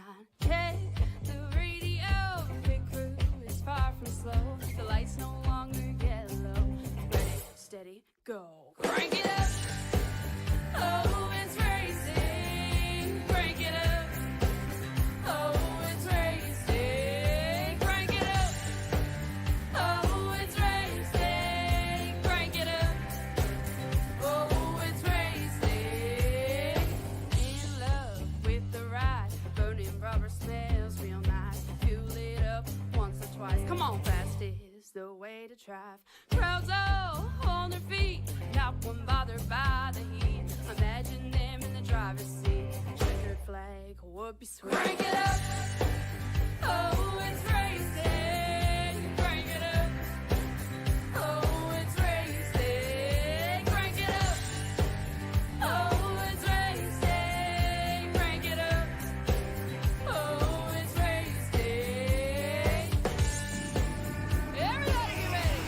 9. Check the radio, pit crew is far from slow. The lights no longer yellow. Ready, steady, go. Crank it up. Oh, it's racing. Crank it up. Oh, it's racing. Crank it up. Oh, it's racing. Crank it up. Oh, it's racing. In love with the ride. Burning rubber smells real nice. Fuel it up once or twice. Come on, fast is the way to drive. Crowds all on their feet, not one bothered by the heat. Imagine them in the driver's seat. Checkered flag would be sweet. Crank it up. Oh, it's racing. Crank it up. Oh, it's racing. Crank it up. Oh, it's racing. Crank it up. Oh, it's racing. Everybody get ready.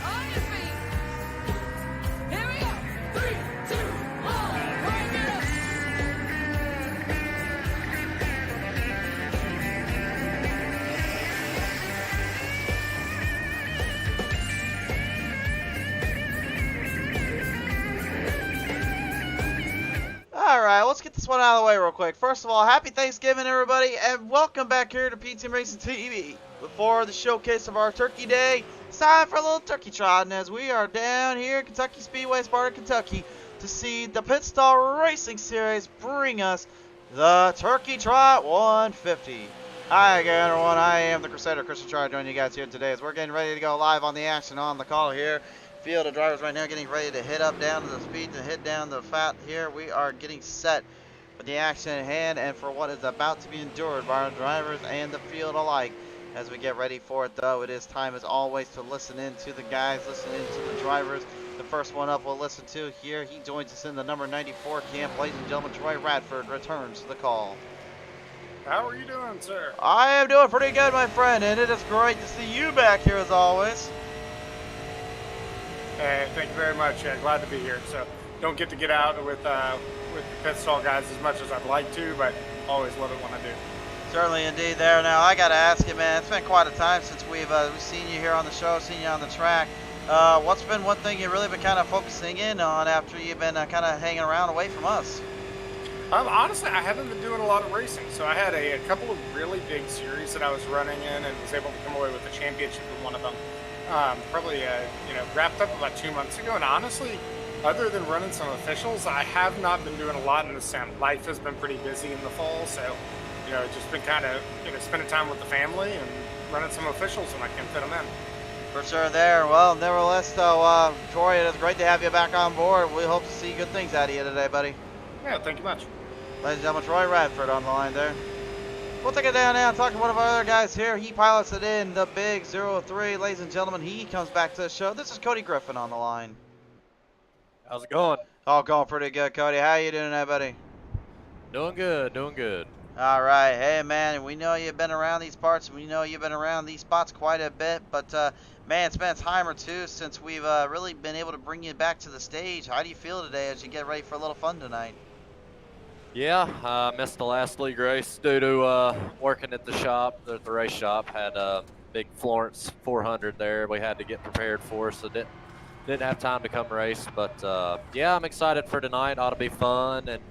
On your feet. Here we go. 3, 2, 1. Crank it up. Alright, let's get this one out of the way real quick. First of all, happy Thanksgiving, everybody, and welcome back here to PT Racing TV. Before the showcase of our Turkey Day, it's time for a little turkey trotting as we are down here at Kentucky Speedway, Sparta, Kentucky, to see the Pit Stall Racing Series bring us the Turkey Trot 150. Hi again, everyone. I am the Crusader, Christian Trot, joining you guys here today as we're getting ready to go live on the action on the call here. Field of drivers right now getting ready to hit up down to the speed to hit down the fat here. We are getting set for the action at hand and for what is about to be endured by our drivers and the field alike. As we get ready for it, though, it is time as always to listen in to the guys, listen in to the drivers. The first one up we'll listen to here. He joins us in the number 94 camp. Ladies and gentlemen, Troy Radford returns to the call. How are you doing, sir? I am doing pretty good, my friend, and it is great to see you back here as always. Hey, thank you very much. Glad to be here. So, don't get to get out with the pit stall guys as much as I'd like to, but always love it when I do. Certainly, indeed. There. Now, I got to ask you, man. It's been quite a time since we've seen you here on the show, seen you on the track. What's been one thing you've really been kind of focusing in on after you've been kind of hanging around away from us? Honestly, I haven't been doing a lot of racing. So I had a couple of really big series that I was running in and was able to come away with a championship in one of them. Probably wrapped up about 2 months ago, and honestly, other than running some officials, I have not been doing a lot in the sim. Life has been pretty busy in the fall, so just been kind of spending time with the family and running some officials when I can fit them in. For sure there. Well, nevertheless, though, Troy, it is great to have you back on board. We hope to see good things out of you today, buddy. Yeah, thank you much. Ladies and gentlemen, Troy Radford on the line there. We'll take it down now and talk to one of our other guys here. He pilots it in the big 03. Ladies and gentlemen, he comes back to the show. This is Cody Griffin on the line. How's it going? Oh, going pretty good, Cody. How you doing today, buddy? Doing good, doing good. All right. Hey, man, we know you've been around these parts. We know you've been around these spots quite a bit. But, man, it's been a time or two since we've really been able to bring you back to the stage. How do you feel today as you get ready for a little fun tonight? Yeah, I missed the last league race due to working at the shop, at the race shop. Had a big Florence 400 there we had to get prepared for, so didn't have time to come race. But, yeah, I'm excited for tonight. Ought to be fun, and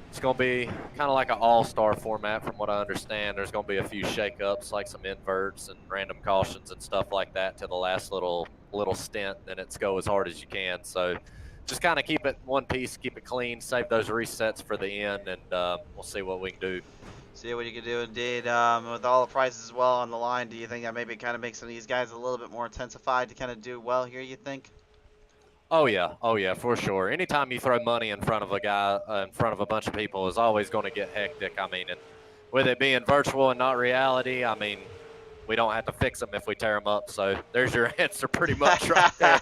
it's going to be kind of like an all-star format from what I understand. There's going to be a few shake-ups, like some inverts and random cautions and stuff like that to the last little stint, and it's go as hard as you can. So just kind of keep it one piece, keep it clean, save those resets for the end, and we'll see what we can do. See what you can do, indeed. With all the prices as well on the line, do you think that maybe kind of makes some of these guys a little bit more intensified to kind of do well here, you think? Oh yeah, for sure. Anytime you throw money in front of a guy, in front of a bunch of people, is always going to get hectic. I mean, and with it being virtual and not reality, I mean, we don't have to fix them if we tear them up. So there's your answer pretty much right there.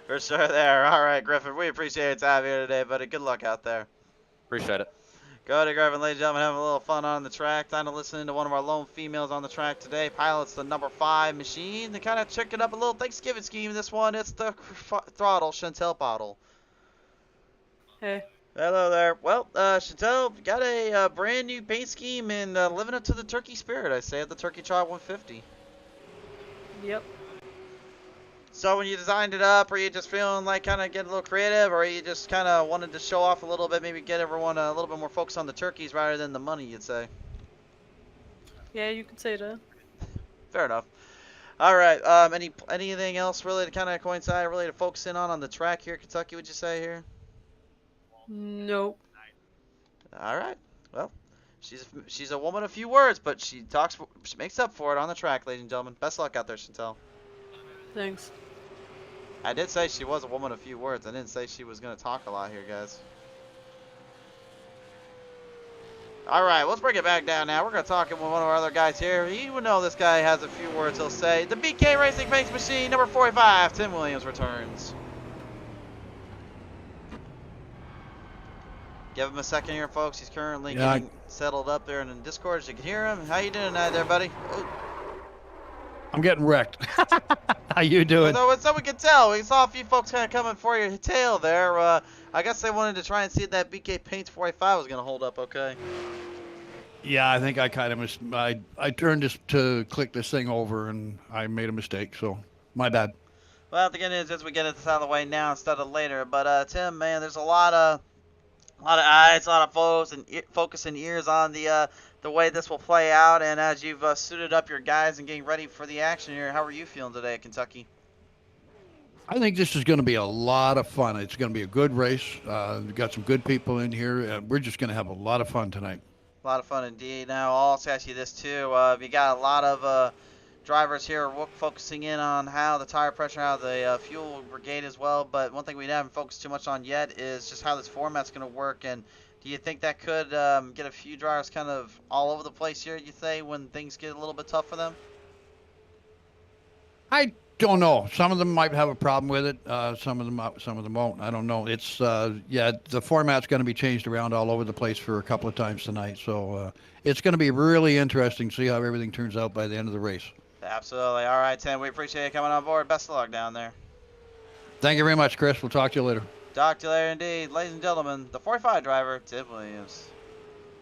For sure there. All right, Griffin, we appreciate your time here today, buddy. Good luck out there. Appreciate it. Cody Griffin, ladies and gentlemen, having a little fun on the track. Time to listen to one of our lone females on the track today. Pilots the number 5 machine. They kind of check it up a little Thanksgiving scheme. This one, it's the throttle Chantel Bottle. Hey. Hello there. Well, Chantel, got a brand new paint scheme and living up to the turkey spirit, I say, at the Turkey Trot 150. Yep. So when you designed it up, are you just feeling like kind of getting a little creative, or you just kind of wanted to show off a little bit, maybe get everyone a little bit more focused on the turkeys rather than the money, you'd say? Yeah, you could say that. Fair enough. All right. Anything else really to kind of coincide, really to focus in on the track here, Kentucky? Would you say here? Nope. All right. Well, she's a woman of few words, but she makes up for it on the track, ladies and gentlemen. Best luck out there, Chantel. Thanks. I did say she was a woman of few words. I didn't say she was gonna talk a lot here, guys. All right, let's bring it back down now. We're gonna talk with one of our other guys here. You would know this guy has a few words he'll say. The BK Racing Paints Machine, number 45, Tim Williams returns. Give him a second here, folks. He's currently getting settled up there in the Discord. As you can hear him. How you doing tonight there, buddy? Ooh. I'm getting wrecked. How you doing? So we can tell. We saw a few folks kind of coming for your tail there. I guess they wanted to try and see if that BK Paints 45 was going to hold up okay. Yeah, I think I kind of I turned this to click this thing over and I made a mistake, so my bad. Well, the good news is we get this out of the way now instead of later. But Tim, man, there's a lot of eyes, a lot of focus and ears on the way this will play out. And as you've suited up your guys and getting ready for the action here, how are you feeling today at Kentucky? I think this is going to be a lot of fun. It's going to be a good race. We've got some good people in here. We're just going to have a lot of fun tonight. A lot of fun indeed. Now, I'll also ask you this too. You got a lot of drivers here focusing in on how the tire pressure, how the fuel brigade as well. But one thing we haven't focused too much on yet is just how this format's going to work. And do you think that could get a few drivers kind of all over the place here, you say, when things get a little bit tough for them? I don't know. Some of them might have a problem with it. Some of them won't. I don't know. It's the format's going to be changed around all over the place for a couple of times tonight. So it's going to be really interesting to see how everything turns out by the end of the race. Absolutely. All right, Tim. We appreciate you coming on board. Best of luck down there. Thank you very much, Chris. We'll talk to you later. Talk to you later indeed. Ladies and gentlemen, the 45 driver, Tim Williams.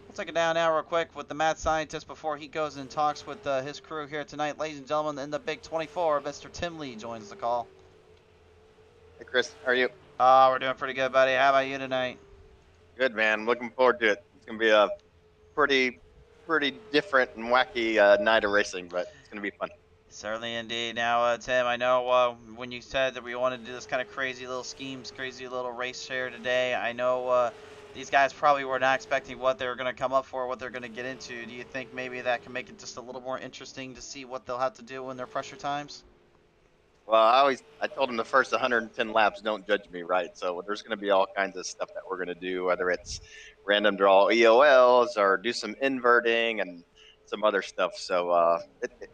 We'll take it down now real quick with the mad scientist before he goes and talks with his crew here tonight. Ladies and gentlemen, in the big 24, Mr. Tim Lee joins the call. Hey, Chris. How are you? Oh, we're doing pretty good, buddy. How about you tonight? Good, man. Looking forward to it. It's going to be a pretty different and wacky night of racing, but it's going to be fun. Certainly indeed. Now, Tim, I know when you said that we wanted to do this kind of crazy little schemes, crazy little race share today, I know these guys probably were not expecting what they were going to come up for, what they're going to get into. Do you think maybe that can make it just a little more interesting to see what they'll have to do in their pressure times? Well, I told them the first 110 laps, don't judge me, right? So there's going to be all kinds of stuff that we're going to do, whether it's random draw EOLs or do some inverting and some other stuff. So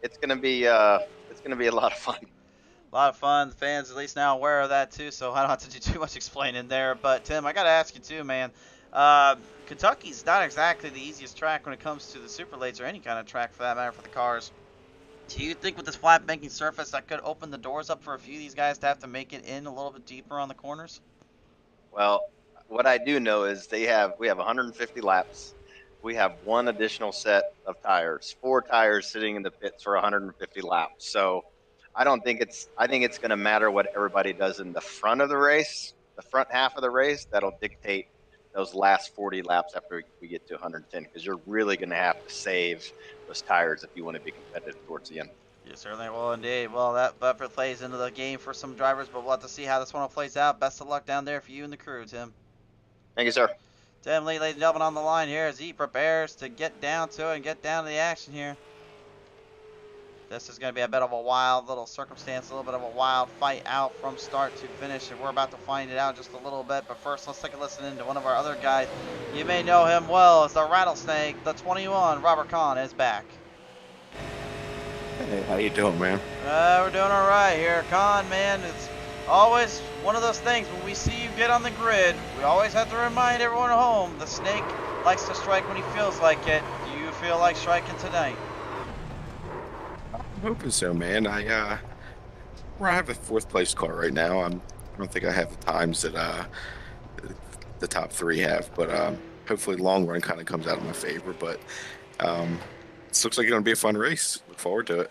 it's going to be a lot of fun. A lot of fun. The fans at least now aware of that too, so I don't have to do too much explaining there. But Tim, I got to ask you too, man. Kentucky's not exactly the easiest track when it comes to the super lates or any kind of track for that matter for the cars. Do you think with this flat banking surface that could open the doors up for a few of these guys to have to make it in a little bit deeper on the corners? Well, what I do know is we have 150 laps. We have one additional set of tires, 4 tires sitting in the pits for 150 laps. So I think it's going to matter what everybody does in the front of the race, the front half of the race. That'll dictate those last 40 laps after we get to 110, because you're really going to have to save those tires if you want to be competitive towards the end. You certainly will indeed. Well, that buffer plays into the game for some drivers, but we'll have to see how this one plays out. Best of luck down there for you and the crew, Tim. Thank you, sir. Tim Lee, ladies and gentlemen, on the line here as he prepares to get down to it and get down to the action here. This is going to be a bit of a wild little circumstance, a little bit of a wild fight out from start to finish, and we're about to find it out just a little bit. But first, let's take a listen into one of our other guys. You may know him well as the Rattlesnake. The 21, Robert Kahn, is back. Hey, how you doing, man? We're doing all right here. Kahn, man, it's always one of those things when we see you get on the grid, we always have to remind everyone at home, the Snake likes to strike when he feels like it. Do you feel like striking tonight? I'm hoping so, man. I have a 4th place car right now. I don't think I have the times that the top three have. But hopefully, long run kind of comes out in my favor. But this looks like it's going to be a fun race. Look forward to it.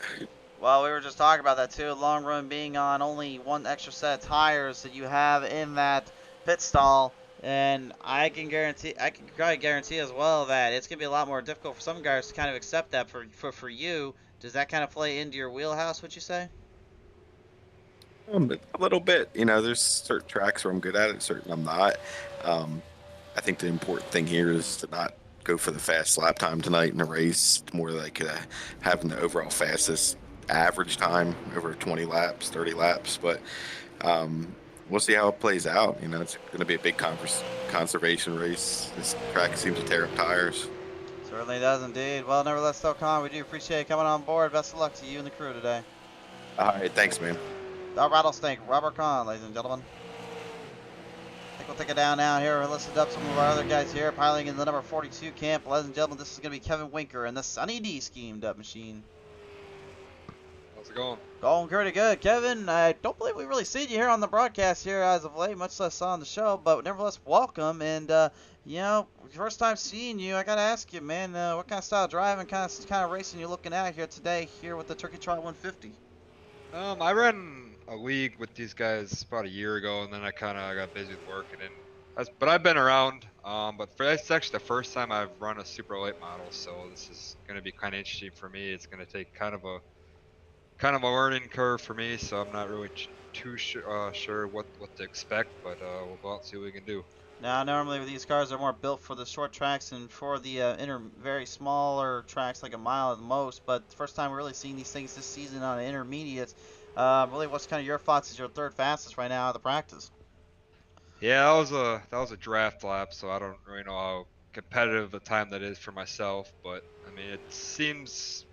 Well, we were just talking about that too. Long run being on only one extra set of tires that you have in that pit stall, and I can probably guarantee as well that it's gonna be a lot more difficult for some guys to kind of accept that. For you, does that kind of play into your wheelhouse? Would you say? A little bit. There's certain tracks where I'm good at it, certain I'm not. Um, I think the important thing here is to not go for the fast lap time tonight in the race. It's more like having the overall fastest average time over 20 laps, 30 laps. But we'll see how it plays out. It's going to be a big conservation race. This track seems to tear up tires. Certainly does indeed. Well, nevertheless, though, Con, we do appreciate you coming on board. Best of luck to you and the crew today. All right, thanks, man. The Rattlesnake, Robert Kahn, ladies and gentlemen. I think we'll take it down now here. We'll listen up some of our other guys here, piloting in the number 42 camp. Ladies and gentlemen, this is going to be Kevin Winker and the Sunny D schemed up machine. How's it going? Going pretty good. Kevin, I don't believe we've really seen you here on the broadcast here as of late, much less on the show, but nevertheless, welcome. And, first time seeing you, I got to ask you, man, what kind of style driving, kind of racing you looking at here today here with the Turkey Trot 150? I ran a league with these guys about a year ago, and then I kind of got busy with work, but I've been around. It's actually the first time I've run a super late model, so this is going to be kind of interesting for me. It's going to take kind of a learning curve for me, so I'm not really too sure what to expect, but we'll go out and see what we can do. Now, normally these cars are more built for the short tracks and for the very smaller tracks, like a mile at the most. But the first time we're really seeing these things this season on the intermediates. Really, what's kind of your thoughts as your third fastest right now out of the practice? Yeah, that was a draft lap, so I don't really know how competitive a time that is for myself. But I mean, it seems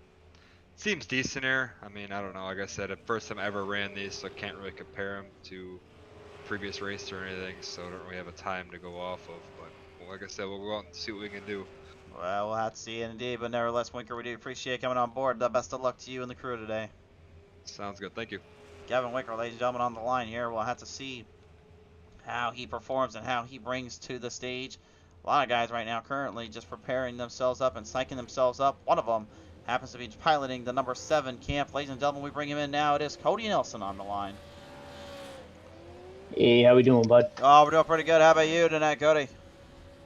decent here. I mean, I don't know. Like I said, the first time I ever ran these, so I can't really compare them to previous race or anything, so I don't really have a time to go off of. But like I said, we'll go out and see what we can do. Well, we'll have to see indeed, but nevertheless, Winker, we do appreciate coming on board. The best of luck to you and the crew today. Sounds good. Thank you. Kevin Winker, ladies and gentlemen, on the line here. We'll have to see how he performs and how he brings to the stage. A lot of guys right now currently just preparing themselves up and psyching themselves up. One of them happens to be piloting the number 7 camp. Ladies and gentlemen, we bring him in now. It is Cody Nelson on the line. Hey, how we doing, bud? Oh, we're doing pretty good. How about you tonight, Cody?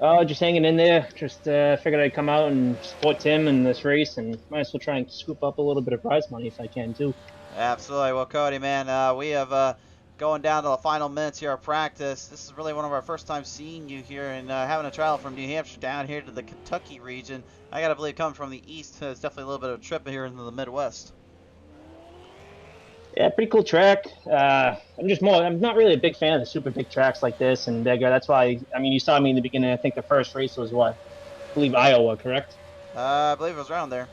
Oh, just hanging in there. Just figured I'd come out and support Tim in this race, and might as well try and scoop up a little bit of prize money if I can, too. Absolutely. Well, Cody, man, we have going down to the final minutes here of practice. This is really one of our first time seeing you here and having a travel from New Hampshire down here to the Kentucky region. I got to believe coming from the east, it's definitely a little bit of a trip here into the Midwest. Yeah, pretty cool track. I'm not really a big fan of the super big tracks like this and bigger. That's why, I mean, you saw me in the beginning. I think the first race was I believe Iowa, correct? I believe it was around there.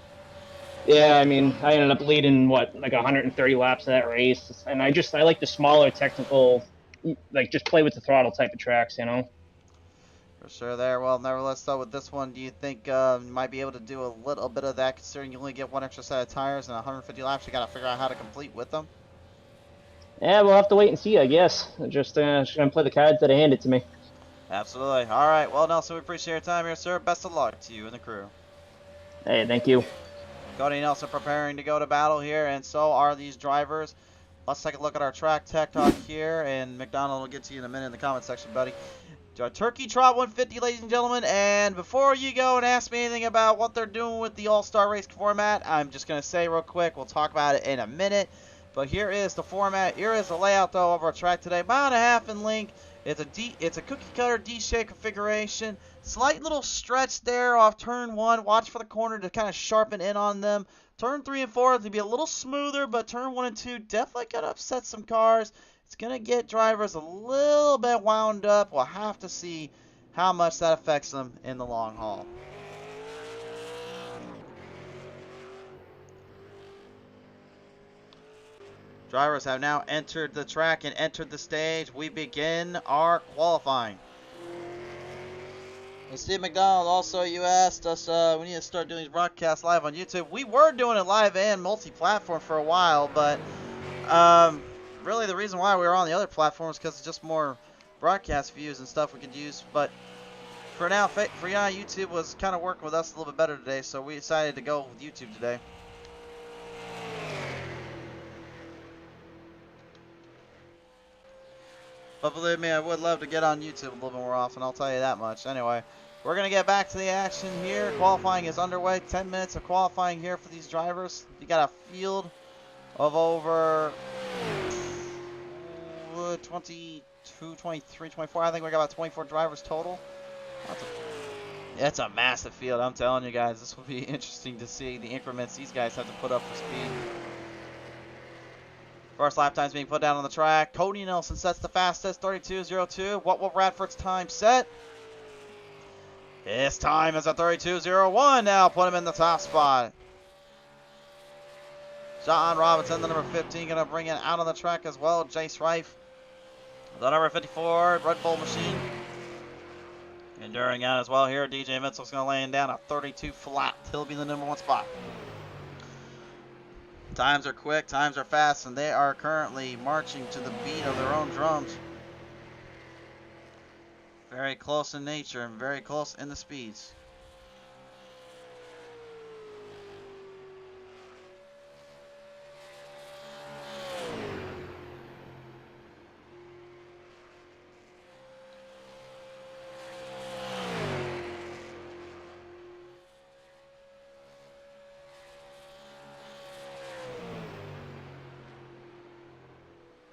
Yeah, I mean, I ended up leading, like 130 laps of that race. And I like the smaller technical, like just play with the throttle type of tracks, you know? For sure there. Well, nevertheless, though, with this one, do you think you might be able to do a little bit of that, considering you only get one extra set of tires and 150 laps? You got to figure out how to complete with them. Yeah, we'll have to wait and see, I guess. Just going to play the cards that are handed to me. Absolutely. All right. Well, Nelson, we appreciate your time here, sir. Best of luck to you and the crew. Hey, thank you. Cody Nelson preparing to go to battle here, and so are these drivers. Let's take a look at our track tech talk here, and McDonald will get to you in a minute in the comment section, buddy. Turkey Trot 150, ladies and gentlemen, and before you go and ask me anything about what they're doing with the All-Star Race format, I'm just going to say real quick, we'll talk about it in a minute, but here is the format. Here is the layout, though, of our track today. Mile and a half in length. It's a cookie cutter D-shaped configuration. Slight little stretch there off turn 1. Watch for the corner to kind of sharpen in on them. Turn 3 and 4 to be a little smoother, but turn 1 and 2 definitely going to upset some cars. It's going to get drivers a little bit wound up. We'll have to see how much that affects them in the long haul. Drivers have now entered the track and entered the stage. We begin our qualifying. And Steve McDonald, also you asked us, we need to start doing these broadcasts live on YouTube. We were doing it live and multi-platform for a while, but really the reason why we were on the other platforms is because it's just more broadcast views and stuff we could use. But for now, YouTube was kind of working with us a little bit better today, so we decided to go with YouTube today. But believe me, I would love to get on YouTube a little bit more often, I'll tell you that much. Anyway, we're going to get back to the action here. Qualifying is underway. 10 minutes of qualifying here for these drivers. You got a field of over 22, 23, 24. I think we got about 24 drivers total. It's a massive field, I'm telling you guys. This will be interesting to see the increments these guys have to put up for speed. First lap time's being put down on the track. Cody Nelson sets the fastest, 32.02. What will Radford's time set? His time is a 32.01 now. Put him in the top spot. John Robinson, the number 15, going to bring it out on the track as well. Jace Rife, the number 54, Red Bull Machine. Enduring out as well here. DJ Mitchell's going to lay down a 32 flat. He'll be in the number 1 spot. Times are quick, times are fast, and they are currently marching to the beat of their own drums. Very close in nature and very close in the speeds.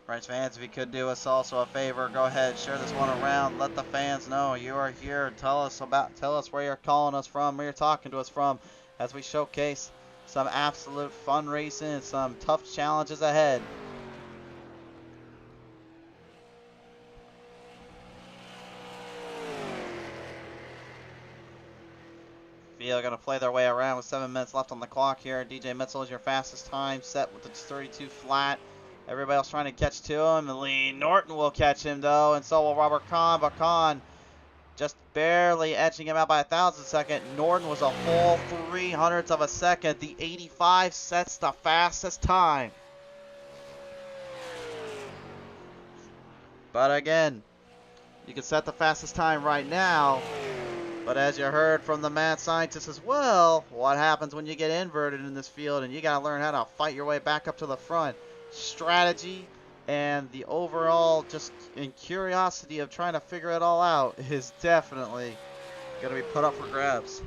Right, fans, if you could do us also a favor, go ahead, share this one around. Let the fans know you are here. Tell us where you're calling us from, where you're talking to us from, as we showcase some absolute fun racing and some tough challenges ahead. Field going to play their way around with 7 minutes left on the clock here. DJ Mitchell is your fastest time, set with the 32 flat. Everybody else trying to catch to him. And Lee Norton will catch him, though. And so will Robert Kahn. But Kahn just barely edging him out by 1,000 seconds. Norton was a whole 300ths of a second. The 85 sets the fastest time. But again, you can set the fastest time right now. But as you heard from the mad scientist as well, what happens when you get inverted in this field and you got to learn how to fight your way back up to the front. Strategy and the overall just in curiosity of trying to figure it all out is definitely going to be put up for grabs.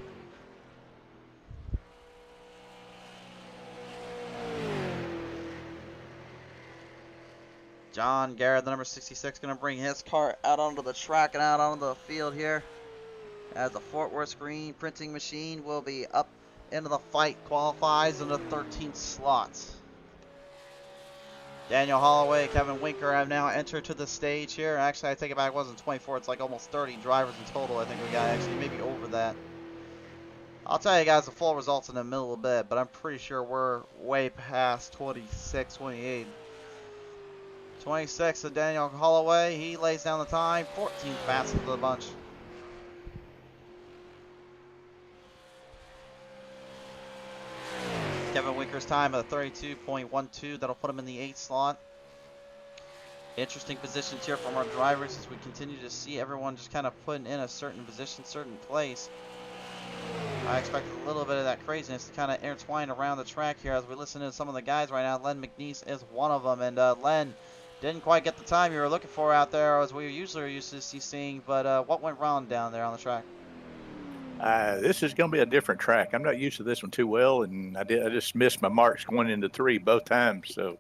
John Garrett, the number 66, going to bring his car out onto the track and out onto the field here as the Fort Worth screen printing machine will be up into the fight. Qualifies in the 13th slots. Daniel Holloway, Kevin Winker have now entered to the stage here. Actually, I take it back, it wasn't 24. It's like almost 30 drivers in total. I think we got actually maybe over that. I'll tell you guys the full results in a little bit, but I'm pretty sure we're way past 26, 28. 26 of Daniel Holloway. He lays down the time. 14th fastest of the bunch. Kevin Winker's time of 32.12. That'll put him in the 8th slot. Interesting positions here from our drivers as we continue to see everyone just kind of putting in a certain position, certain place. I expect a little bit of that craziness to kind of intertwine around the track here as we listen to some of the guys right now. Len McNeese is one of them, and Len didn't quite get the time you were looking for out there as we usually are used to seeing, but what went wrong down there on the track? This is going to be a different track. I'm not used to this one too well, and I just missed my marks going into 3 both times. So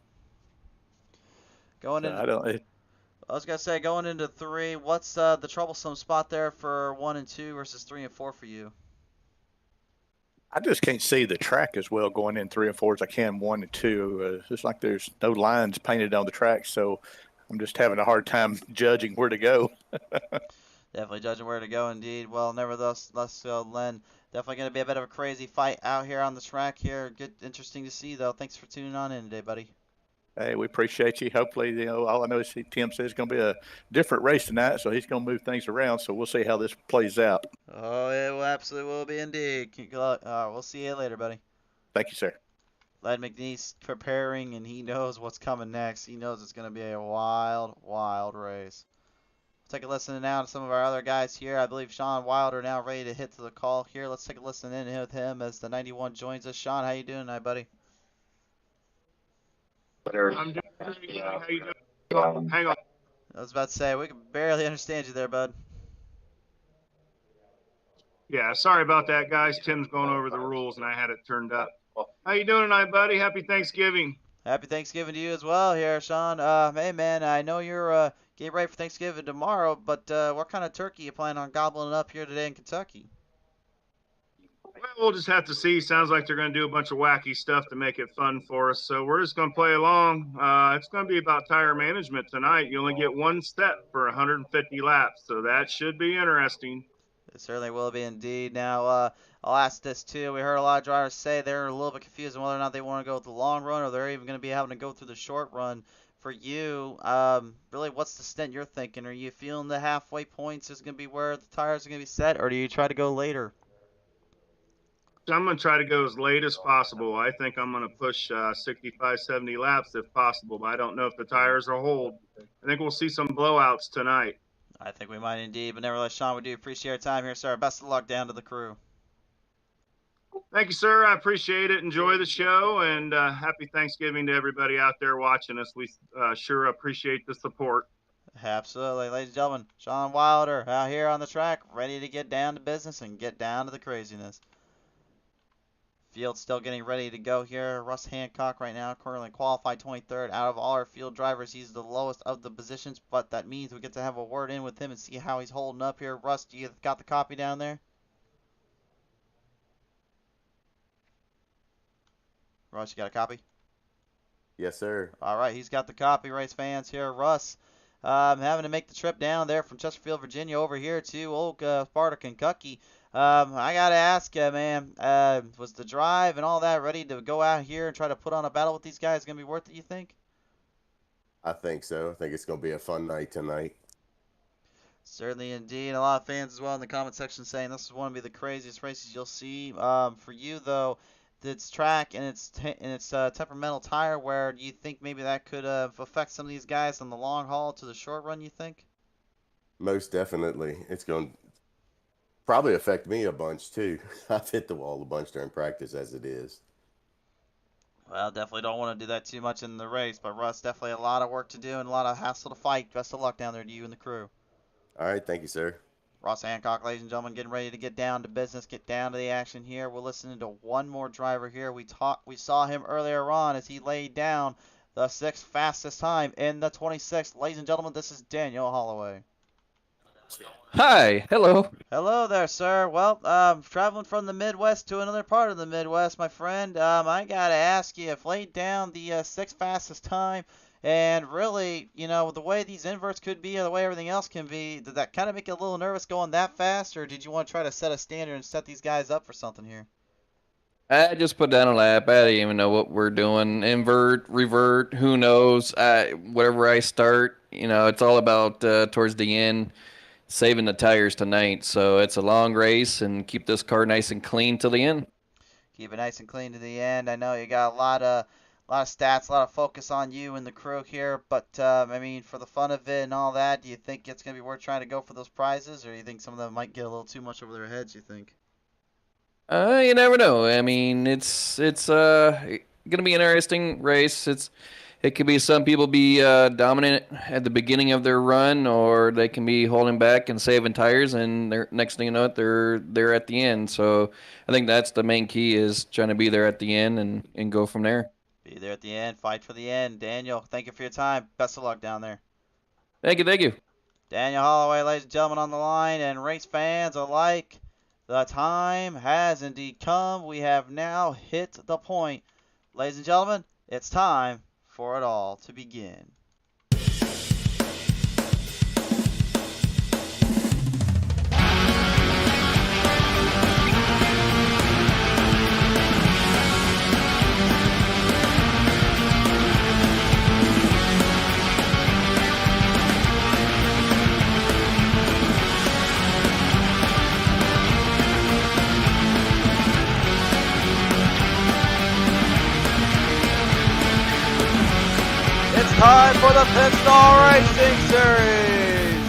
going into, I was gonna say going into 3. What's the troublesome spot there for 1 and 2 versus 3 and 4 for you? I just can't see the track as well going in 3 and 4 as I can 1 and 2. It's like there's no lines painted on the track, so I'm just having a hard time judging where to go. Definitely judging where to go, indeed. Well, nevertheless, Len, definitely going to be a bit of a crazy fight out here on the track here. Good, interesting to see, though. Thanks for tuning on in today, buddy. Hey, we appreciate you. Hopefully, all I know is Tim says it's going to be a different race tonight, so he's going to move things around. So we'll see how this plays out. Oh, it will absolutely will be indeed. We'll see you later, buddy. Thank you, sir. Len McNeese preparing, and he knows what's coming next. He knows it's going to be a wild, wild race. I'll take a listen now to some of our other guys here. I believe Sean Wilder now ready to hit to the call here. Let's take a listen in with him as the 91 joins us. Sean, how you doing tonight, buddy? I'm doing pretty good. How you doing? Hang on. I was about to say, we can barely understand you there, bud. Yeah, sorry about that, guys. Tim's going over the rules, and I had it turned up. How you doing tonight, buddy? Happy Thanksgiving. Happy Thanksgiving to you as well here, Sean. Hey, man, I know you're getting ready for Thanksgiving tomorrow, but what kind of turkey you plan on gobbling up here today in Kentucky? Well, we'll just have to see. Sounds like they're going to do a bunch of wacky stuff to make it fun for us, so we're just going to play along. It's going to be about tire management tonight. You only get one set for 150 laps, so that should be interesting. It certainly will be indeed. Now, I'll ask this too. We heard a lot of drivers say they're a little bit confused on whether or not they want to go with the long run or they're even going to be having to go through the short run. For you, really, what's the stint you're thinking? Are you feeling the halfway points is going to be where the tires are going to be set, or do you try to go later? I'm going to try to go as late as possible. I think I'm going to push 65, 70 laps if possible, but I don't know if the tires will hold. I think we'll see some blowouts tonight. I think we might indeed, but nevertheless, Sean, we do appreciate your time here, sir. Best of luck down to the crew. Thank you, sir. I appreciate it. Enjoy the show, and happy Thanksgiving to everybody out there watching us. We sure appreciate the support. Absolutely. Ladies and gentlemen, Sean Wilder out here on the track, ready to get down to business and get down to the craziness. Field still getting ready to go here. Russ Hancock right now currently qualified 23rd. Out of all our field drivers, he's the lowest of the positions, but that means we get to have a word in with him and see how he's holding up here. Russ, you got the copy down there? Russ, you got a copy? Yes, sir. All right, he's got the copy, race fans here. Russ having to make the trip down there from Chesterfield, Virginia over here to Old Sparta, Kentucky. I got to ask you, man, was the drive and all that ready to go out here and try to put on a battle with these guys going to be worth it, you think? I think so. I think it's going to be a fun night tonight. Certainly indeed. A lot of fans as well in the comment section saying this is one of the craziest races you'll see. For you, though, its track and its temperamental tire wear, do you think maybe that could affect some of these guys on the long haul to the short run, you think? Most definitely. It's going to probably affect me a bunch, too. I've hit the wall a bunch during practice as it is. Well, definitely don't want to do that too much in the race, but Russ, definitely a lot of work to do and a lot of hassle to fight. Best of luck down there to you and the crew. All right, thank you, sir. Ross Hancock, ladies and gentlemen, getting ready to get down to business, get down to the action here. We're listening to one more driver here. We saw him earlier on as he laid down the 6th fastest time in the 26th. Ladies and gentlemen, this is Daniel Holloway. Hi, hello. Hello there, sir. Well, traveling from the Midwest to another part of the Midwest, my friend. I gotta ask you, if laid down the 6th fastest time, and really, you know, the way these inverts could be, or the way everything else can be, did that kind of make you a little nervous going that fast, or did you want to try to set a standard and set these guys up for something here? I just put down a lap. I didn't even know what we're doing. Invert, revert, who knows? Whatever I start, you know, it's all about towards the end, saving the tires tonight. So it's a long race, and keep this car nice and clean till the end. Keep it nice and clean to the end. I know you got a lot of stats, a lot of focus on you and the crew here, but I mean, for the fun of it and all that, do you think it's going to be worth trying to go for those prizes, or do you think some of them might get a little too much over their heads, you think? You never know. I mean, it's gonna be an interesting race. It could be some people be dominant at the beginning of their run, or they can be holding back and saving tires, and next thing you know, they're at the end. So I think that's the main key, is trying to be there at the end and go from there. Be there at the end, fight for the end. Daniel, thank you for your time. Best of luck down there. Thank you. Daniel Holloway, ladies and gentlemen, on the line, and race fans alike. The time has indeed come. We have now hit the point. Ladies and gentlemen, it's time for it all to begin. Time for the Pit Stall Racing Series.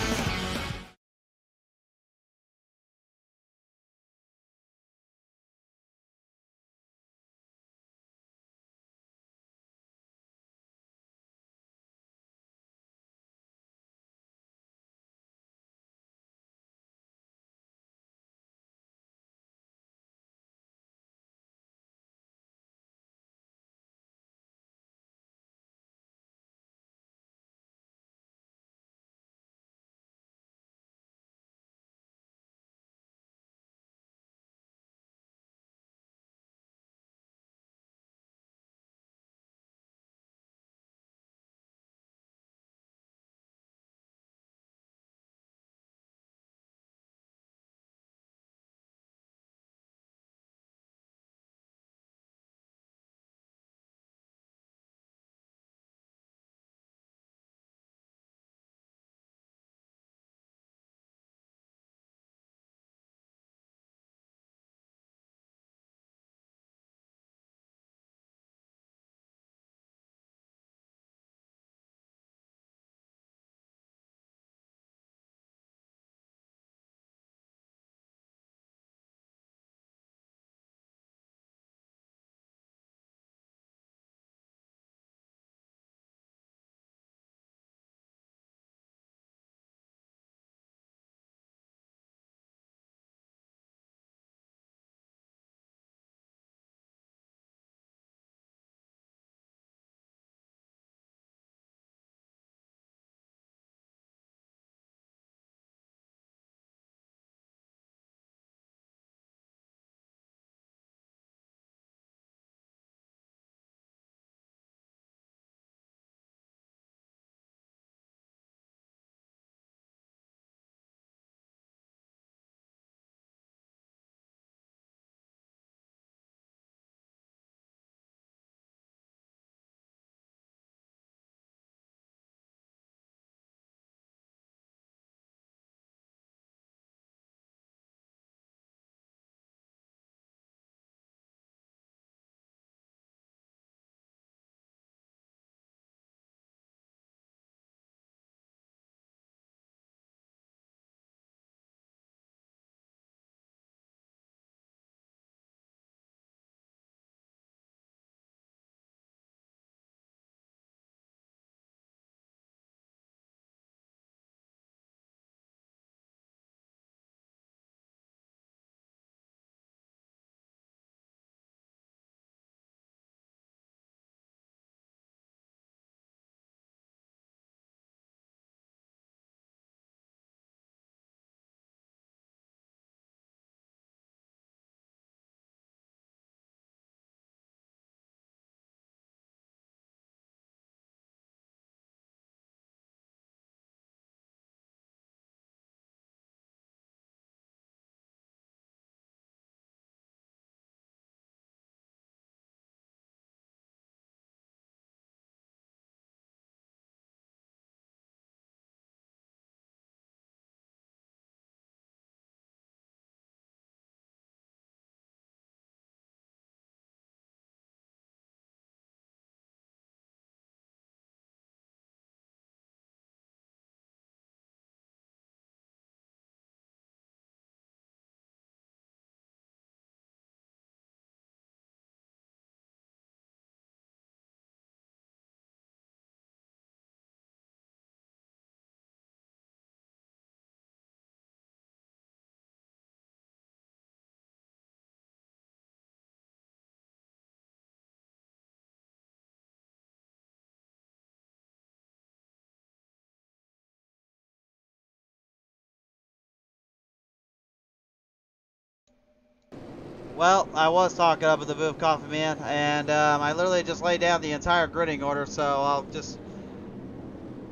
Well, I was talking up at the booth, Coffee Man, and I literally just laid down the entire gridding order, so I'll just...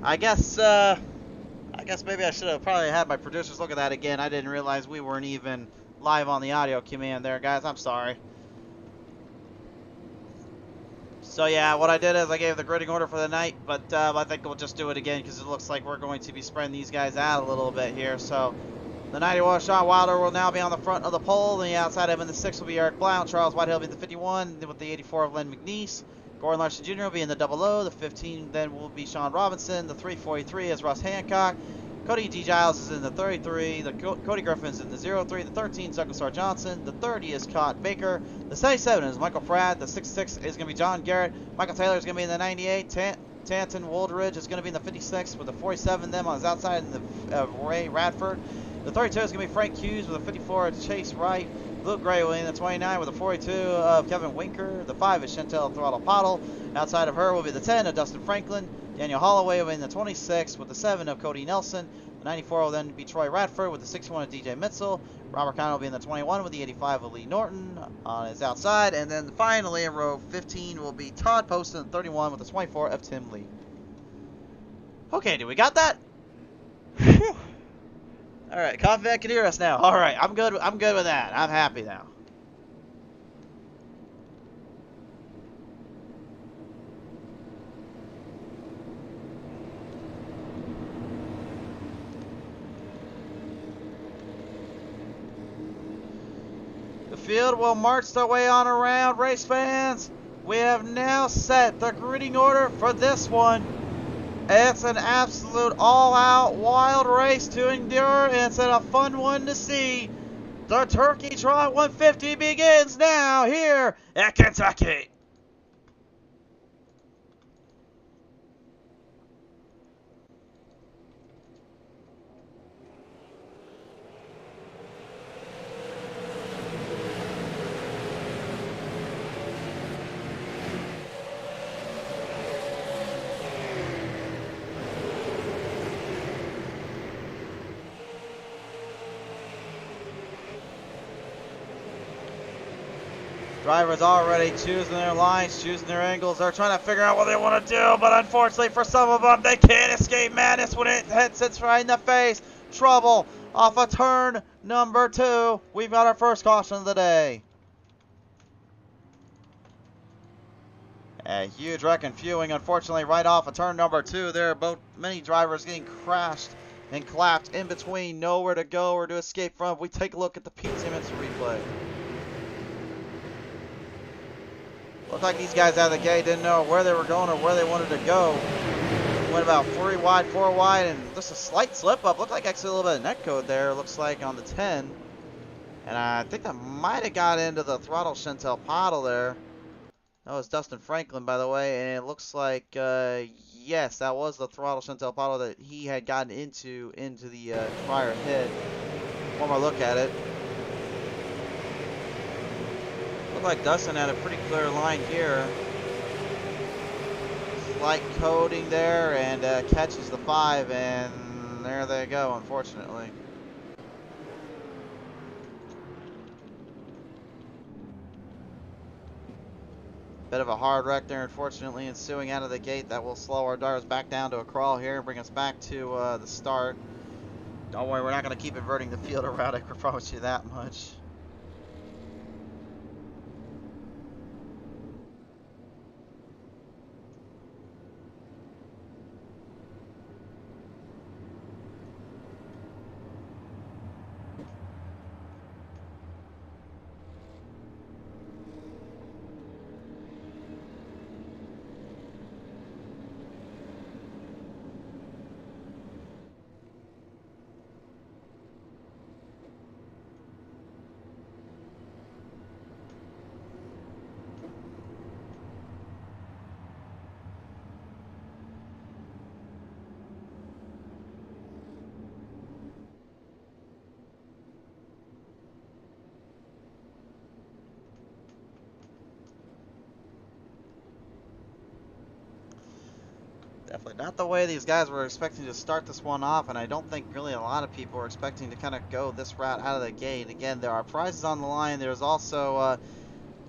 I guess maybe I should have probably had my producers look at that again. I didn't realize we weren't even live on the audio command there, guys. I'm sorry. So yeah, what I did is I gave the gridding order for the night, but I think we'll just do it again because it looks like we're going to be spreading these guys out a little bit here. So the 91 Sean Wilder will now be on the front of the pole. The outside of him in the 6 will be Eric Blount. Charles Whitehill will be in the 51 with the 84 of Len McNeese. Gordon Larson Jr. will be in the 00. The 15 then will be Sean Robinson. The 343 is Russ Hancock. Cody D. Giles is in the 33. Cody Griffin's in the 03. The 13 is Douglas R. Johnson. The 30 is Cott Baker. The 77 is Michael Pratt. The 66 is going to be John Garrett. Michael Taylor is going to be in the 98. Tanton Woldridge is going to be in the 56 with the 47. Them on his outside in the Ray Radford. The 32 is going to be Frank Hughes with the 54 of Chase Wright. Luke Gray will be in the 29 with the 42 of Kevin Winker. The 5 is Chantel Throttle Pottle. Outside of her will be the 10 of Dustin Franklin. Daniel Holloway will be in the 26 with the 7 of Cody Nelson. The 94 will then be Troy Radford with the 61 of DJ Mitchell. Robert Connor will be in the 21 with the 85 of Lee Norton on his outside. And then finally in row 15 will be Todd Poston in the 31 with the 24 of Tim Lee. Okay, do we got that? Whew. All right, Coffee can hear us now. All right, I'm good with that. I'm happy now. The field will march their way on around. Race fans, we have now set the gridding order for this one. It's an absolute all-out wild race to endure, and it's a fun one to see. The Turkey Trot 150 begins now here at Kentucky. Drivers already choosing their lines, choosing their angles. They're trying to figure out what they want to do, but unfortunately for some of them, they can't escape madness when it hits right in the face. Trouble off of turn number 2. We've got our first caution of the day. A huge wreck and fewing, unfortunately, right off of turn number 2. There are many drivers getting crashed and clapped in between, nowhere to go or to escape from. We take a look at the Pete Simmons replay. Looked like these guys out of the gate didn't know where they were going or where they wanted to go. Went about 3 wide, 4 wide, and just a slight slip up. Looked like actually a little bit of net code there, looks like, on the 10. And I think that might have got into the throttle Chantel Pottle there. That was Dustin Franklin, by the way, and it looks like, yes, that was the throttle Chantel Pottle that he had gotten into the prior hit. One more look at it. Looked like Dustin had a pretty clear line here. Slight coding there, and catches the 5, and there they go, unfortunately. Bit of a hard wreck there, unfortunately, ensuing out of the gate. That will slow our drivers back down to a crawl here and bring us back to the start. Don't worry, we're not going to keep inverting the field around. I can promise you that much. Definitely not the way these guys were expecting to start this one off, and I don't think really a lot of people were expecting to kind of go this route out of the gate. Again, there are prizes on the line. There's also a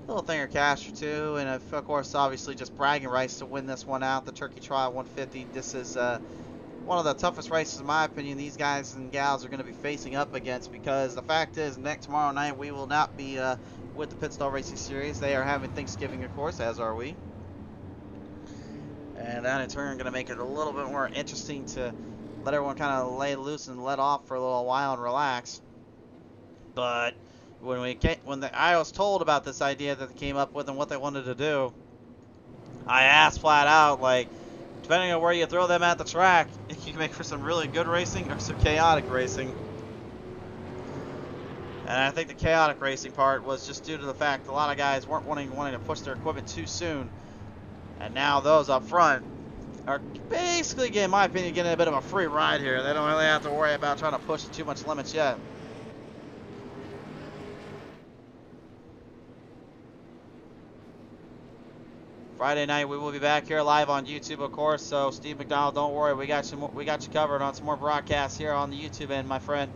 little thing of cash or two, and of course, obviously, just bragging rights to win this one out. The Turkey Trot 150. This is one of the toughest races, in my opinion, these guys and gals are going to be facing up against, because the fact is, tomorrow night, we will not be with the Pitstall Racing Series. They are having Thanksgiving, of course, as are we. And that in turn going to make it a little bit more interesting to let everyone kind of lay loose and let off for a little while and relax. But when I was told about this idea that they came up with and what they wanted to do, I asked flat out, like, depending on where you throw them at the track, you can make for some really good racing or some chaotic racing. And I think the chaotic racing part was just due to the fact a lot of guys weren't wanting to push their equipment too soon. And now those up front are basically, in my opinion, getting a bit of a free ride here. They don't really have to worry about trying to push too much limits yet. Friday night we will be back here live on YouTube, of course. So Steve McDonald, don't worry, we got you covered on some more broadcasts here on the YouTube end, my friend.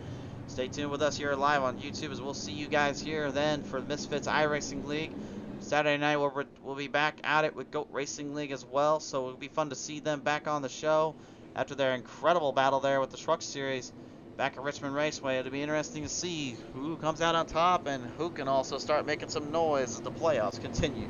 Stay tuned with us here live on YouTube, as we'll see you guys here then for the Misfits iRacing League. Saturday night we'll be back at it with Goat Racing League as well, so it'll be fun to see them back on the show after their incredible battle there with the Truck Series back at Richmond Raceway. It'll be interesting to see who comes out on top and who can also start making some noise as the playoffs continue.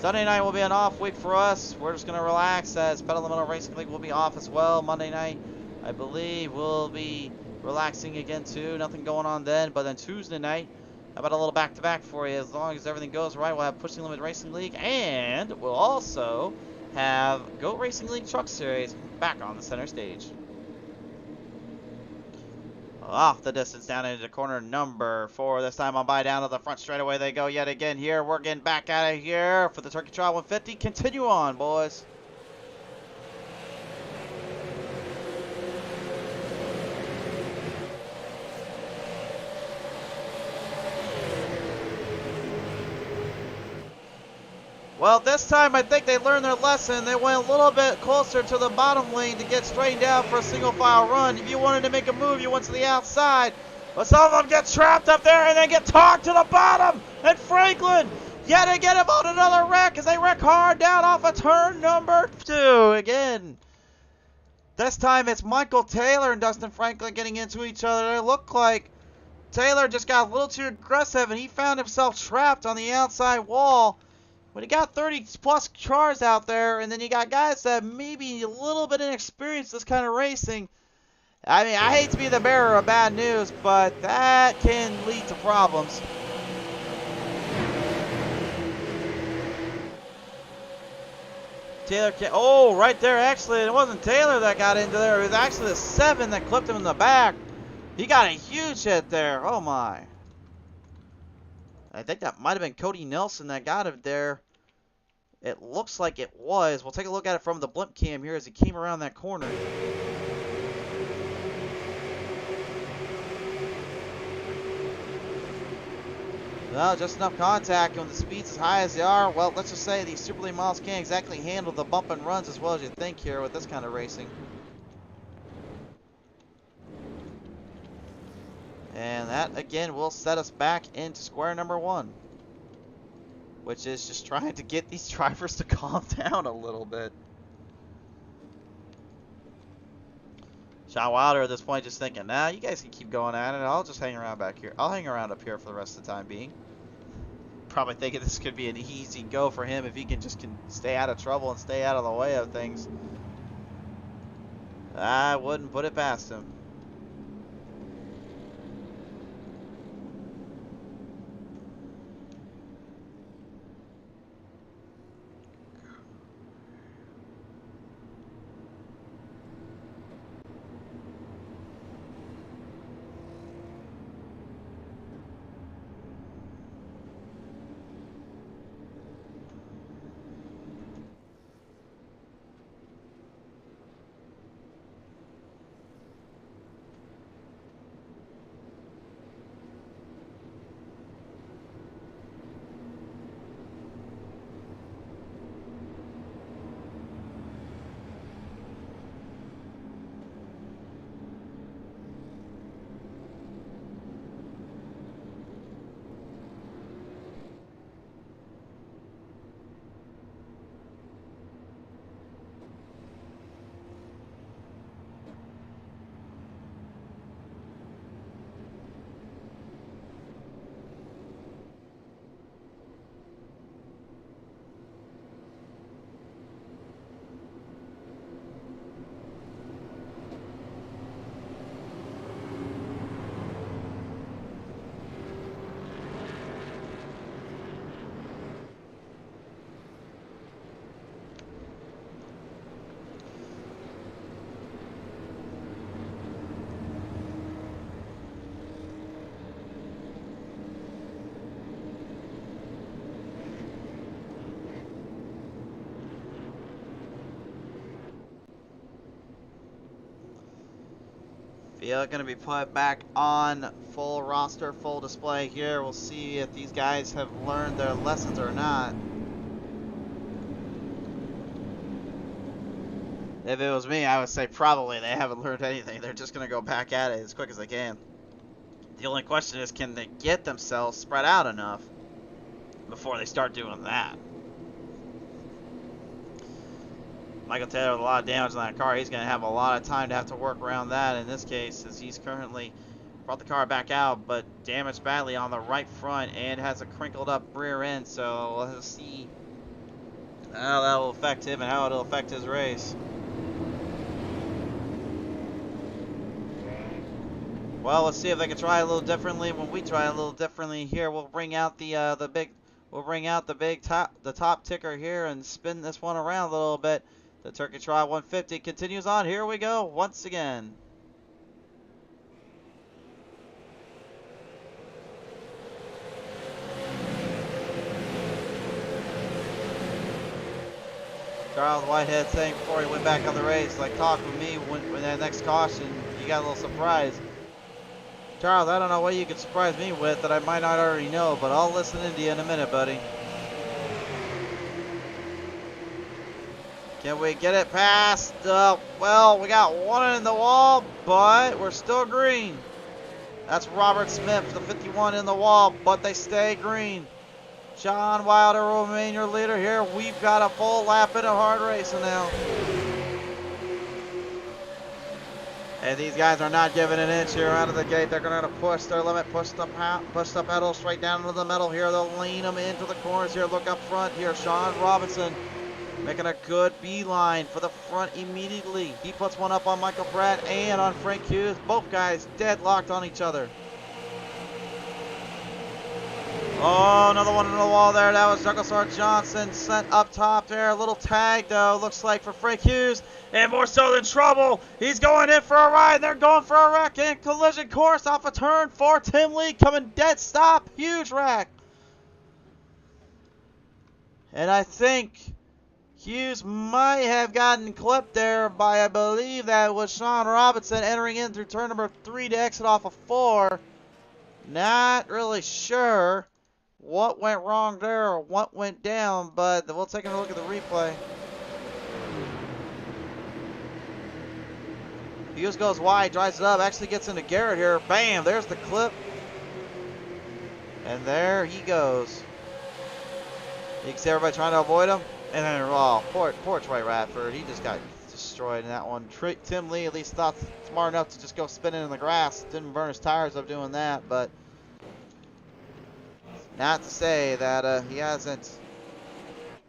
Sunday night will be an off week for us. We're just going to relax, as Pedal Metal Racing League will be off as well. Monday night, I believe, we'll be relaxing again too. Nothing going on then. But then Tuesday night, how about a little back-to-back for you? As long as everything goes right, we'll have Pushing Limit Racing League, and we'll also have Goat Racing League Truck Series back on the center stage. Off the distance down into corner number 4. This time on by down to the front straightaway they go yet again here. We're getting back out of here for the Turkey Trot 150. Continue on, boys. Well, this time I think they learned their lesson. They went a little bit closer to the bottom lane to get straightened out for a single file run. If you wanted to make a move, you went to the outside. But some of them get trapped up there and then get talked to the bottom. And Franklin yet again about another wreck as they wreck hard down off of turn number 2 again. This time it's Michael Taylor and Dustin Franklin getting into each other. It looked like Taylor just got a little too aggressive and he found himself trapped on the outside wall. When you got 30-plus cars out there, and then you got guys that maybe a little bit inexperienced this kind of racing, I mean, I hate to be the bearer of bad news, but that can lead to problems. Taylor can't, oh, right there, actually, it wasn't Taylor that got into there. It was actually the 7 that clipped him in the back. He got a huge hit there. Oh, my. I think that might have been Cody Nelson that got him there. It looks like it was. We'll take a look at it from the blimp cam here as he came around that corner. Well, just enough contact. When the speeds as high as they are, well, let's just say these Super Late models can't exactly handle the bump and runs as well as you think here with this kind of racing. And that, again, will set us back into square number 1. Which is just trying to get these drivers to calm down a little bit. Sean Wilder at this point just thinking, nah, you guys can keep going at it. I'll just hang around back here. I'll hang around up here for the rest of the time being. Probably thinking this could be an easy go for him if he can just stay out of trouble and stay out of the way of things. I wouldn't put it past him. Field going to be put back on full roster, full display here. We'll see if these guys have learned their lessons or not. If it was me, I would say probably they haven't learned anything. They're just going to go back at it as quick as they can. The only question is, can they get themselves spread out enough before they start doing that? Michael Taylor with a lot of damage on that car. He's going to have a lot of time to have to work around that in this case, as he's currently brought the car back out, but damaged badly on the right front and has a crinkled up rear end. So let's see how that will affect him and how it'll affect his race. Well, let's see if they can try a little differently. When we try a little differently here, we'll bring out the top ticker here and spin this one around a little bit. The Turkey Trot 150 continues on. Here we go once again. Charles Whitehead saying before he went back on the race, like, talk with me when that next caution, you got a little surprise. Charles, I don't know what you could surprise me with that I might not already know, but I'll listen in to you in a minute, buddy. Can we get it past? Well, we got one in the wall, but we're still green. That's Robert Smith, the 51 in the wall, but they stay green. Sean Wilder will remain your leader here. We've got a full lap in a hard racing now. And these guys are not giving an inch here out of the gate. They're going to push their limit, push the pedal straight down into the middle here. They'll lean them into the corners here. Look up front here. Sean Robinson making a good beeline for the front immediately. He puts one up on Michael Pratt and on Frank Hughes. Both guys deadlocked on each other. Oh, another one in the wall there. That was Douglas R. Johnson sent up top there. A little tag, though, looks like for Frank Hughes. And more so than trouble. He's going in for a ride. They're going for a wreck and collision course off a turn for Tim Lee. Coming dead stop. Huge wreck. And I think Hughes might have gotten clipped there by, I believe that was Sean Robinson entering in through turn number 3 to exit off of 4. Not really sure what went wrong there or what went down, but we'll take a look at the replay. Hughes goes wide, drives it up, actually gets into Garrett here. Bam, there's the clip. And there he goes. You can see everybody trying to avoid him. And then, oh, poor Troy Radford. He just got destroyed in that one. Tim Lee at least thought smart enough to just go spinning in the grass. Didn't burn his tires up doing that, but not to say that he hasn't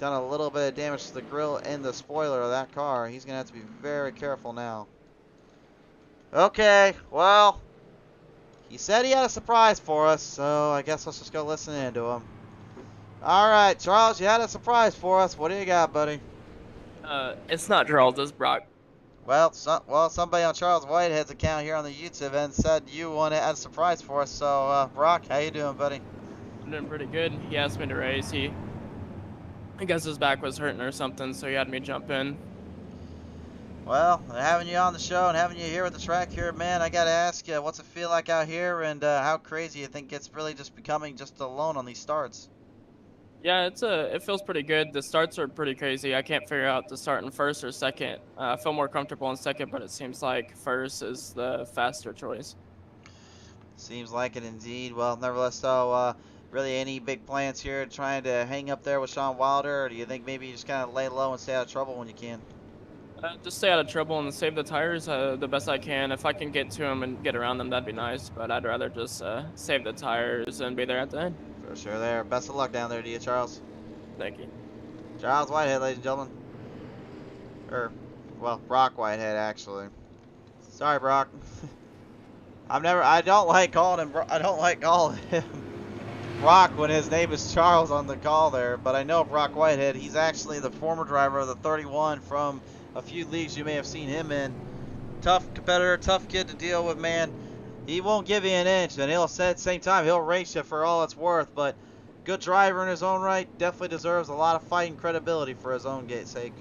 done a little bit of damage to the grill and the spoiler of that car. He's going to have to be very careful now. Okay, well, he said he had a surprise for us, so I guess let's just go listen in to him. All right, Charles, you had a surprise for us. What do you got, buddy? It's not Charles, it's Brock. Well, somebody on Charles Whitehead's account here on the YouTube end said you wanted a surprise for us. So, Brock, how you doing, buddy? I'm doing pretty good. He asked me to race. I guess his back was hurting or something, so he had me jump in. Well, having you on the show and having you here at the track here, man, I got to ask you, what's it feel like out here, and how crazy you think it's really just becoming just alone on these starts? Yeah, it feels pretty good. The starts are pretty crazy. I can't figure out to start in first or second. I feel more comfortable in second, but it seems like first is the faster choice. Seems like it indeed. Well, nevertheless, so really any big plans here trying to hang up there with Sean Wilder, or do you think maybe you just kind of lay low and stay out of trouble when you can? Just stay out of trouble and save the tires the best I can. If I can get to them and get around them, that'd be nice, but I'd rather just save the tires and be there at the end. For sure there. Best of luck down there to you, Charles. Thank you. Charles Whitehead, ladies and gentlemen. Well, Brock Whitehead, actually. Sorry, Brock. I don't like calling him Brock when his name is Charles on the call there, but I know Brock Whitehead. He's actually the former driver of the 31 from a few leagues you may have seen him in. Tough competitor, tough kid to deal with, man. He won't give you an inch, and he'll say at the same time he'll race you for all it's worth. But good driver in his own right, definitely deserves a lot of fighting credibility for his own sake.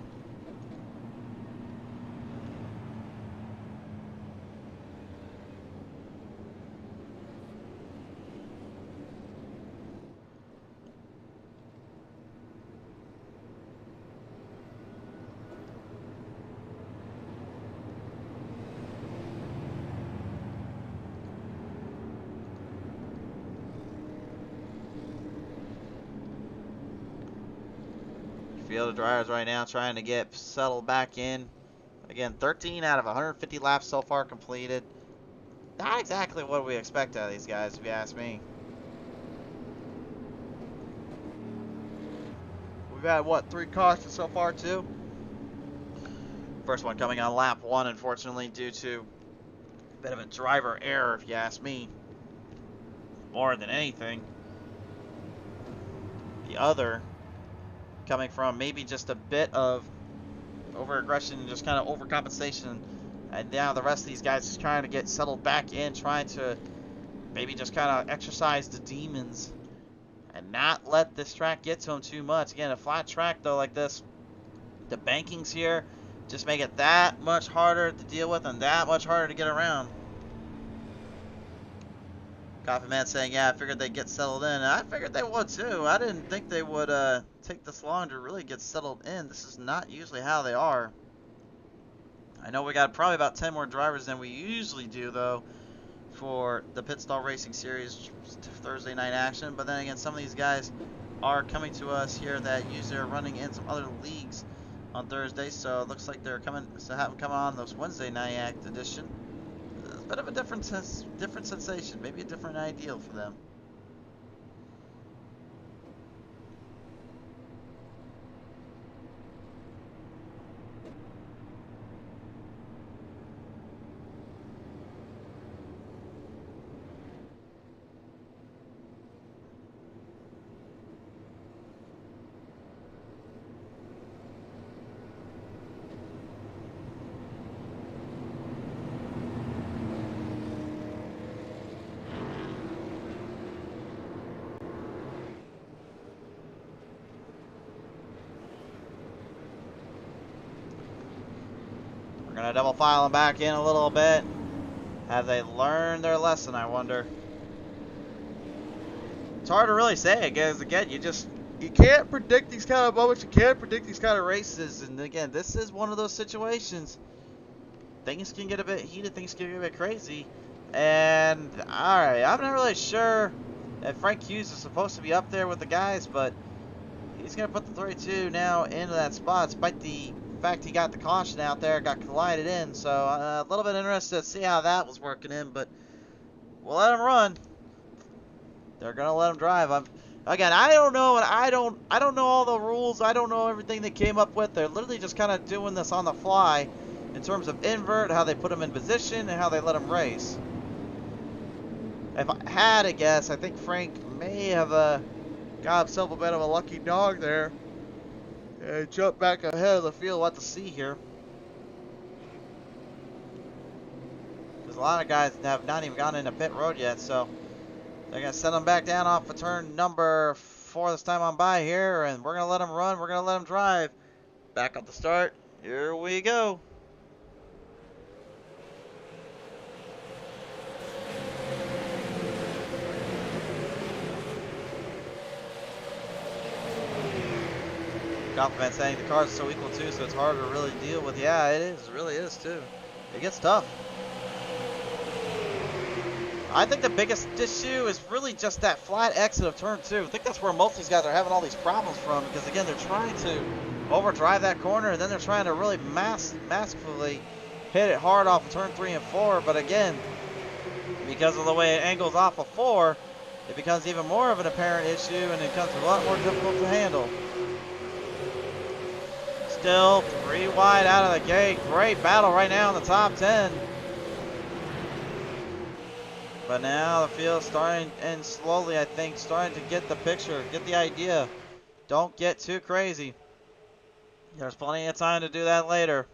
field of drivers right now trying to get settled back in. Again, 13 out of 150 laps so far completed. Not exactly what we expect out of these guys, if you ask me. We've had, what, 3 cautions so far, too? First one coming on lap 1, unfortunately, due to a bit of a driver error, if you ask me. More than anything. The other coming from maybe just a bit of over-aggression and just kind of overcompensation. And now the rest of these guys just trying to get settled back in, trying to maybe just kind of exercise the demons and not let this track get to them too much. Again, a flat track, though, like this, the bankings here just make it that much harder to deal with and that much harder to get around. Coffee Man saying, yeah, I figured they'd get settled in. And I figured they would, too. I didn't think they would take this long to really get settled in. This is not usually how they are. I know we got probably about 10 more drivers than we usually do, though, for the Pit Stall Racing Series Thursday night action. But then again, some of these guys are coming to us here that usually are running in some other leagues on Thursday. So it looks like they're coming to have them come on those Wednesday night act edition. It's a bit of a different sensation, maybe a different ideal for them. We're going to double file them back in a little bit. Have they learned their lesson, I wonder? It's hard to really say, because again, you can't predict these kind of moments, you can't predict these kind of races, and again, this is one of those situations. Things can get a bit heated, things can get a bit crazy, and alright, I'm not really sure if Frank Hughes is supposed to be up there with the guys, but he's going to put the 32 now into that spot, despite the fact he got the caution out there, got collided in, so a little bit interested to see how that was working in, but we'll let him run. They're gonna let him drive. Again, I don't know, and I don't know all the rules. I don't know everything they came up with. They're literally just kind of doing this on the fly in terms of invert, how they put him in position, and how they let him race. If I had a guess, I think Frank may have got himself a bit of a lucky dog there. Jump back ahead of the field. We'll have to see here. Because a lot of guys have not even gone into pit road yet, so they're going to send them back down off of turn number 4 this time on by here, and we're going to let them run. We're going to let them drive. Back up the start. Here we go. Compliment saying the cars are so equal too, so it's hard to really deal with. Yeah, it is. It really is too. It gets tough. I think the biggest issue is really just that flat exit of turn 2. I think that's where most of these guys are having all these problems from, because again, they're trying to overdrive that corner, and then they're trying to really masterfully hit it hard off of turn 3 and 4. But again, because of the way it angles off of 4, it becomes even more of an apparent issue, and it becomes a lot more difficult to handle. Still 3 wide out of the gate. Great battle right now in the top 10. But now the field's starting, and slowly, I think, starting to get the picture, get the idea. Don't get too crazy. There's plenty of time to do that later.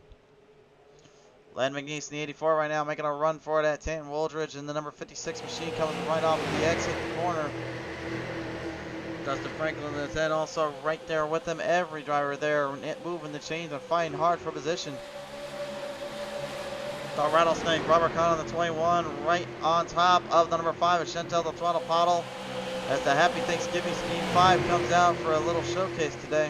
Len McNeese in the 84 right now, making a run for it at Tanton Woldridge, and the number 56 machine coming right off of the exit corner. Dustin Franklin in the 10 also right there with them. Every driver there moving the chains and fighting hard for position. The Rattlesnake, Robert Kahn on the 21, right on top of the number 5 of Chantel the Throttle Paddle, as the Happy Thanksgiving Scheme 5 comes out for a little showcase today.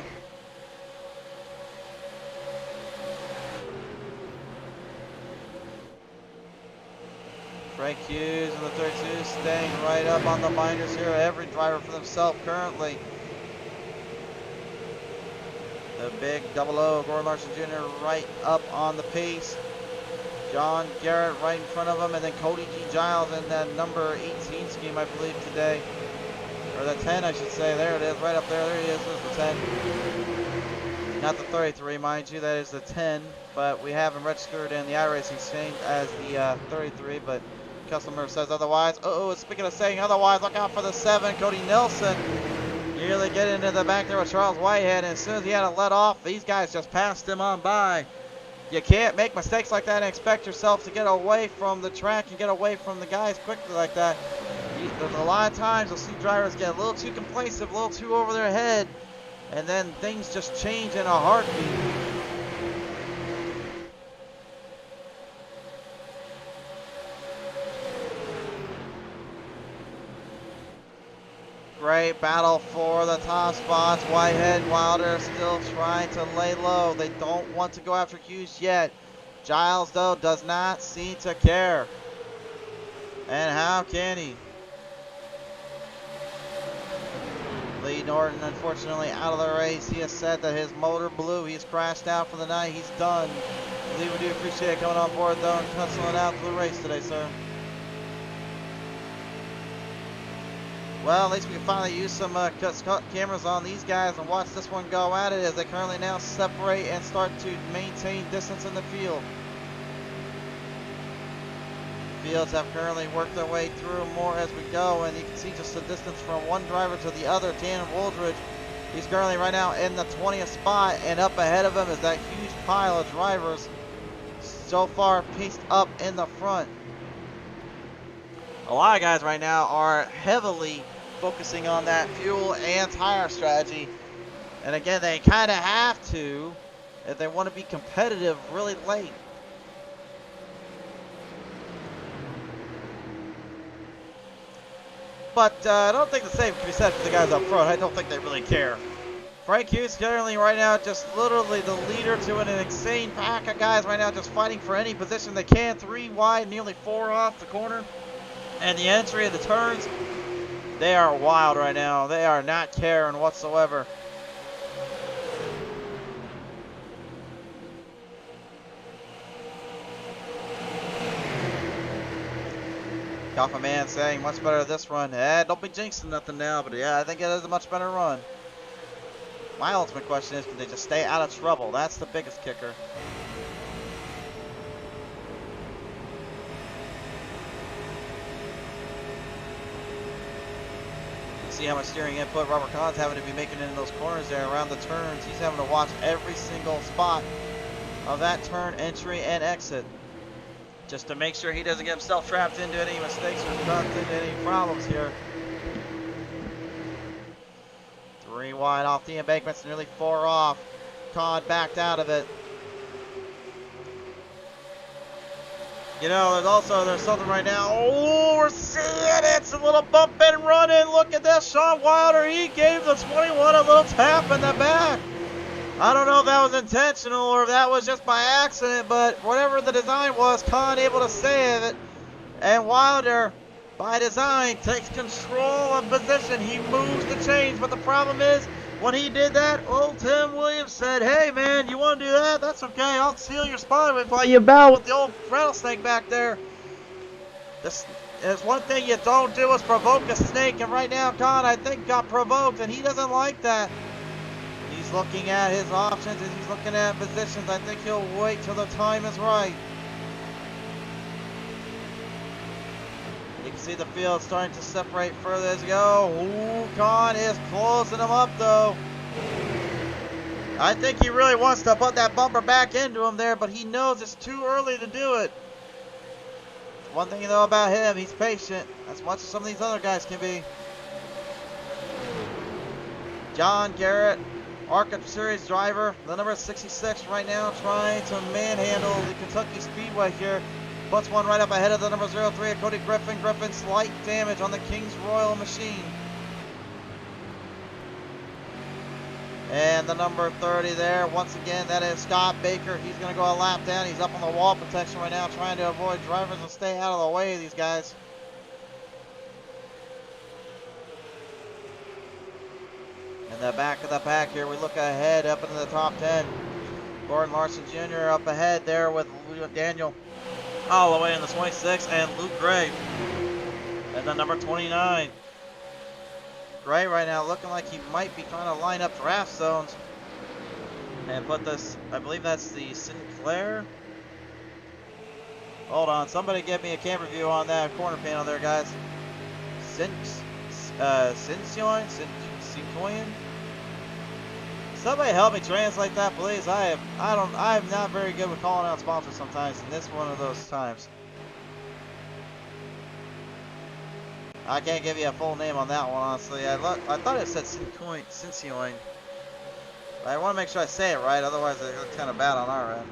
Frank Hughes in the 32 staying right up on the binders here. Every driver for themselves currently. The The big 00, Gordon Larson Jr. right up on the pace. John Garrett right in front of him, and then Cody G. Giles in that number 18 scheme, I believe, today. Or the 10, I should say. There it is, right up there. There he is. There's the 10. Not the 33, mind you. That is the 10. But we have him registered in the iRacing exchange as the 33. But customer says otherwise. Oh, speaking of saying otherwise, look out for the 7. Cody Nelson nearly getting into the back there with Charles Whitehead. And as soon as he had to let off, these guys just passed him on by. You can't make mistakes like that and expect yourself to get away from the track and get away from the guys quickly like that. There's a lot of times you'll see drivers get a little too complacent, a little too over their head, and then things just change in a heartbeat. Great battle for the top spots. Whitehead, Wilder still trying to lay low. They don't want to go after Hughes yet. Giles, though, does not seem to care. And how can he? Lee Norton, unfortunately, out of the race. He has said that his motor blew. He's crashed out for the night. He's done. Lee, we do appreciate coming on board, though, and hustling out for the race today, sir. Well, at least we can finally use some cameras on these guys and watch this one go at it as they currently now separate and start to maintain distance in the field. Fields have currently worked their way through more as we go, and you can see just the distance from one driver to the other. Dan Wooldridge, he's currently right now in the 20th spot, and up ahead of him is that huge pile of drivers so far paced up in the front. A lot of guys right now are heavily focusing on that fuel and tire strategy, and again, they kind of have to if they want to be competitive really late. But I don't think the same can be said for the guys up front. I don't think they really care. Frank Hughes currently right now just literally the leader to an insane pack of guys right now just fighting for any position they can. 3 wide, nearly 4 off the corner. And the entry of the turns, they are wild right now. They are not caring whatsoever. Alpha Man saying much better this run. Don't be jinxing nothing now, but yeah, I think it is a much better run. My ultimate question is, can they just stay out of trouble? That's the biggest kicker. See how much steering input Robert Kahn's having to be making in those corners there around the turns. He's having to watch every single spot of that turn entry and exit, just to make sure he doesn't get himself trapped into any mistakes or trapped into any problems here. 3 wide off the embankments, nearly 4 off. Kahn backed out of it. You know, there's something right now. Oh, we're seeing it. It's a little bump and run in. Look at this. Sean Wilder, he gave the 21 a little tap in the back. I don't know if that was intentional or if that was just by accident, but whatever the design was, Kahn able to save it. And Wilder, by design, takes control of position. He moves the chains, but the problem is, when he did that, old Tim Williams said, hey man, you want to do that? That's okay. I'll seal your spine while you bow with the old rattlesnake back there. There's one thing you don't do is provoke a snake, and right now Kahn, I think, got provoked, and he doesn't like that. He's looking at his options and he's looking at positions. I think he'll wait till the time is right. You can see the field starting to separate further as we go. Ooh, Kahn is closing him up though. I think he really wants to put that bumper back into him there, but he knows it's too early to do it. One thing you know about him, he's patient, as much as some of these other guys can be. John Garrett, ARCA Series driver, the number 66 right now, trying to manhandle the Kentucky Speedway here. Puts one right up ahead of the number 03 of Cody Griffin. Griffin, slight damage on the King's Royal machine. And the number 30 there, once again, that is Scott Baker. He's going to go a lap down. He's up on the wall protection right now, trying to avoid drivers and stay out of the way of these guys. In the back of the pack here, we look ahead up into the top 10. Gordon Larson Jr. up ahead there with Daniel all the way in the 26, and Luke Gray at the number 29. Gray right now looking like he might be trying to line up draft zones and put this, I believe that's the Sinclair. Hold on, somebody give me a camera view on that corner panel there, guys. Sincoin? Somebody help me translate that, please. I'm not very good with calling out sponsors sometimes, and this is one of those times. I can't give you a full name on that one, honestly. I thought it said Sincoin. I want to make sure I say it right, otherwise it looks kind of bad on our end.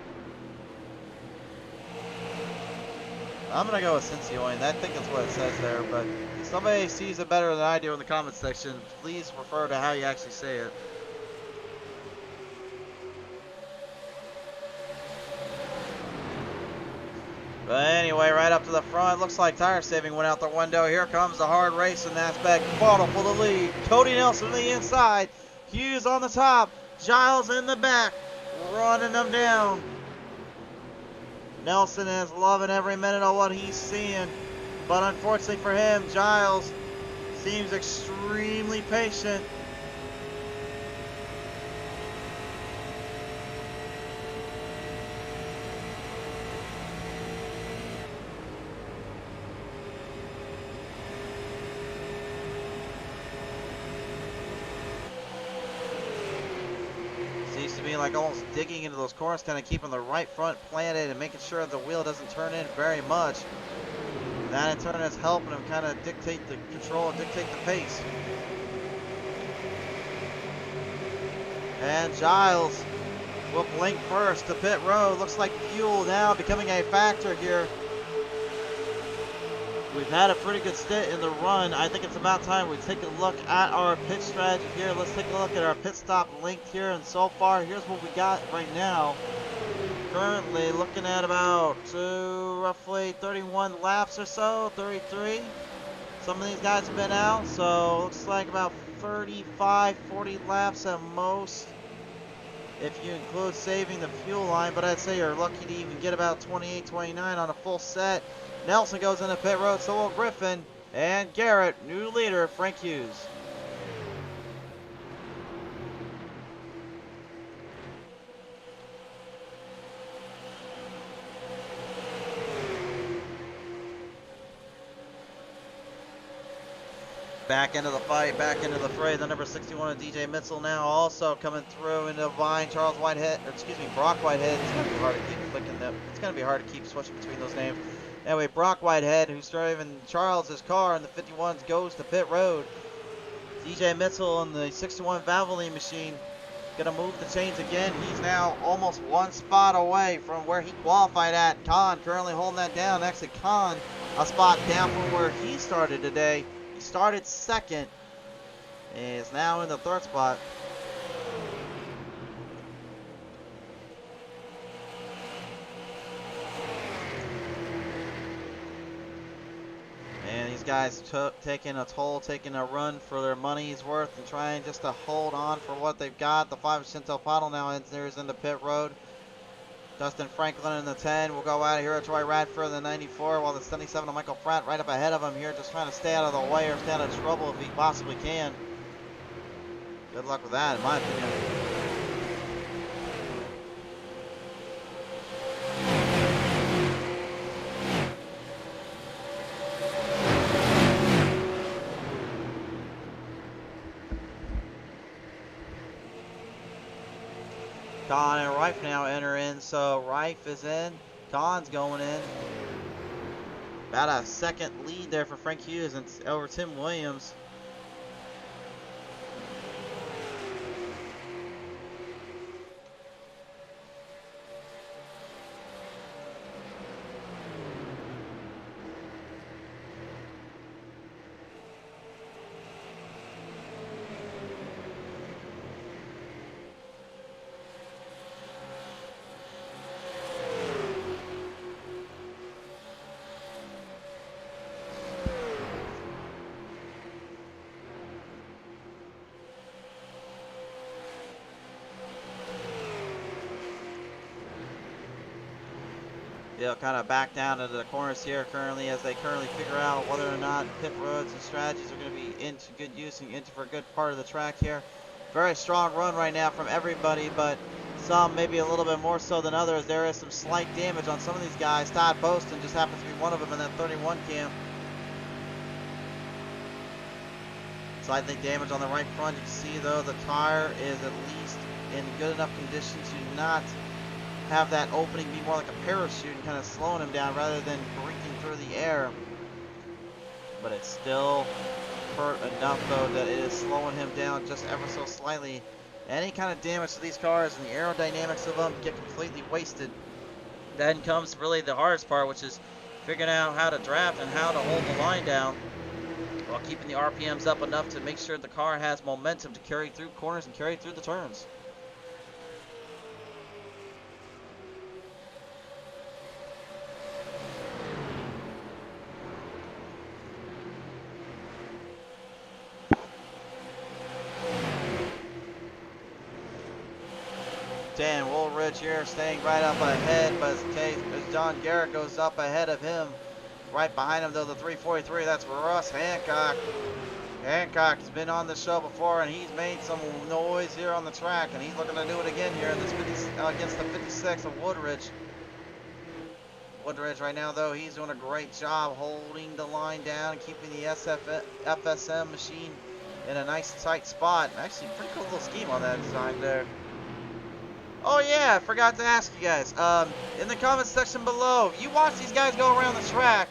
I'm going to go with Sincoin. I think that's what it says there, but if somebody sees it better than I do in the comment section, please refer to how you actually say it. But anyway, right up to the front, looks like tire saving went out the window. Here comes the hard race, and that's back bottle for the lead. Cody Nelson on the inside, Hughes on the top, Giles in the back, running them down. Nelson is loving every minute of what he's seeing, but unfortunately for him, Giles seems extremely patient. Like almost digging into those corners, kind of keeping the right front planted and making sure the wheel doesn't turn in very much. That in turn is helping him kind of dictate the control and dictate the pace. And Giles will blink first to pit road. Looks like fuel now becoming a factor here. We've had a pretty good stint in the run. I think it's about time we take a look at our pit strategy here. Let's take a look at our pit stop length here. And so far, here's what we got right now. Currently looking at about roughly 31 laps or so, 33. Some of these guys have been out, so looks like about 35, 40 laps at most, if you include saving the fuel line. But I'd say you're lucky to even get about 28, 29 on a full set. Nelson goes into pit road, so will Griffin, and Garrett, new leader, Frank Hughes. Back into the fight, back into the fray. The number 61 of DJ Mitchell now also coming through into Vine. Charles Whitehead, or excuse me, Brock Whitehead. It's gonna be hard to keep clicking them. It's gonna be hard to keep switching between those names. Anyway, Brock Whitehead, who's driving Charles's car in the 51s, goes to pit road. DJ Mitchell in the 61 Valvoline machine gonna move the chains again. He's now almost one spot away from where he qualified at. Khan currently holding that down. Actually, Khan a spot down from where he started today. He started second and is now in the third spot. And these guys taking a toll, taking a run for their money's worth and trying just to hold on for what they've got. The 5 Chantel Paddle now enters into pit road. Dustin Franklin in the 10 will go out of here at Troy Radford in the 94, while the 77 of Michael Pratt right up ahead of him here, just trying to stay out of the way or stay out of trouble if he possibly can. Good luck with that, in my opinion. Khan and Rife now enter in, so Rife is in, Khan's going in. About a second lead there for Frank Hughes and over Tim Williams. They'll kind of back down into the corners here currently as they currently figure out whether or not pit roads and strategies are going to be into good use and into for a good part of the track here. Very strong run right now from everybody, but some maybe a little bit more so than others. There is some slight damage on some of these guys. Todd Poston just happens to be one of them in that 31 cam. Slightly damage on the right front. You can see though the tire is at least in good enough condition to not have that opening be more like a parachute and kind of slowing him down rather than breaking through the air. But it's still hurt enough though that it is slowing him down just ever so slightly. Any kind of damage to these cars and the aerodynamics of them get completely wasted. Then comes really the hardest part, which is figuring out how to draft and how to hold the line down while keeping the RPMs up enough to make sure the car has momentum to carry through corners and carry through the turns. Dan Woolridge here staying right up ahead, but as John Garrett goes up ahead of him. Right behind him, though, the 343, that's Russ Hancock. Hancock's been on the show before, and he's made some noise here on the track, and he's looking to do it again here in this against the 56 of Woodridge. Woodridge right now, though, he's doing a great job holding the line down and keeping the FSM machine in a nice tight spot. Actually, pretty cool little scheme on that design there. Oh yeah, I forgot to ask you guys. In the comments section below, if you watch these guys go around the track,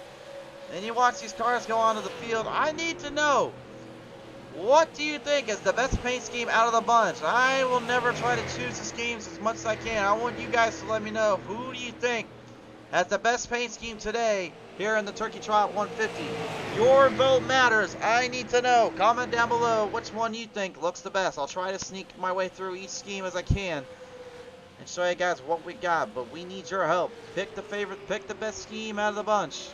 and you watch these cars go onto the field, I need to know, what do you think is the best paint scheme out of the bunch? I will never try to choose the schemes as much as I can. I want you guys to let me know, who do you think has the best paint scheme today here in the Turkey Trot 150? Your vote matters. I need to know. Comment down below which one you think looks the best. I'll try to sneak my way through each scheme as I can and show you guys what we got, but we need your help. Pick the best scheme out of the bunch.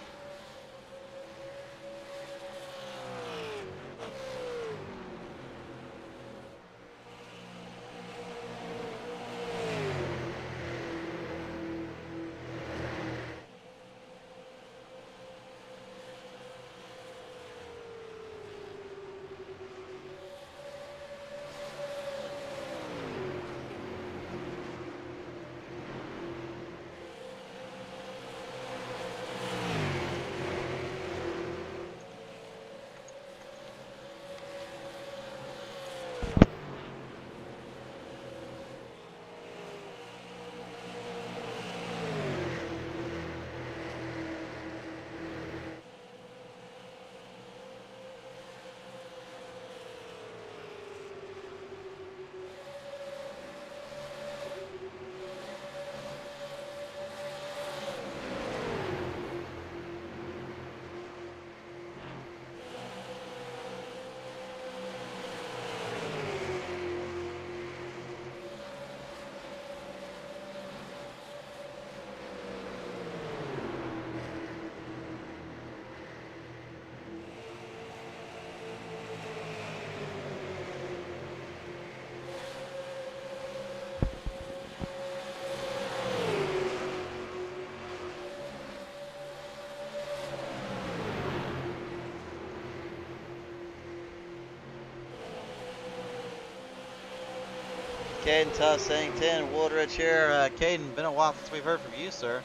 Caden Tuff saying 10 Woolridge here. Caden, been a while since we've heard from you, sir.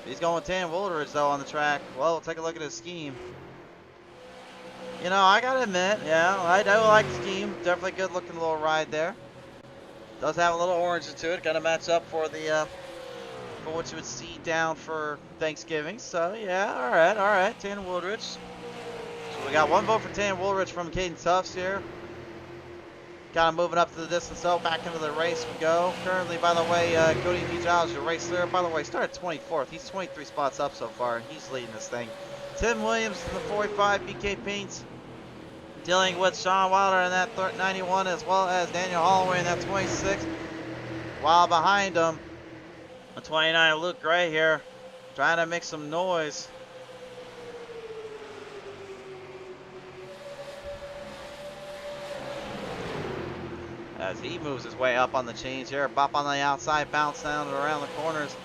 He's going with 10 Woolridge, though, on the track. Well, we'll take a look at his scheme. You know, I gotta admit, yeah, I do like the scheme. Definitely good looking little ride there. Does have a little orange to it. Gotta match up for the, for what you would see down for Thanksgiving. So, yeah, all right, 10 Woolridge. So we got one vote for 10 Woolridge from Caden Tufts here. Kind of moving up to the distance, though. Back into the race we go. Currently, by the way, Cody P. Giles, your race leader. By the way, started 24th. He's 23 spots up so far. He's leading this thing. Tim Williams in the 45 BK Paints. Dealing with Sean Wilder in that 91, as well as Daniel Holloway in that 26. While behind him, a 29, Luke Gray here, trying to make some noise. As he moves his way up on the change here, bop on the outside, bounce down and around the corners.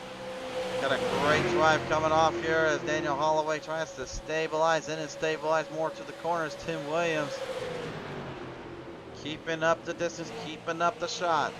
Got a great drive coming off here as Daniel Holloway tries to stabilize in and stabilize more to the corners. Tim Williams keeping up the distance, keeping up the shot.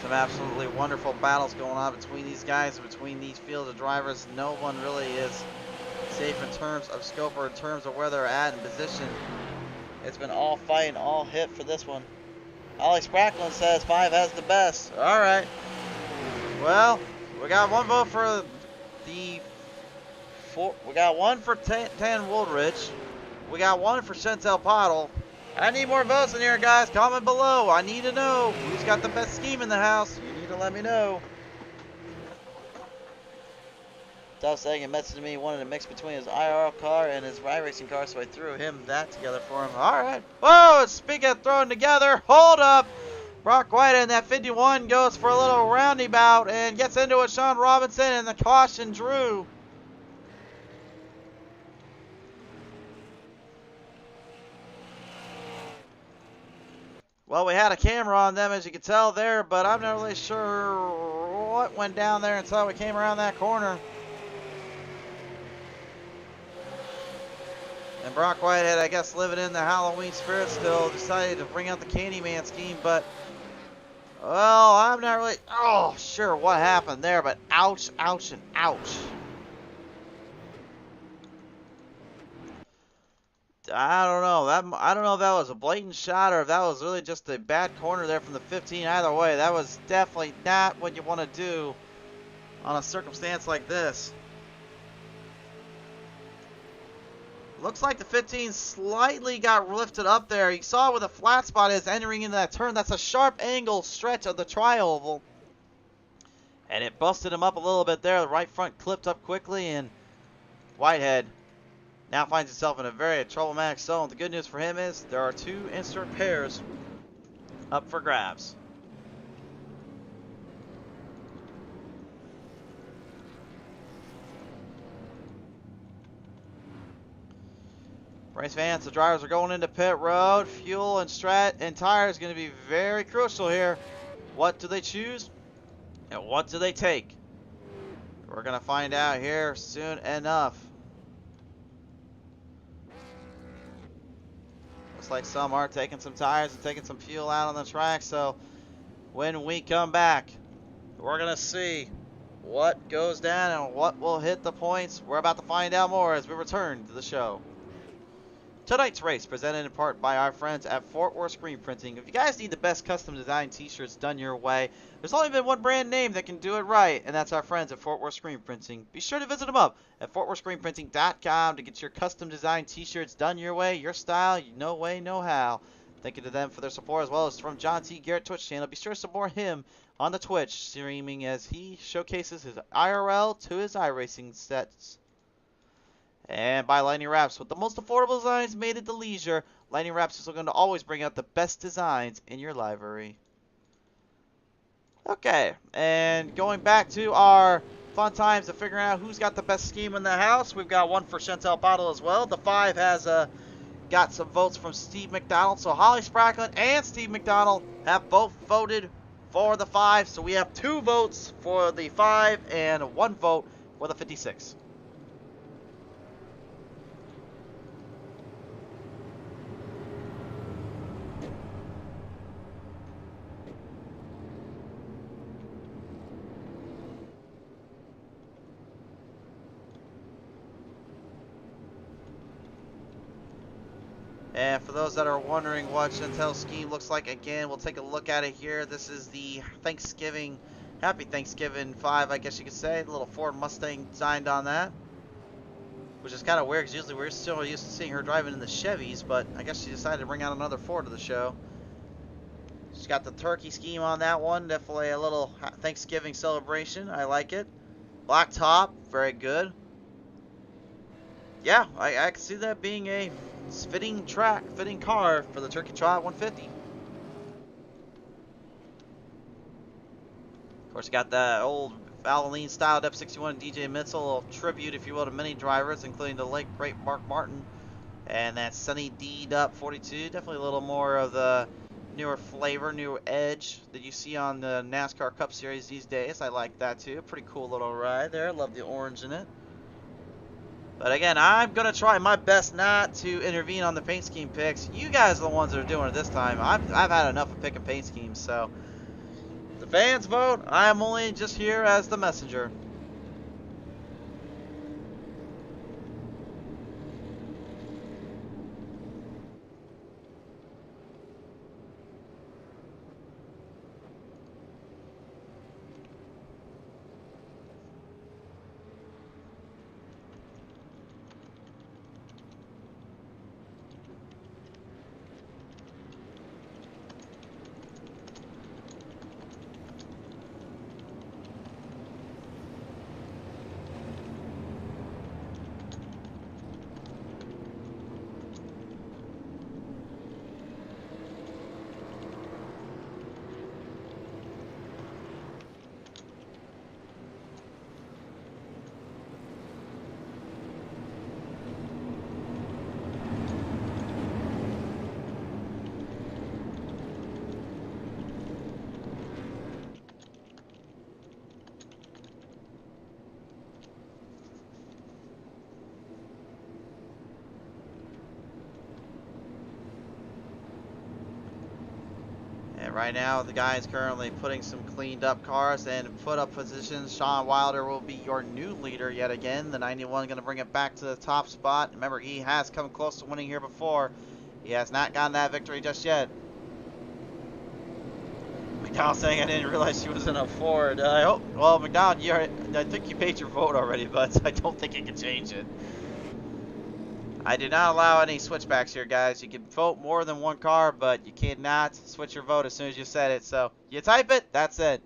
Some absolutely wonderful battles going on between these guys, between these field of drivers. No one really is safe in terms of scope or in terms of where they're at in position. It's been all fight and all hit for this one. Ollie Spracklin says 5 has the best. All right. Well, we got one vote for the four. We got one for Tan Woolridge. We got one for Chantel Pottle. I need more votes in here, guys. Comment below. I need to know who's got the best scheme in the house. You need to let me know. Tough Sagan messaged me, wanted a mix between his IRL car and his iRacing car, so I threw him that together for him. All right. Whoa, speaking of throwing together, hold up. Brock White in that 51 goes for a little roundabout and gets into it. Sean Robinson and the caution drew. Well, we had a camera on them, as you can tell there, but I'm not really sure what went down there until we came around that corner. And Brock Whitehead, I guess, living in the Halloween spirit still, decided to bring out the Candyman scheme, but, well, I'm not really, sure what happened there, but ouch, ouch, and ouch. I don't know. I don't know if that was a blatant shot or if that was really just a bad corner there from the 15. Either way, that was definitely not what you want to do on a circumstance like this. Looks like the 15 slightly got lifted up there. You saw where the flat spot is entering into that turn. That's a sharp angle stretch of the tri-oval. And it busted him up a little bit there. The right front clipped up quickly, and Whitehead now finds himself in a very problematic zone. The good news for him is there are 2 insert pairs up for grabs. Race fans, the drivers are going into pit road. Fuel and strat and tire is going to be very crucial here. What do they choose? And what do they take? We're going to find out here soon enough. Looks like some are taking some tires and taking some fuel out on the track. So when we come back, we're going to see what goes down and what will hit the points. We're about to find out more as we return to the show. Tonight's race presented in part by our friends at Fort Worth Screen Printing. If you guys need the best custom design t-shirts done your way, there's only been one brand name that can do it right, and that's our friends at Fort Worth Screen Printing. Be sure to visit them up at fortworthscreenprinting.com to get your custom design t-shirts done your way, your style, no way, no how. Thank you to them for their support, as well as from John T. Garrett Twitch channel. Be sure to support him on the Twitch streaming as he showcases his IRL to his iRacing sets. And by Lightning Wraps, with the most affordable designs made at the leisure, Lightning Wraps is going to always bring out the best designs in your library. Okay, and going back to our fun times of figuring out who's got the best scheme in the house, we've got one for Chantel Bottle as well. The 5 has got some votes from Steve McDonald, so Holly Spracklin and Steve McDonald have both voted for the 5, so we have 2 votes for the 5 and 1 vote for the 56. And for those that are wondering what Chantel's scheme looks like, again, we'll take a look at it here. This is the Thanksgiving, Happy Thanksgiving 5, I guess you could say. The little Ford Mustang designed on that. Which is kind of weird, because usually we're still used to seeing her driving in the Chevys, but I guess she decided to bring out another Ford to the show. She's got the turkey scheme on that one. Definitely a little Thanksgiving celebration. I like it. Black top, very good. Yeah, I can see that being a fitting car for the Turkey Trot 150. Of course, you got that old Valvoline styled up 61 and DJ Mitzel, a little tribute, if you will, to many drivers, including the late great Mark Martin. And that Sunny D up 42, definitely a little more of the newer flavor, newer edge that you see on the NASCAR Cup Series these days. I like that too. Pretty cool little ride there. Love the orange in it. But again, I'm going to try my best not to intervene on the paint scheme picks. You guys are the ones that are doing it this time. I've had enough of picking paint schemes, so the fans vote. I am only just here as the messenger. Right now, the guy is currently putting some cleaned up cars and put up positions. Sean Wilder will be your new leader yet again. The 91 going to bring it back to the top spot. Remember, he has come close to winning here before. He has not gotten that victory just yet. McDowell saying I didn't realize she was in a Ford. Well, McDowell, I think you paid your vote already, but I don't think you can change it. I do not allow any switchbacks here, guys. You can vote more than one car, but you cannot switch your vote as soon as you said it. So you type it, that's it.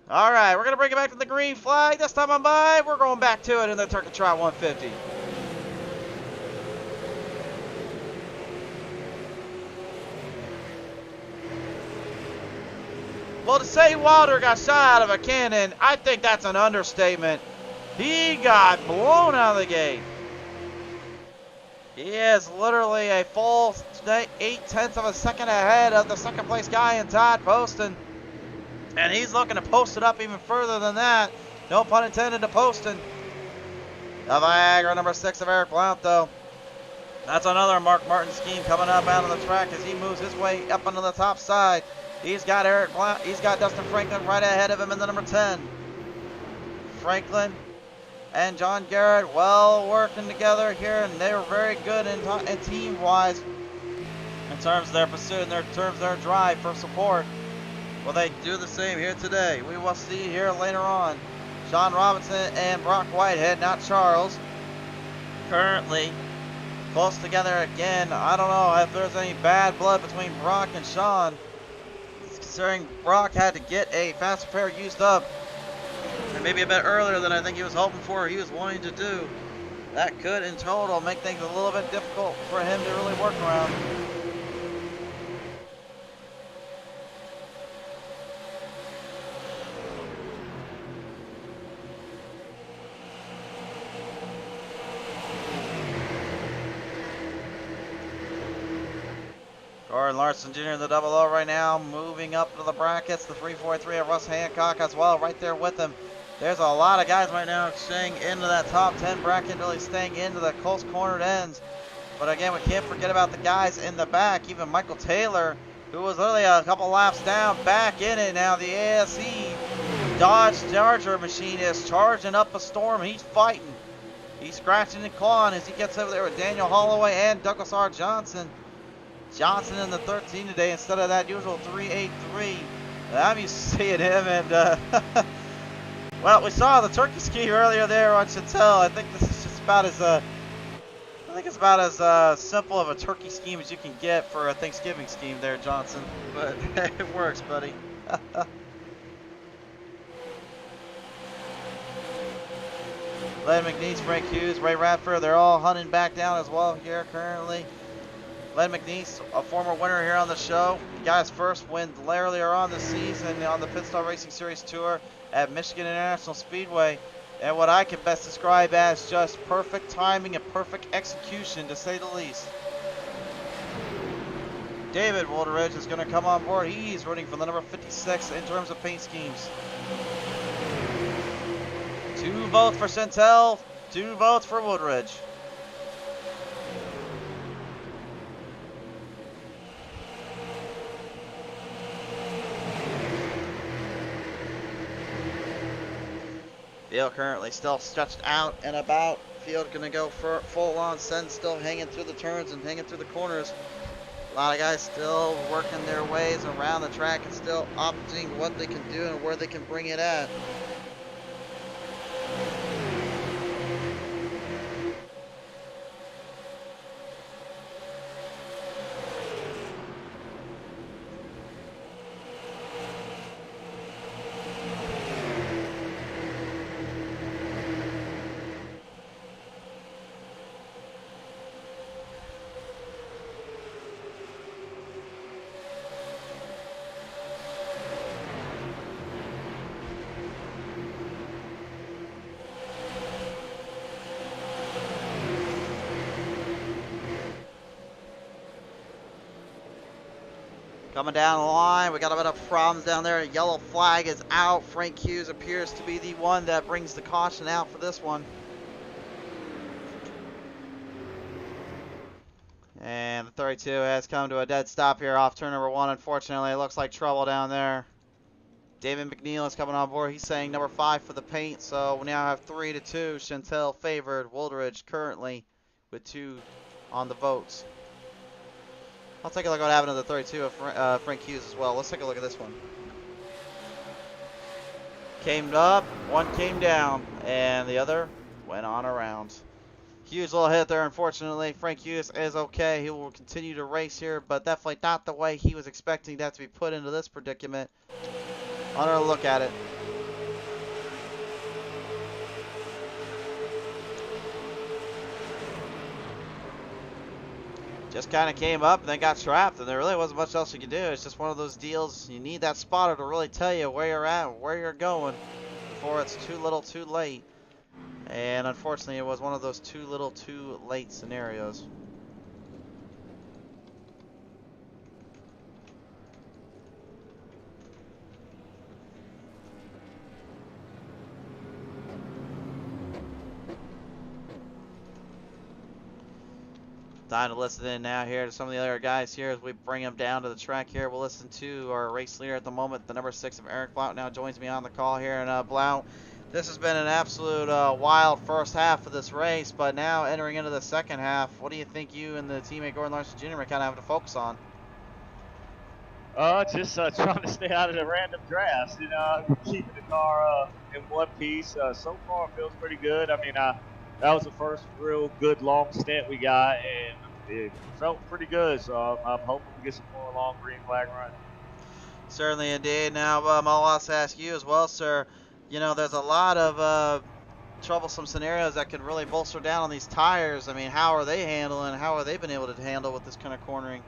All right, we're going to bring it back to the green flag. This time on by, we're going back to it in the Turkey Trot 150. Well, to say Wilder got shot out of a cannon, I think that's an understatement. He got blown out of the gate. He is literally a full 8/10 of a second ahead of the second place guy in Todd Poston. And he's looking to post it up even further than that. No pun intended to Poston. The Viagra number 6 of Eric Blount, though. That's another Mark Martin scheme coming up out of the track as he moves his way up onto the top side. He's got Eric Blount. He's got Dustin Franklin right ahead of him in the number 10. Franklin and John Garrett well working together here, and they're very good in team-wise in terms of their pursuit and in terms of their drive for support. Will they do the same here today? We will see here later on. Sean Robinson and Brock Whitehead, not Charles, currently close together again. I don't know if there's any bad blood between Brock and Sean, considering Brock had to get a fast repair used up. And maybe a bit earlier than I think he was hoping for or he was wanting to do. That could, in total, make things a little bit difficult for him to really work around. Gordon Larson Jr. in the double O right now, moving up to the brackets. The 343 of Russ Hancock as well, right there with him. There's a lot of guys right now staying into that top 10 bracket, really staying into the close cornered ends. But again, we can't forget about the guys in the back. Even Michael Taylor, who was literally a couple laps down, back in it now. The ASE Dodge Charger machine is charging up a storm. He's fighting. He's scratching and clawing as he gets over there with Daniel Holloway and Douglas R. Johnson. Johnson in the 13 today instead of that usual 383. I'm used to seeing him, and well, we saw the turkey ski earlier there on Chantel. I think this is just about as simple of a turkey scheme as you can get for a Thanksgiving scheme there, Johnson. But it works, buddy. Len McNeese, Frank Hughes, Ray Radford, they're all hunting back down as well here currently. Len McNeese, a former winner here on the show. He got his first win earlier on this season on the Pitstar Racing Series Tour at Michigan International Speedway. And what I can best describe as just perfect timing and perfect execution, to say the least. David Wolderidge is going to come on board. He's running for the number 56 in terms of paint schemes. 2 votes for Chantel, 2 votes for Woodridge. Field currently still stretched out and about. Field going to go for full on send, still hanging through the turns and hanging through the corners. A lot of guys still working their ways around the track and still opting what they can do and where they can bring it at. Coming down the line, we got a bit of problems down there. Yellow flag is out. Frank Hughes appears to be the one that brings the caution out for this one. And the 32 has come to a dead stop here off turn number 1. Unfortunately, it looks like trouble down there. David McNeil is coming on board. He's saying number 5 for the paint. So we now have 3-2. Chantel favored. Woldridge currently with 2 on the votes. I'll take a look at what happened to the 32 of Frank Hughes as well. Let's take a look at this one. Came up, one came down, and the other went on around. Huge little hit there, unfortunately. Frank Hughes is okay. He will continue to race here, but definitely not the way he was expecting that to be put into this predicament. Another look at it. Just kind of came up and then got trapped, and there really wasn't much else you could do. It's just one of those deals. You need that spotter to really tell you where you're at, where you're going, before it's too little, too late. And unfortunately, it was one of those too little, too late scenarios. Time to listen in now here to some of the other guys here as we bring them down to the track here. We'll listen to our race leader at the moment, the number 6 of Eric Blount now joins me on the call here. And Blount, this has been an absolute wild first half of this race, but now entering into the second half, what do you think you and the teammate Gordon Larson Jr. are kind of having to focus on? Just trying to stay out of the random drafts, you know, keeping the car in one piece. So far, it feels pretty good. I mean, that was the first real good long stint we got, and it felt pretty good. So I'm hoping we get some more long green flag runs. Certainly indeed. Now, I'll also ask you as well, sir. You know, there's a lot of troublesome scenarios that could really bolster down on these tires. I mean, how are they handling? How have they been able to handle with this kind of cornering?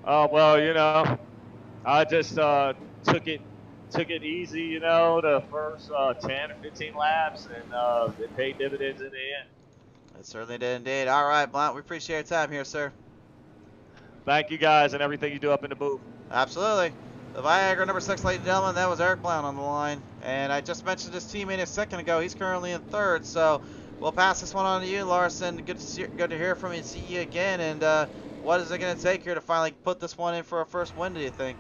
Well, you know, I just took it easy, you know, the first 10 or 15 laps, and it paid dividends in the end. It certainly did indeed. All right, Blount, we appreciate your time here, sir. Thank you guys and everything you do up in the booth. Absolutely. The Viagra number 6, ladies and gentlemen, that was Eric Blount on the line. And I just mentioned his teammate a second ago. He's currently in 3rd, so we'll pass this one on to you, Larson. Good to hear from you and see you again. And what is it going to take here to finally put this one in for a first win, do you think?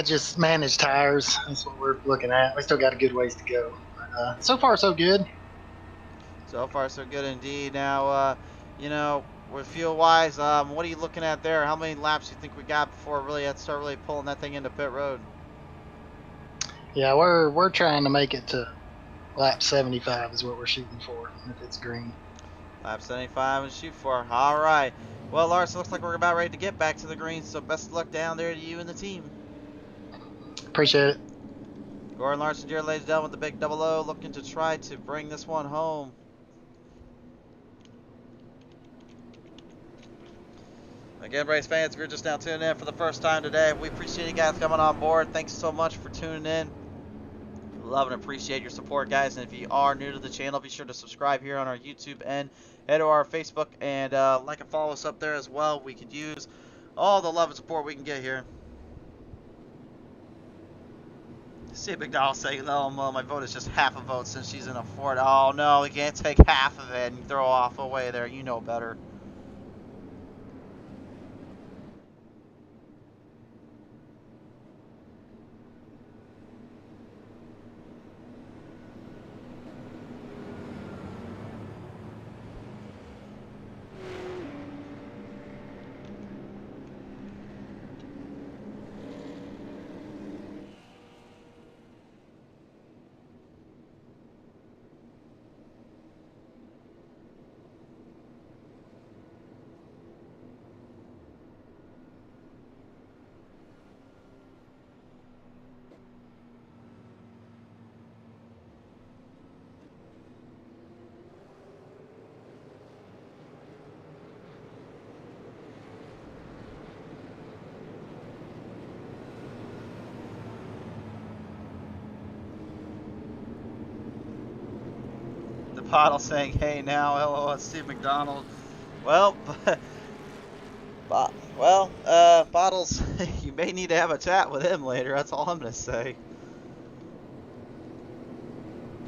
Just manage tires. That's what we're looking at. We still got a good ways to go. But, so far, so good. So far, so good indeed. Now, you know, with fuel-wise, what are you looking at there? How many laps do you think we got before really had to start really pulling that thing into pit road? Yeah, we're trying to make it to lap 75 is what we're shooting for if it's green. Lap 75 and shoot for. All right. Well, Larson, looks like we're about ready to get back to the green, so best of luck down there to you and the team. Appreciate it. Gordon Larson, Jr., ladies and gentlemen, with the big 00, looking to try to bring this one home. Again, race fans, if you're just now tuning in for the first time today, we appreciate you guys coming on board. Thanks so much for tuning in. Love and appreciate your support, guys. And if you are new to the channel, be sure to subscribe here on our YouTube and head to our Facebook and like and follow us up there as well. We could use all the love and support we can get here. See McDonald saying, oh, well, my vote is just half a vote since she's in a Ford. Oh, no, we can't take half of it and throw off away there. You know better. Bottle saying, hey now, hello, it's Steve McDonald. Well, Bottles, you may need to have a chat with him later, that's all I'm going to say.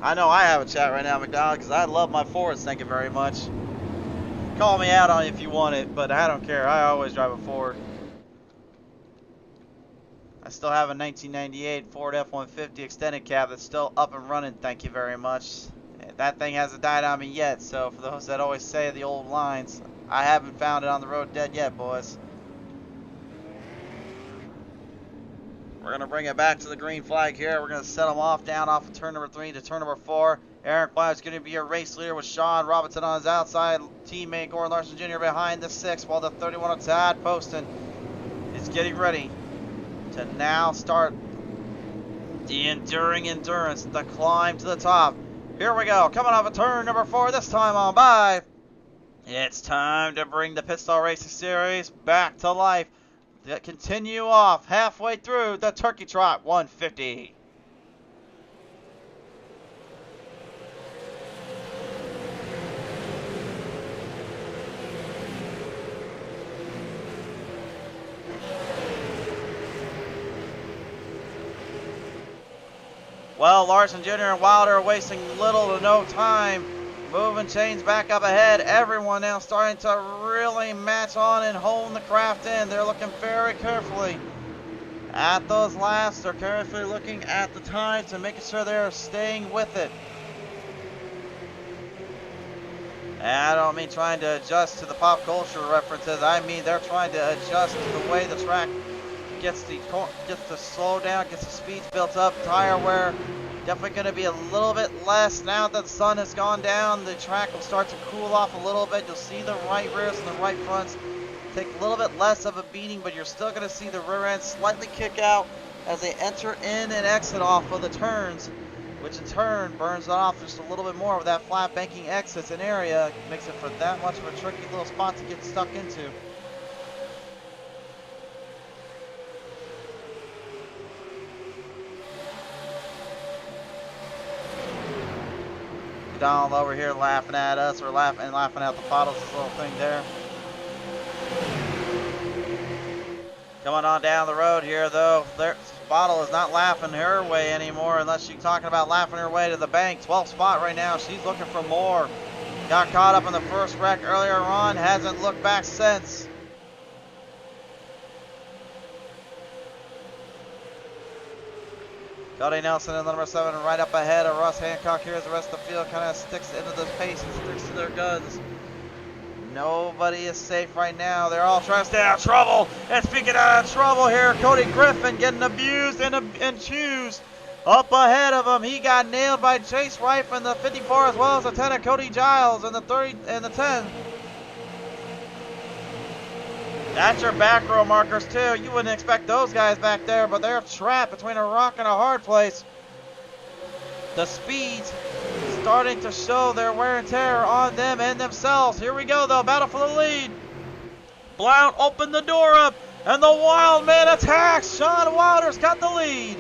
I know I have a chat right now, McDonald, because I love my Fords, thank you very much. Call me out on it if you want it, but I don't care, I always drive a Ford. I still have a 1998 Ford F-150 extended cab that's still up and running, thank you very much. That thing hasn't died on me yet, so for those that always say the old lines, I haven't found it on the road dead yet, boys. We're going to bring it back to the green flag here. We're going to set them off down off of turn number 3 to turn number 4. Aaron Quiet's going to be your race leader with Sean Robinson on his outside. Teammate Gordon Larson Jr. behind the 6, while the 31 of Todd Poston is getting ready to now start the enduring endurance, the climb to the top. Here we go, coming off of turn number 4, this time on by. It's time to bring the Pit Stall Racing Series back to life. Continue off halfway through the Turkey Trot 150. Well, Larson Jr. and Wilder are wasting little to no time. Moving chains back up ahead. Everyone now starting to really match on and hone the craft in. They're looking very carefully at those laps. They're carefully looking at the times and making sure they're staying with it. And I don't mean trying to adjust to the pop culture references. I mean they're trying to adjust to the way the track gets the slow down, gets the speeds built up, tire wear. Definitely going to be a little bit less now that the sun has gone down. The track will start to cool off a little bit. You'll see the right rears and the right fronts take a little bit less of a beating, but you're still going to see the rear end slightly kick out as they enter in and exit off of the turns, which in turn burns off just a little bit more of that flat banking exits and area. Makes it for that much of a tricky little spot to get stuck into. Donald over here laughing at us, or laughing at the Bottles, this little thing there. Coming on down the road here, though, Bottle is not laughing her way anymore, unless she's talking about laughing her way to the bank. 12th spot right now. She's looking for more. Got caught up in the first wreck earlier on, hasn't looked back since. Cody Nelson in the number 7 right up ahead of Russ Hancock here as the rest of the field kind of sticks into the pace and sticks to their guns. Nobody is safe right now. They're all trying to stay out of trouble. And speaking out of trouble here, Cody Griffin getting abused and choosed. Up ahead of him, he got nailed by Chase Rife in the 54 as well as the 10 of Cody Giles in the 30 and the 10. That's your back row markers too. You wouldn't expect those guys back there, but they're trapped between a rock and a hard place. The speeds starting to show their wear and tear on them and themselves. Here we go though, battle for the lead. Blount opened the door up, and the Wild Man attacks. Sean Wilder's got the lead.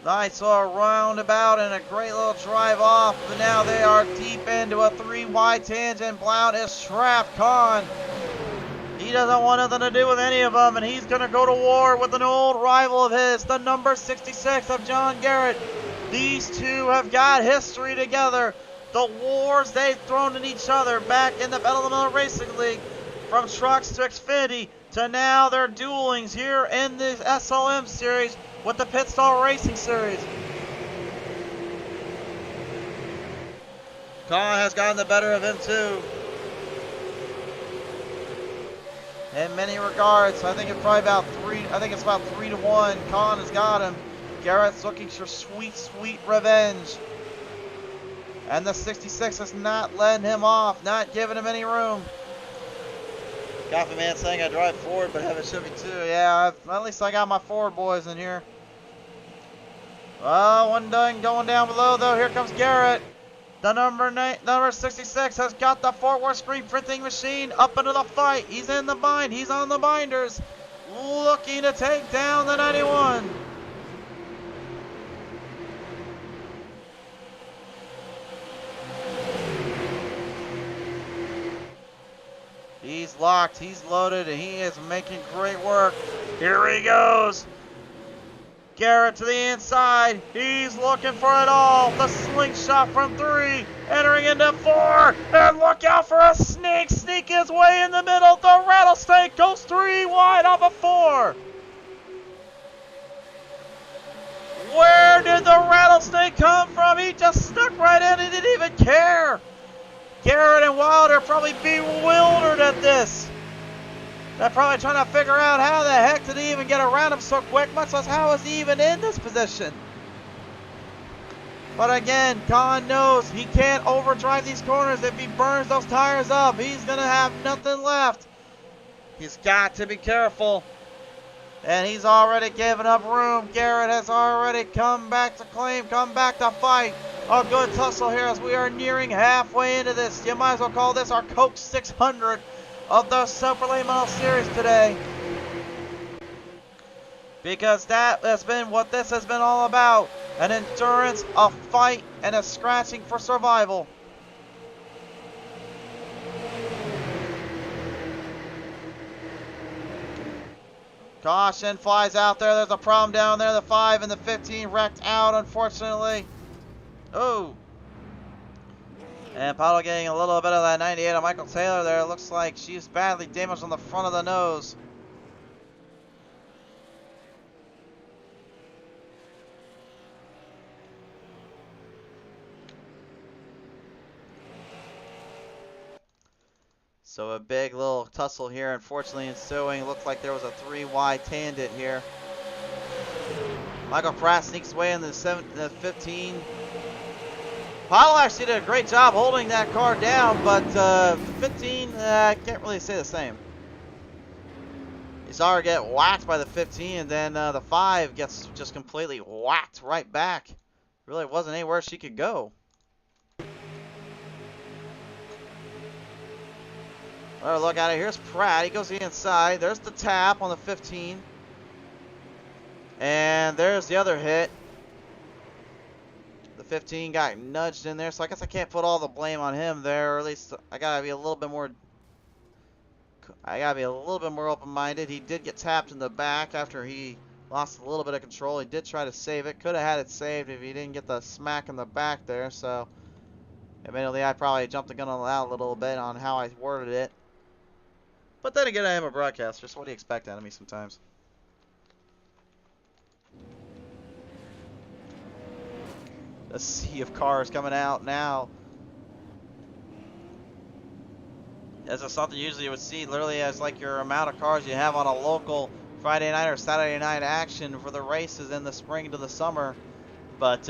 Nice little roundabout and a great little drive off, but now they are deep into a 3-wide tangent. Blount is trapped. Kahn, he doesn't want nothing to do with any of them, and he's going to go to war with an old rival of his, the number 66 of John Garrett. These two have got history together. The wars they've thrown at each other back in the Battle of the Mill Racing League, from trucks to Xfinity to now their duelings here in the SLM series with the Pit Stall Racing Series. Kahn has gotten the better of him too. In many regards, I think it's probably about 3 to 1. Kahn has got him. Garrett's looking for sweet, sweet revenge. And the 66 is not letting him off, not giving him any room. Coffee Man saying I drive forward, but have a Chevy too. Yeah, at least I got my Ford boys in here. Well, one done going down below though. Here comes Garrett. The number 66 has got the forward screen printing machine up into the fight. He's in the bind. He's on the binders, looking to take down the 91. He's locked, he's loaded, and he is making great work. Here he goes. Garrett to the inside. He's looking for it all. The slingshot from 3, entering into 4. And look out for a snake. Sneak his way in the middle. The Rattlesnake goes 3 wide off of 4. Where did the Rattlesnake come from? He just stuck right in. He didn't even care. Garrett and Wilder probably bewildered at this. They're probably trying to figure out how the heck did he even get around him so quick, much less how is he even in this position. But again, Kahn knows he can't overdrive these corners. If he burns those tires up, he's going to have nothing left. He's got to be careful. And he's already given up room. Garrett has already come back to claim, come back to fight. A good tussle here as we are nearing halfway into this. You might as well call this our Coke 600 of the Super Late Model Series today. Because that has been what this has been all about. An endurance, a fight, and a scratching for survival. Caution flies out there. There's a problem down there. The 5 and the 15 wrecked out, unfortunately. Oh. And Paolo getting a little bit of that 98 of Michael Taylor there. It looks like she's badly damaged on the front of the nose. So a big little tussle here, unfortunately ensuing. Looks like there was a 3-wide tangent here. Michael Pratt sneaks away in the 15. Paolo actually did a great job holding that car down, but 15, I can't really say the same. He saw her get whacked by the 15, and then the 5 gets just completely whacked right back. Really wasn't anywhere she could go. Oh, look at it. Here's Pratt. He goes to the inside. There's the tap on the 15. And there's the other hit. The 15 got nudged in there, so I guess I can't put all the blame on him there, or at least I gotta be a little bit more open-minded. He did get tapped in the back after he lost a little bit of control. He did try to save it. Could have had it saved if he didn't get the smack in the back there, so admittedly I probably jumped the gun on that a little bit on how I worded it. But then again, I am a broadcaster, so what do you expect out of me sometimes? A sea of cars coming out now. This is something usually you would see literally as like your amount of cars you have on a local Friday night or Saturday night action for the races in the spring to the summer. But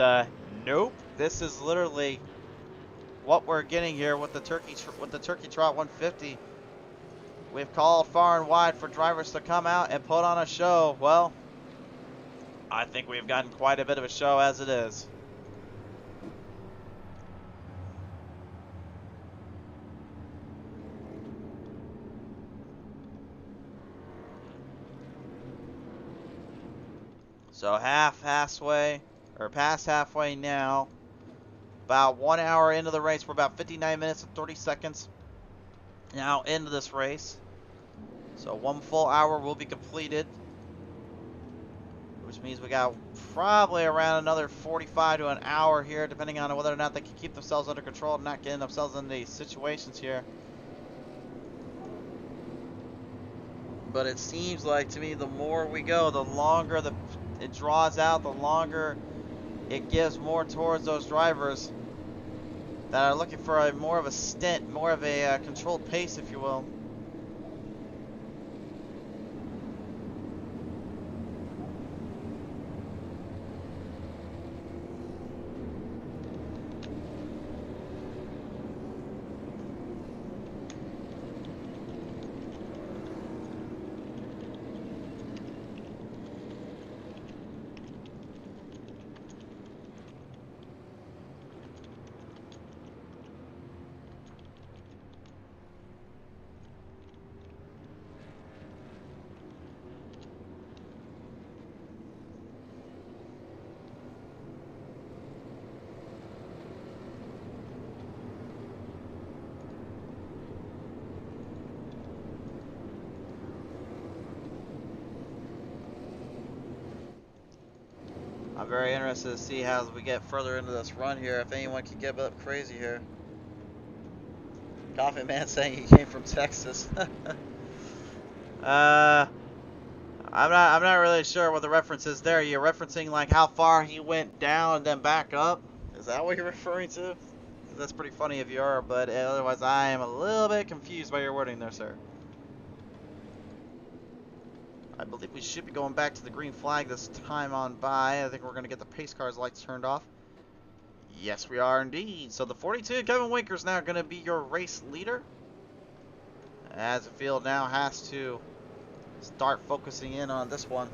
nope, this is literally what we're getting here with the Turkey Trot 150. We've called far and wide for drivers to come out and put on a show. Well, I think we've gotten quite a bit of a show as it is. So halfway, or past halfway now. About 1 hour into the race. We're about 59 minutes and 30 seconds now into this race. So 1 full hour will be completed, which means we got probably around another 45 to an hour here, depending on whether or not they can keep themselves under control and not getting themselves in these situations here. But it seems like to me the more we go, the longer it draws out, the longer it gives more towards those drivers that are looking for more of a stint, more of a controlled pace, if you will. I'm very interested to see how we get further into this run here, if anyone can get up crazy here. Coffee Man saying he came from Texas. I'm not really sure what the reference is there. You're referencing like how far he went down and then back up? Is that what you're referring to? That's pretty funny if you are, but otherwise I am a little bit confused by your wording there, sir. I believe we should be going back to the green flag this time on by. I think we're going to get the pace car's lights turned off. Yes, we are indeed. So the 42, Kevin Winker, is now going to be your race leader, as the field now has to start focusing in on this one.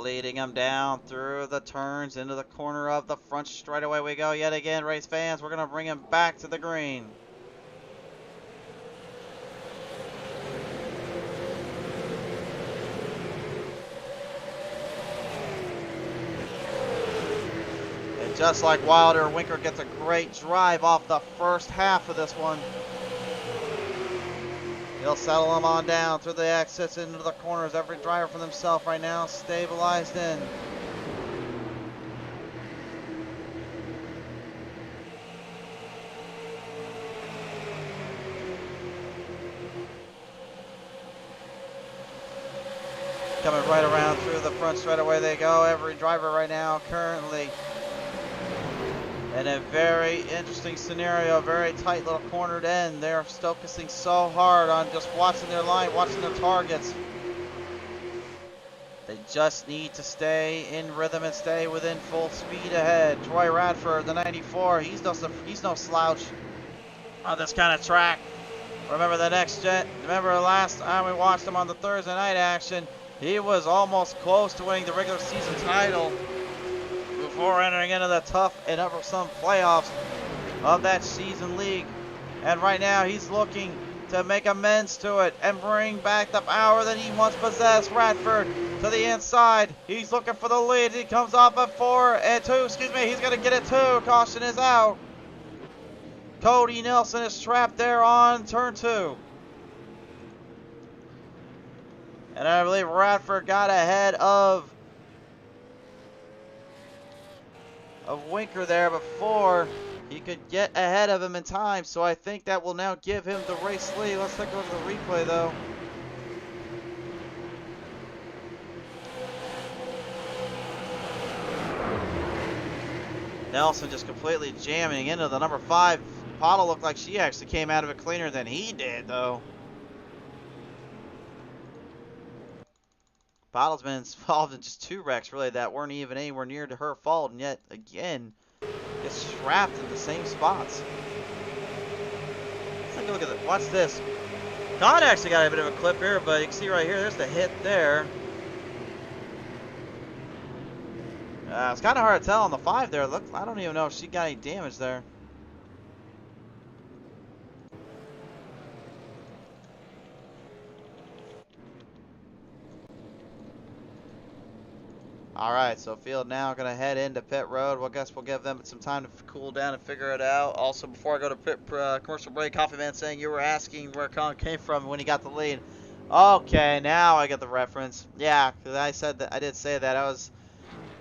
Leading him down through the turns into the corner of the front straightaway we go yet again, race fans. We're going to bring him back to the green. And just like Wilder, Winker gets a great drive off the first half of this one. He'll settle them on down through the exits into the corners. Every driver for themselves right now, stabilized in. Coming right around through the front straightaway they go. Every driver right now currently in a very interesting scenario, very tight little cornered end. They're focusing so hard on just watching their line, watching their targets. They just need to stay in rhythm and stay within full speed ahead. Troy Radford, the 94, he's no slouch on this kind of track. Remember remember last time we watched him on the Thursday night action, he was almost close to winning the regular season title before entering into the tough and some playoffs of that season league. And right now he's looking to make amends to it and bring back the power that he once possessed. Radford to the inside. He's looking for the lead. He comes off at 2. Excuse me. He's going to get it 2. Caution is out. Cody Nelson is trapped there on turn 2. And I believe Radford got ahead of Winker there before he could get ahead of him in time. So I think that will now give him the race lead. Let's take a look at the replay though. Nelson just completely jamming into the number 5. Pottle looked like she actually came out of it cleaner than he did though. Bottle's been involved in just 2 wrecks really that weren't even anywhere near to her fault, and yet again gets trapped in the same spots. Let's take a look at it. Watch this. Todd actually got a bit of a clip here, but you can see right here, there's the hit there. It's kind of hard to tell on the 5 there. Look, I don't even know if she got any damage there. Alright, so field now going to head into pit road. Well, I guess we'll give them some time to cool down and figure it out. Also, before I go to pit commercial break, Coffee Man saying you were asking where Con came from when he got the lead. Okay, now I get the reference. Yeah, because I said that. I did say that.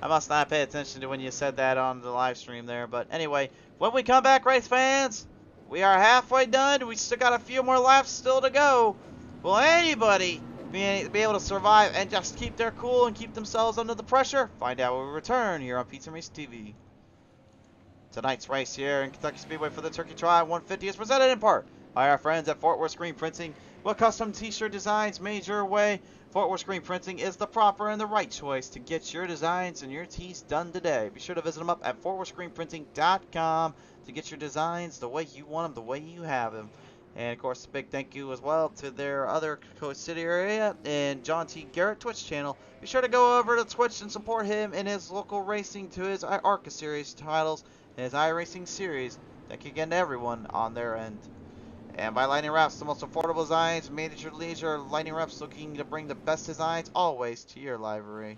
I must not pay attention to when you said that on the live stream there. But anyway, when we come back, race fans, we are halfway done. We still got a few more laps still to go. Will anybody be able to survive and just keep their cool and keep themselves under the pressure? Find out when we return here on Pizza Race TV. Tonight's race here in Kentucky Speedway for the Turkey Trot 150 is presented in part by our friends at Fort Worth Screen Printing. With custom t-shirt designs made your way, Fort Worth Screen Printing is the proper and the right choice to get your designs and your tees done today. Be sure to visit them up at fortworthscreenprinting.com to get your designs the way you want them, the way you have them. And of course, a big thank you as well to their other co-subsidiary and John T. Garrett Twitch channel. Be sure to go over to Twitch and support him in his local racing to his ARCA series titles and his iRacing series. Thank you again to everyone on their end. And by Lightning Wraps, the most affordable designs made at your leisure. Lightning Wraps looking to bring the best designs always to your library.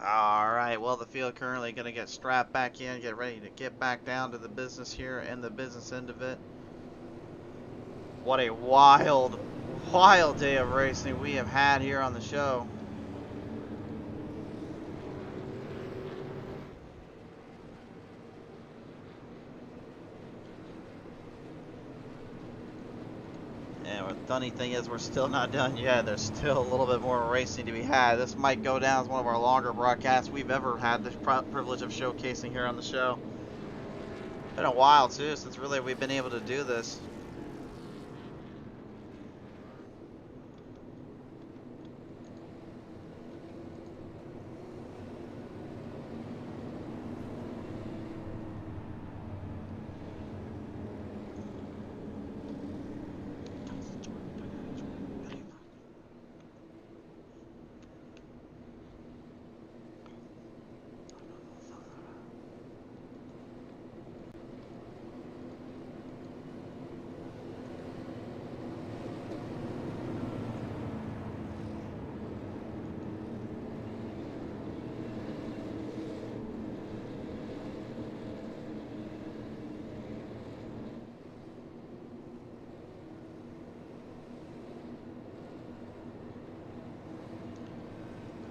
Alright, well the field currently going to get strapped back in, get ready to get back down to the business here and the business end of it. What a wild wild day of racing we have had here on the show. And the funny thing is, we're still not done yet. There's still a little bit more racing to be had. This might go down as one of our longer broadcasts we've ever had the privilege of showcasing here on the show. Been a while too since really we've been able to do this.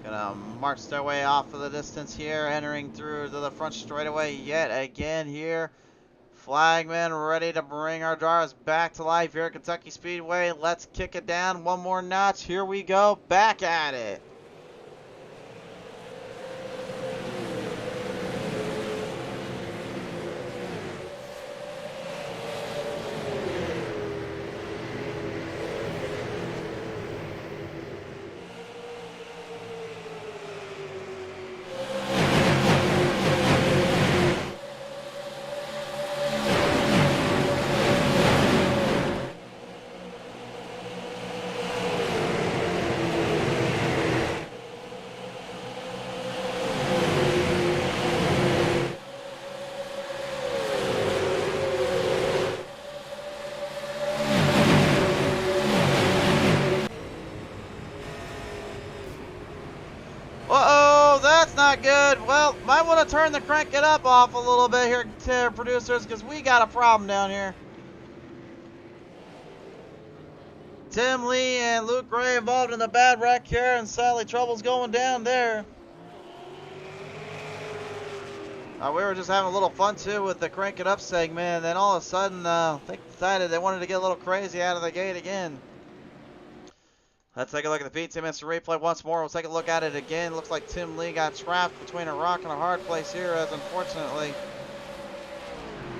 Gonna march their way off of the distance here, entering through to the front straightaway yet again here. Flagman ready to bring our drivers back to life here at Kentucky Speedway. Let's kick it down one more notch. Here we go, back at it. Uh-oh, that's not good. Well, might want to turn the crank it up off a little bit here, to producers, because we got a problem down here. Tim Lee and Luke Gray involved in the bad wreck here, and sadly trouble's going down there. We were just having a little fun too with the crank it up segment, and then all of a sudden they decided they wanted to get a little crazy out of the gate again. Let's take a look at the P2 instant replay once more. We'll take a look at it again. Looks like Tim Lee got trapped between a rock and a hard place here, as unfortunately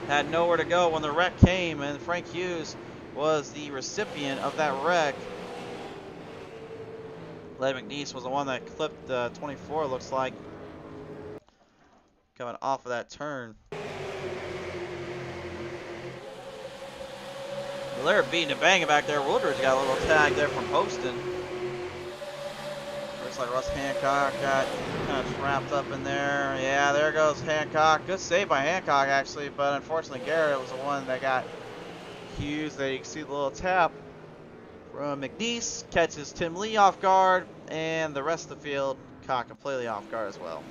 had nowhere to go when the wreck came, and Frank Hughes was the recipient of that wreck. Led McNeese was the one that clipped 24, looks like, coming off of that turn. Well, they're beating and banging back there. Woodridge got a little tag there from Poston. Looks like Russ Hancock got kind of trapped up in there. Yeah, there goes Hancock. Good save by Hancock, actually, but unfortunately Garrett was the one that got Hughes. There you can see the little tap from McNeese. Catches Tim Lee off guard, and the rest of the field caught completely off guard as well.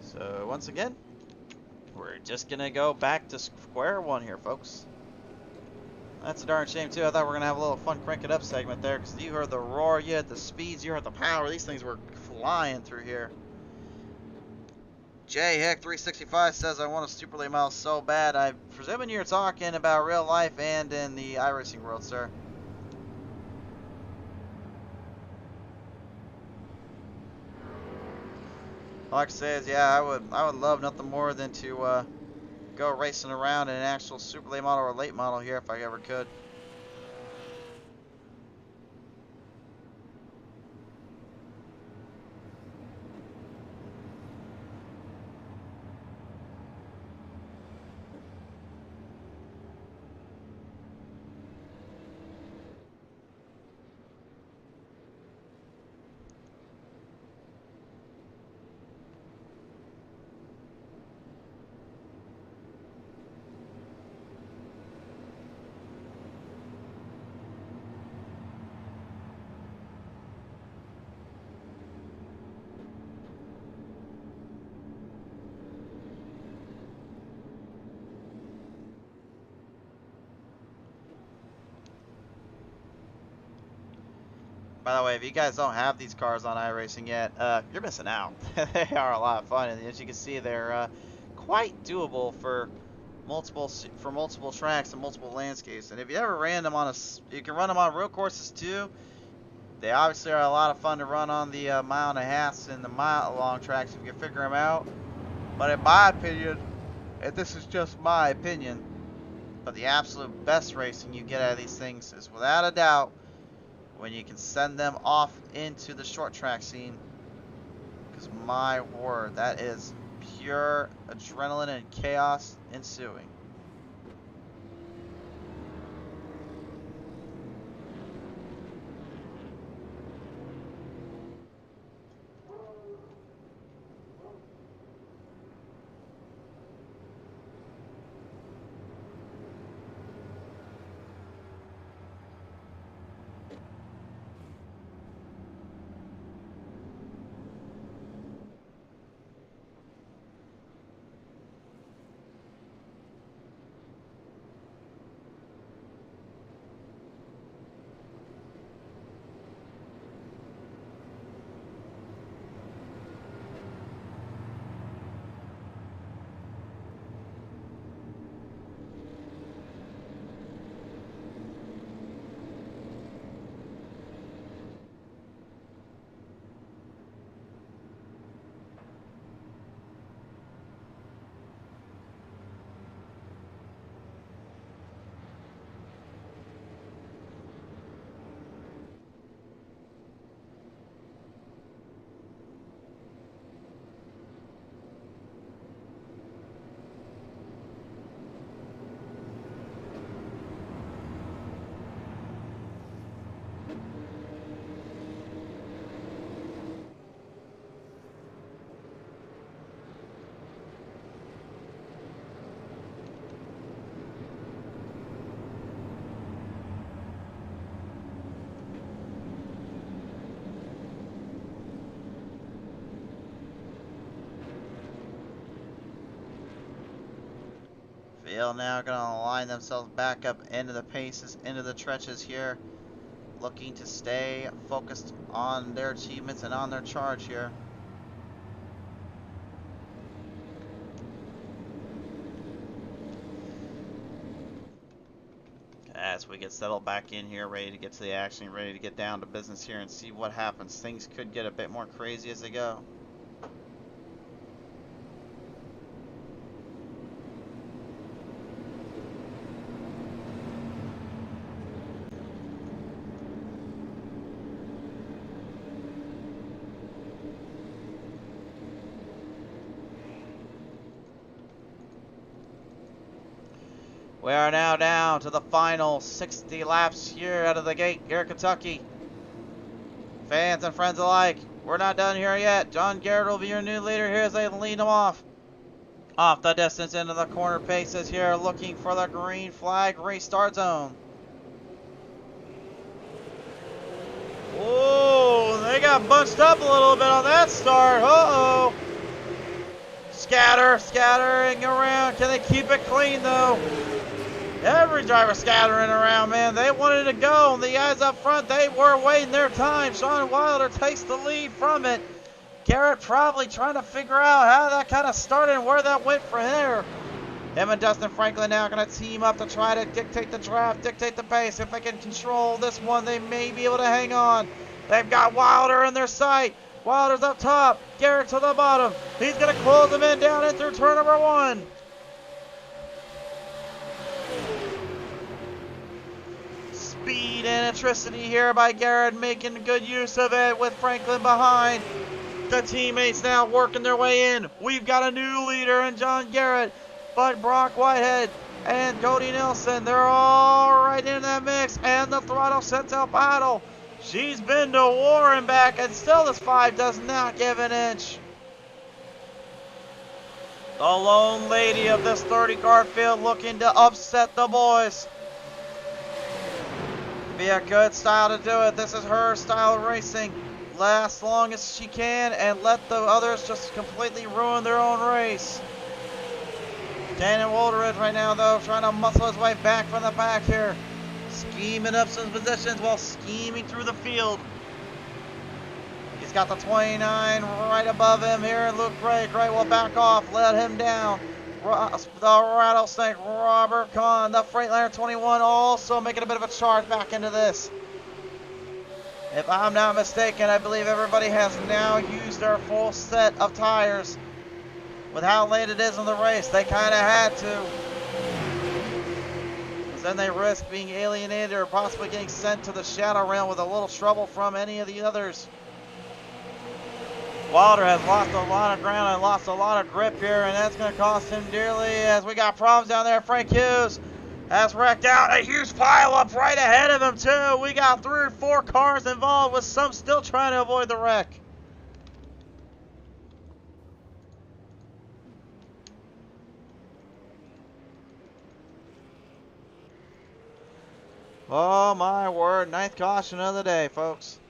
So once again, we're just gonna go back to square one here, folks. That's a darn shame too. I thought we were gonna have a little fun crank it up segment there, because you heard the roar, you heard the speeds, you heard the power. These things were flying through here. Jay Heck 365 says, I want a super late model so bad. I'm presuming you're talking about real life and in the iRacing world, sir. Like I says, yeah, I would love nothing more than to go racing around in an actual super late model or late model here if I ever could. By the way, if you guys don't have these cars on iRacing yet, you're missing out. They are a lot of fun, and as you can see, they're quite doable for multiple tracks and multiple landscapes. And if you ever ran them on you can run them on real courses too. They obviously are a lot of fun to run on the mile and a half and the mile long tracks if you can figure them out. But in my opinion, and this is just my opinion, but the absolute best racing you get out of these things is without a doubt when you can send them off into the short track scene. Because my word, that is pure adrenaline and chaos ensuing. Field now going to line themselves back up into the paces, into the trenches here, looking to stay focused on their achievements and on their charge here. As we get settled back in here, ready to get to the action, ready to get down to business here and see what happens. Things could get a bit more crazy as they go. We are now down to the final 60 laps here out of the gate here in Kentucky. Fans and friends alike, we're not done here yet. John Garrett will be your new leader here as they lead him off the distance into the corner paces here, looking for the green flag restart zone. Oh, they got bunched up a little bit on that start. Uh-oh. Scattering around. Can they keep it clean, though? Every driver scattering around, man. They wanted to go. The guys up front, they were waiting their time. Sean Wilder takes the lead from it. Garrett probably trying to figure out how that kind of started and where that went from there. Him and Dustin Franklin now going to team up to try to dictate the draft, dictate the pace. If they can control this one, they may be able to hang on. They've got Wilder in their sight. Wilder's up top. Garrett to the bottom. He's going to close them in down in through turn number 1. Speed and electricity here by Garrett, making good use of it with Franklin behind. The teammates now working their way in. We've got a new leader in John Garrett, but Brock Whitehead and Cody Nelson, they're all right in that mix. And the throttle sets out battle. She's been to war and back, and still this 5 does not give an inch. The lone lady of this 30-car field looking to upset the boys. Be a good style to do it. This is her style of racing. Last long as she can and let the others just completely ruin their own race. Daniel Walderidge right now, though, trying to muscle his way back from the back here. Scheming up some positions while scheming through the field. got the 29 right above him here. Luke Gray. Gray will back off, let him down. The Rattlesnake, Robert Kahn, the Freightliner 21 also making a bit of a charge back into this. If I'm not mistaken, I believe everybody has now used their full set of tires. With how late it is in the race, they kind of had to. Because then they risk being alienated or possibly getting sent to the Shadow Realm with a little trouble from any of the others. Wilder has lost a lot of ground and lost a lot of grip here, and that's going to cost him dearly as we got problems down there. Frank Hughes has wrecked out. A huge pile up right ahead of him, too. We got 3 or 4 cars involved with some still trying to avoid the wreck. Oh my word, 9th caution of the day, folks.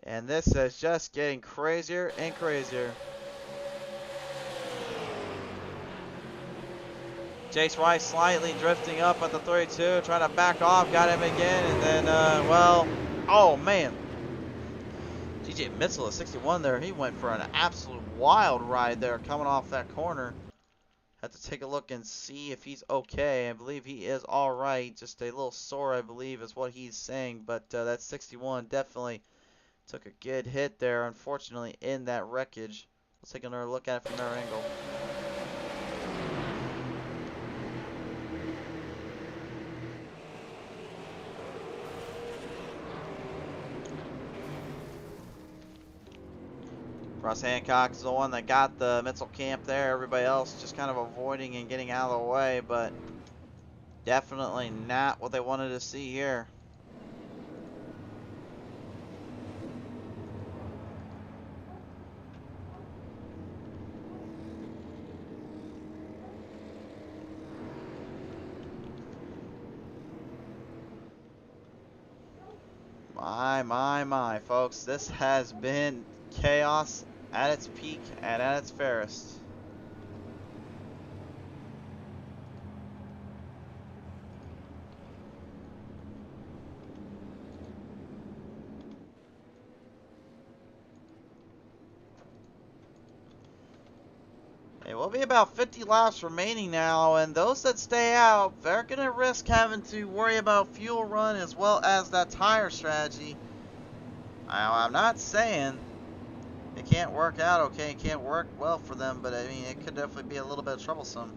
And this is just getting crazier and crazier. Chase Rice slightly drifting up at the 32, trying to back off, got him again, and then, well, oh man. DJ Mitchell at 61 there, he went for an absolute wild ride there coming off that corner. Have to take a look and see if he's okay. I believe he is all right. Just a little sore, I believe, is what he's saying. But that 61 definitely took a good hit there, unfortunately, in that wreckage. Let's take another look at it from their angle. Ross Hancock is the one that got the Mitchell camp there. Everybody else just kind of avoiding and getting out of the way, but definitely not what they wanted to see here. My, folks. This has been chaos at its peak and at its fairest. It will be about 50 laps remaining now, and those that stay out, they're going to risk having to worry about fuel run as well as that tire strategy. Now, I'm not saying it can't work out okay, it can't work well for them, but I mean, it could definitely be a little bit troublesome.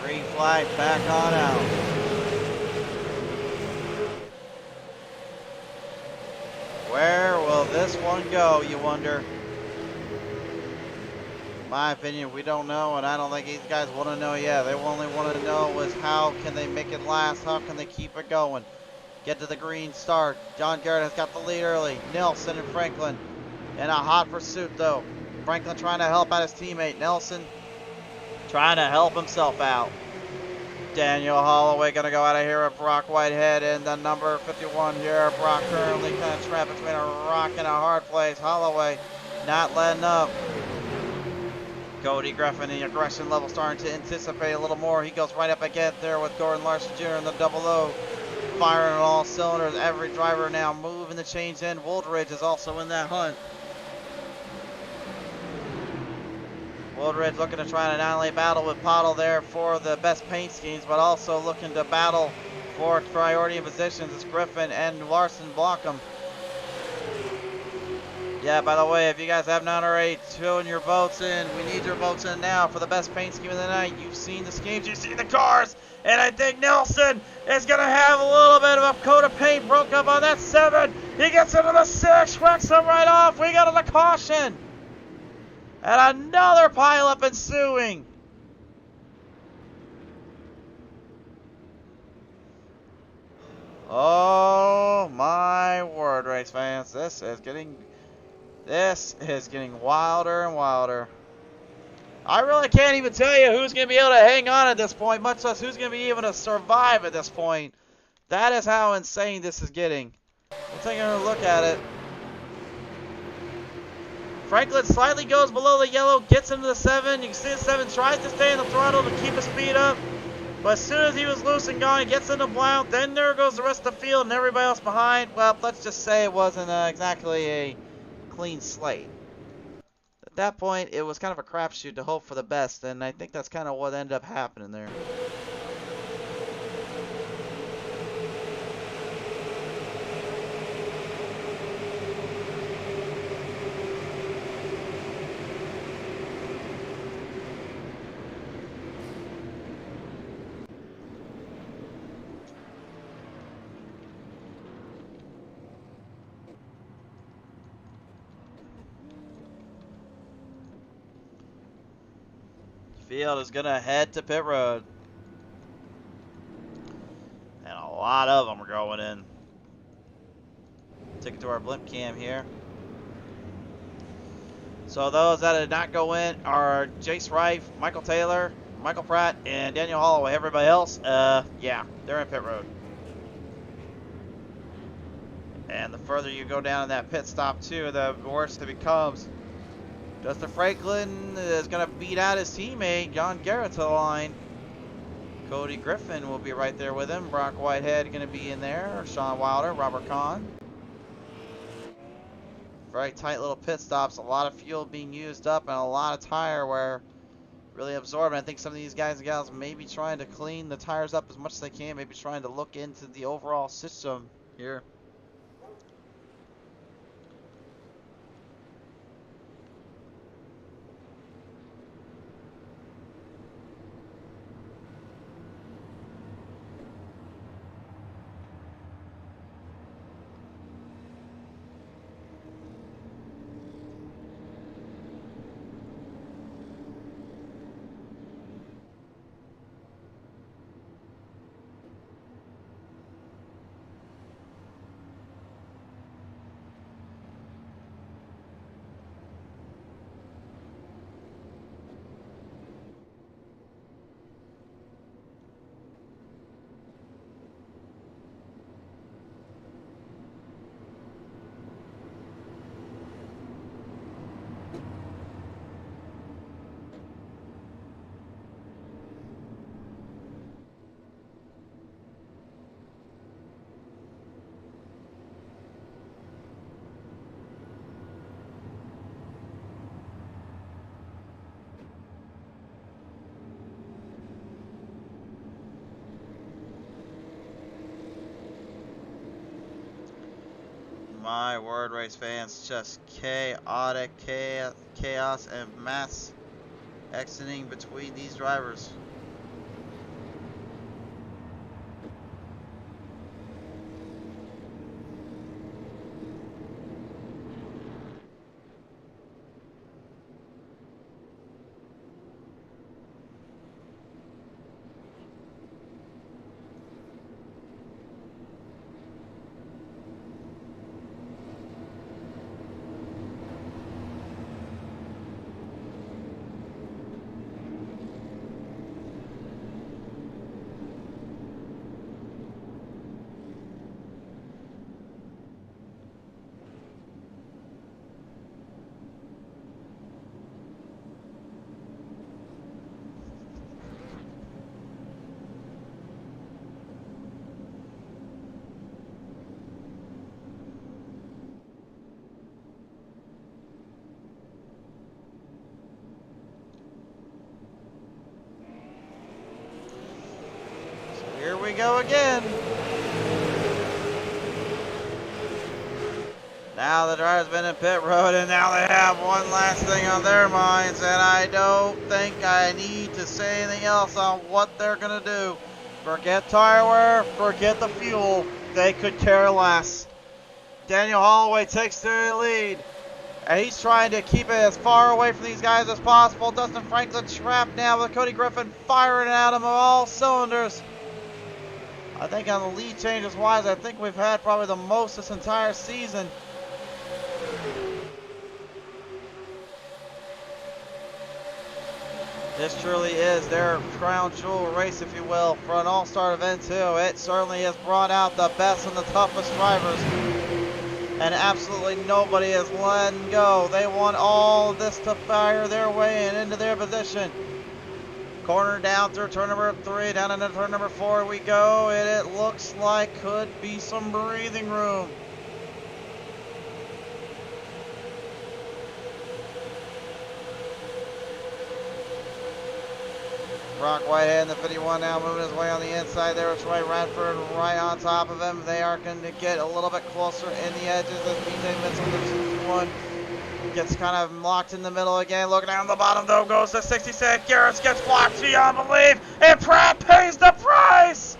Green flag back on out. will this one go, you wonder? In my opinion, we don't know, and I don't think these guys want to know yet. They only want to know is how can they make it last? How can they keep it going? Get to the green start. John Garrett has got the lead early. Nelson and Franklin in a hot pursuit, though. Franklin trying to help out his teammate. Nelson trying to help himself out. Daniel Holloway going to go out of here with Brock Whitehead in the number 51 here. Brock currently kind of trapped between a rock and a hard place. Holloway not letting up. Cody Griffin, the aggression level starting to anticipate a little more. He goes right up again there with Gordon Larson Jr. in the double O. Firing on all cylinders. Every driver now moving the chains in. Woldridge is also in that hunt. Woldridge looking to try to not only battle with Pottle there for the best paint schemes, but also looking to battle for priority in positions as Griffin and Larson block them. Yeah, by the way, if you guys have not already tune your votes in, we need your votes in now for the best paint scheme of the night. You've seen the schemes, you've seen the cars, and I think Nelson is going to have a little bit of a coat of paint broke up on that 7. He gets into the 6, wrecks him right off. We got a caution. And another pileup ensuing. Oh my word, race fans. This is getting wilder and wilder. I really can't even tell you who's going to be able to hang on at this point, much less who's going to be able to survive at this point. That is how insane this is getting. We'll take a look at it. Franklin slightly goes below the yellow, gets into the 7. You can see the 7 tries to stay in the throttle to keep his speed up. But as soon as he was loose and gone, he gets into Blount. Then there goes the rest of the field and everybody else behind. Well, let's just say it wasn't exactly a clean slate. At that point, it was kind of a crapshoot to hope for the best, and I think that's kind of what ended up happening there. Field is going to head to pit road. And a lot of them are going in. Take it to our blimp cam here. So those that did not go in are Jace Rife, Michael Taylor, Michael Pratt, and Daniel Holloway. Everybody else, yeah, they're in pit road. And the further you go down in that pit stop too, the worse it becomes. Justin Franklin is going to beat out his teammate, John Garrett, to the line. Cody Griffin will be right there with him. Brock Whitehead going to be in there. Sean Wilder, Robert Kahn. Very tight little pit stops. A lot of fuel being used up and a lot of tire wear really absorbing. I think some of these guys and gals may be trying to clean the tires up as much as they can. Maybe trying to look into the overall system here. My word, race fans, just chaotic chaos and mass exiting between these drivers. go again. Now the driver's been in pit road, and now they have one last thing on their minds, and I don't think I need to say anything else on what they're going to do. Forget tire wear, forget the fuel. They could care less. Daniel Holloway takes the lead, and he's trying to keep it as far away from these guys as possible. Dustin Franklin trapped now with Cody Griffin firing at him on all cylinders. I think on the lead changes wise, I think we've had probably the most this entire season. This truly is their crown jewel race, if you will, for an all-star event too. It certainly has brought out the best and the toughest drivers. And absolutely nobody is letting go. They want all of this to fire their way and into their position. Corner down through turn number 3, down into turn number 4 we go. And it looks like could be some breathing room. Brock Whitehead in the 51 now moving his way on the inside there with Troy Radford right on top of him. They are going to get a little bit closer in the edges as BJ Mitchell, the 61, gets kind of locked in the middle again. Looking down the bottom though goes to 66. Garrett gets blocked beyond belief, and Pratt pays the price.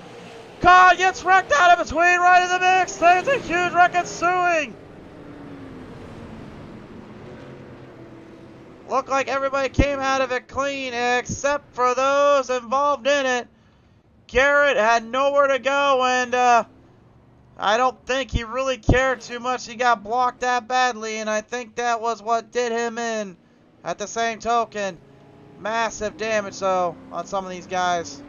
God gets wrecked out of between right in the mix. There's a huge wreck ensuing. Looked like everybody came out of it clean except for those involved in it. Garrett had nowhere to go, and I don't think he really cared too much. He got blocked that badly, and I think that was what did him in. At the same token, massive damage though on some of these guys.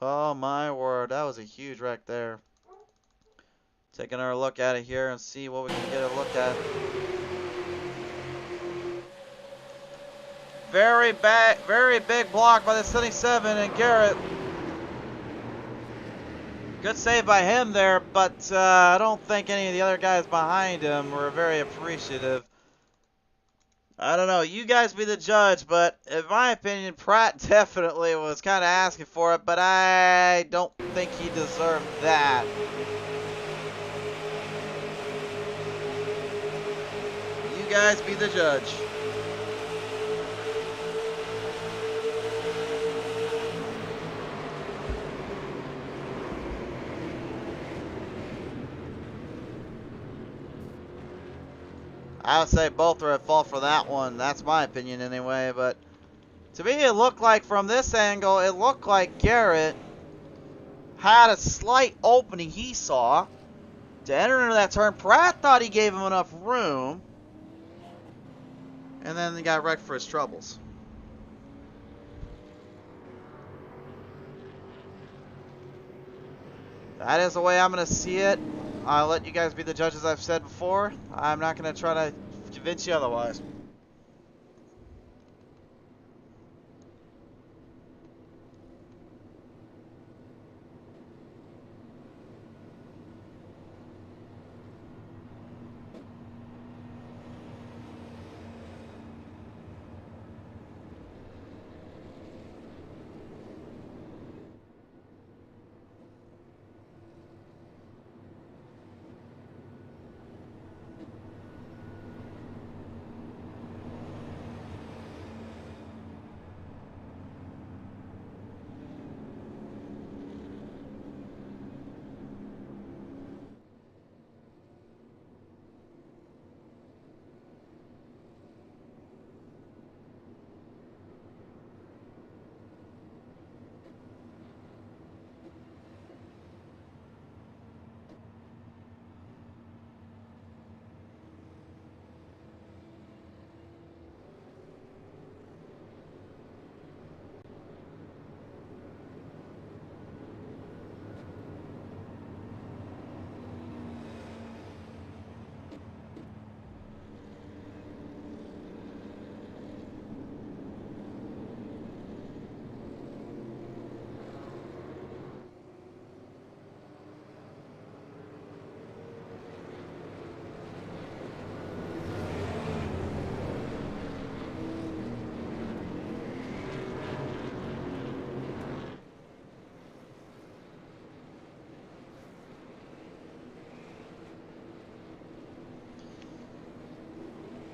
Oh my word, that was a huge wreck there. Take another look at it here and see what we can get a look at. Very big block by the 77 and Garrett. Good save by him there, but I don't think any of the other guys behind him were very appreciative. I don't know, you guys be the judge, but in my opinion, Pratt definitely was kind of asking for it, but I don't think he deserved that. You guys be the judge. I would say both are at fault for that one. That's my opinion anyway, but to me it looked like from this angle, it looked like Garrett had a slight opening he saw to enter into that turn. Pratt thought he gave him enough room, and then he got wrecked for his troubles. That is the way I'm going to see it. I'll let you guys be the judges, I've said before. I'm not going to try to convince you otherwise.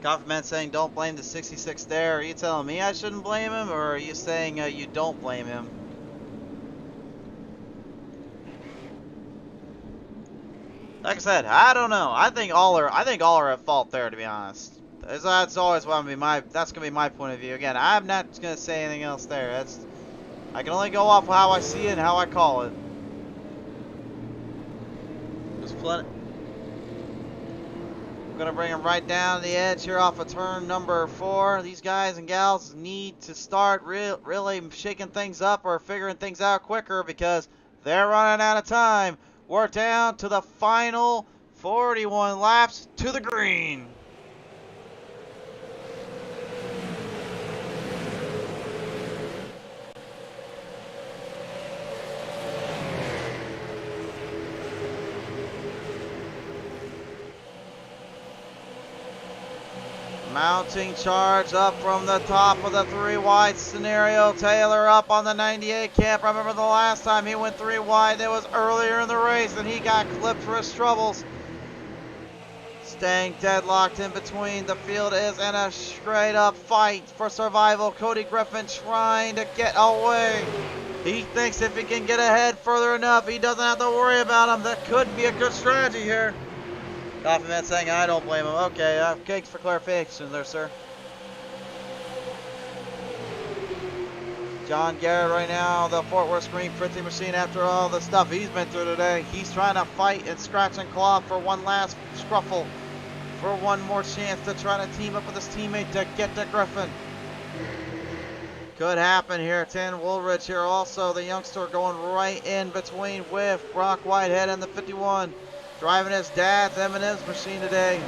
Coffee saying don't blame the 66 there. Are you telling me I shouldn't blame him, or are you saying you don't blame him? Like I said, I don't know. I think all are at fault there, to be honest. That's always gonna be my point of view. Again, I'm not gonna say anything else there. I can only go off how I see it and how I call it. There's plenty. I'm gonna bring him right down the edge here off of turn number 4. These guys and gals need to start really shaking things up or figuring things out quicker because they're running out of time. We're down to the final 41 laps to the green. Mounting charge up from the top of the 3 wide scenario. Taylor up on the 98 camp. Remember the last time he went 3 wide, it was earlier in the race and he got clipped for his troubles. Staying deadlocked in between. The field is in a straight up fight for survival. Cody Griffin trying to get away. He thinks if he can get ahead further enough, he doesn't have to worry about him. That could be a good strategy here. Coffee Man saying I don't blame him. Okay, thanks for clarification there, sir. John Garrett right now, the Fort Worth Screen Printing Machine, after all the stuff he's been through today, he's trying to fight and scratch and claw for one last scruffle, for one more chance to try to team up with his teammate to get to Griffin. Could happen here. Tan Woolridge here also, the youngster going right in between with Brock Whitehead and the 51. Driving his dad's M&M's machine today.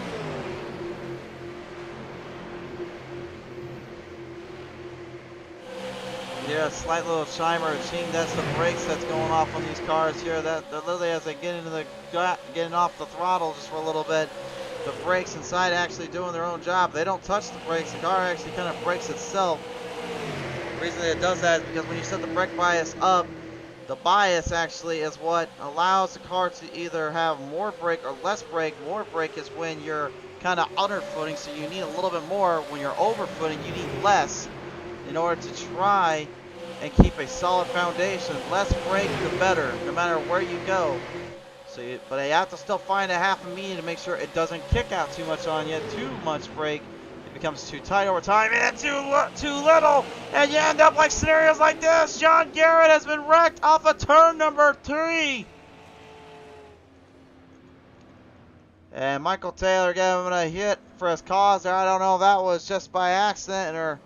Yeah, slight little chimer. Ching, that's the brakes that's going off on these cars here. That literally as they getting off the throttle just for a little bit, the brakes inside actually doing their own job. They don't touch the brakes. The car actually kind of brakes itself. The reason it does that is because when you set the brake bias up, the bias actually is what allows the car to either have more brake or less brake. More brake is when you're kind of underfooting, so you need a little bit more. When you're overfooting, you need less in order to try and keep a solid foundation. Less brake, the better, no matter where you go. But you have to still find a half a medium to make sure it doesn't kick out too much on you. Too much brake, it becomes too tight over time, and too little, and you end up like scenarios like this. John Garrett has been wrecked off of turn number 3. And Michael Taylor gave him a hit for his cause there. I don't know if that was just by accident or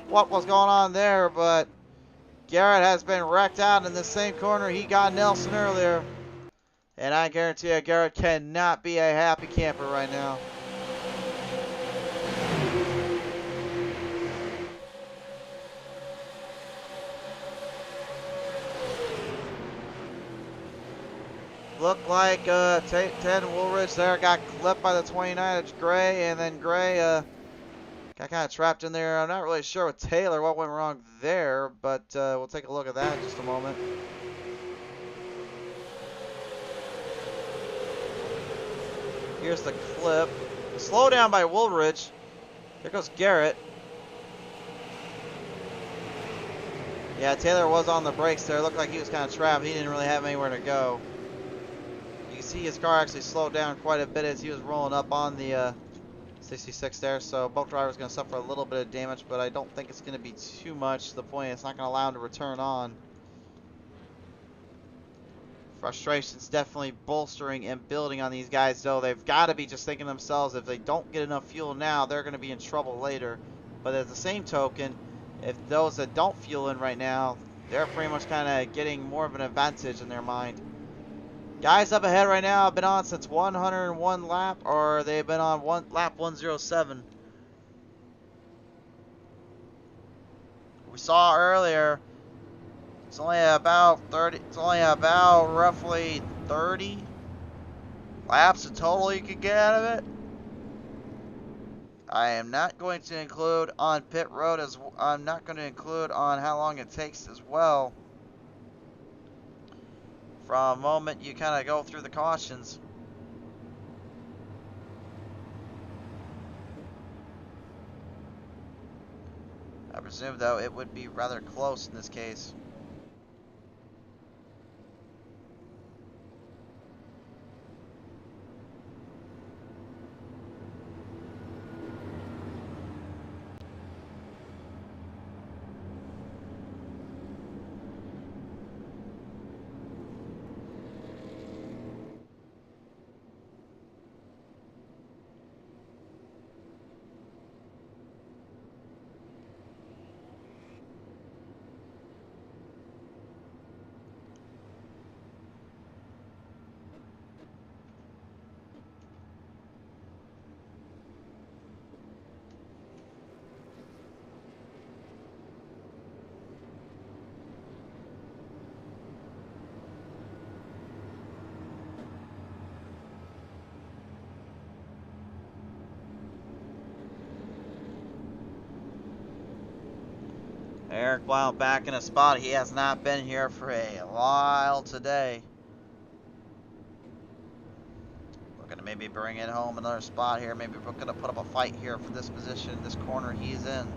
what was going on there, but Garrett has been wrecked out in the same corner he got Nelson earlier. And I guarantee you, Garrett cannot be a happy camper right now. Looked like Ted Woolridge there got clipped by the 29. It's Gray, and then Gray got kind of trapped in there. I'm not really sure with Taylor what went wrong there, but we'll take a look at that in just a moment. Here's the clip. Slow down by Woolridge. There goes Garrett. Yeah, Taylor was on the brakes there. Looked like he was kind of trapped. He didn't really have anywhere to go. You can see his car actually slowed down quite a bit as he was rolling up on the 66 there. So both drivers going to suffer a little bit of damage, but I don't think it's going to be too much to the point it's not going to allow him to return on. Frustration's definitely bolstering and building on these guys, though. They've got to be just thinking to themselves, if they don't get enough fuel now, they're going to be in trouble later. But at the same token, if those that don't fuel in right now, they're pretty much kind of getting more of an advantage in their mind. Guys up ahead right now have been on since 101 lap, or they've been on lap 107. We saw earlier, it's only about roughly 30 laps in total you could get out of it. I am not going to include on pit road I'm not going to include on how long it takes as well. From the moment you kind of go through the cautions. presume, though, it would be rather close in this case. Eric Blount back in a spot. He has not been here for a while today. Looking to maybe bring it home another spot here. Maybe we're going to put up a fight here for this position, this corner he's in.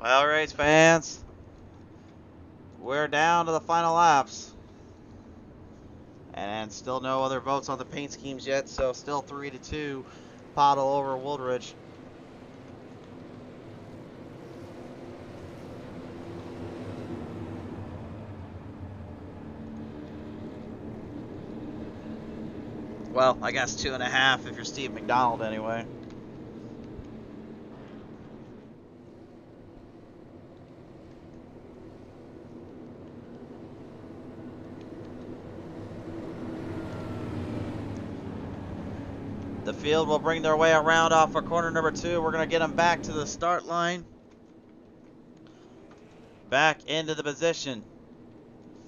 Well, race fans, we're down to the final laps. And still no other votes on the paint schemes yet, so still 3-2, Pottle over Woodridge. Well, I guess 2.5 if you're Steve McDonald anyway. The field will bring their way around off for corner number 2. We're going to get them back to the start line. Back into the position.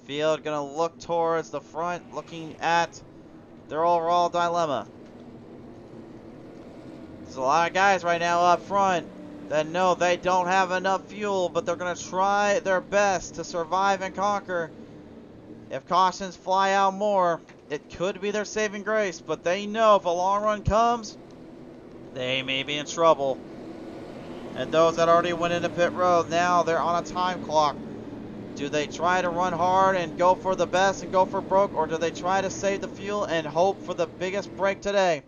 Field going to look towards the front, looking at their overall dilemma. There's a lot of guys right now up front that know they don't have enough fuel, but they're going to try their best to survive and conquer. If cautions fly out more, it could be their saving grace, but they know if a long run comes, they may be in trouble. And those that already went into pit road, now they're on a time clock. Do they try to run hard and go for the best and go for broke, or do they try to save the fuel and hope for the biggest break today?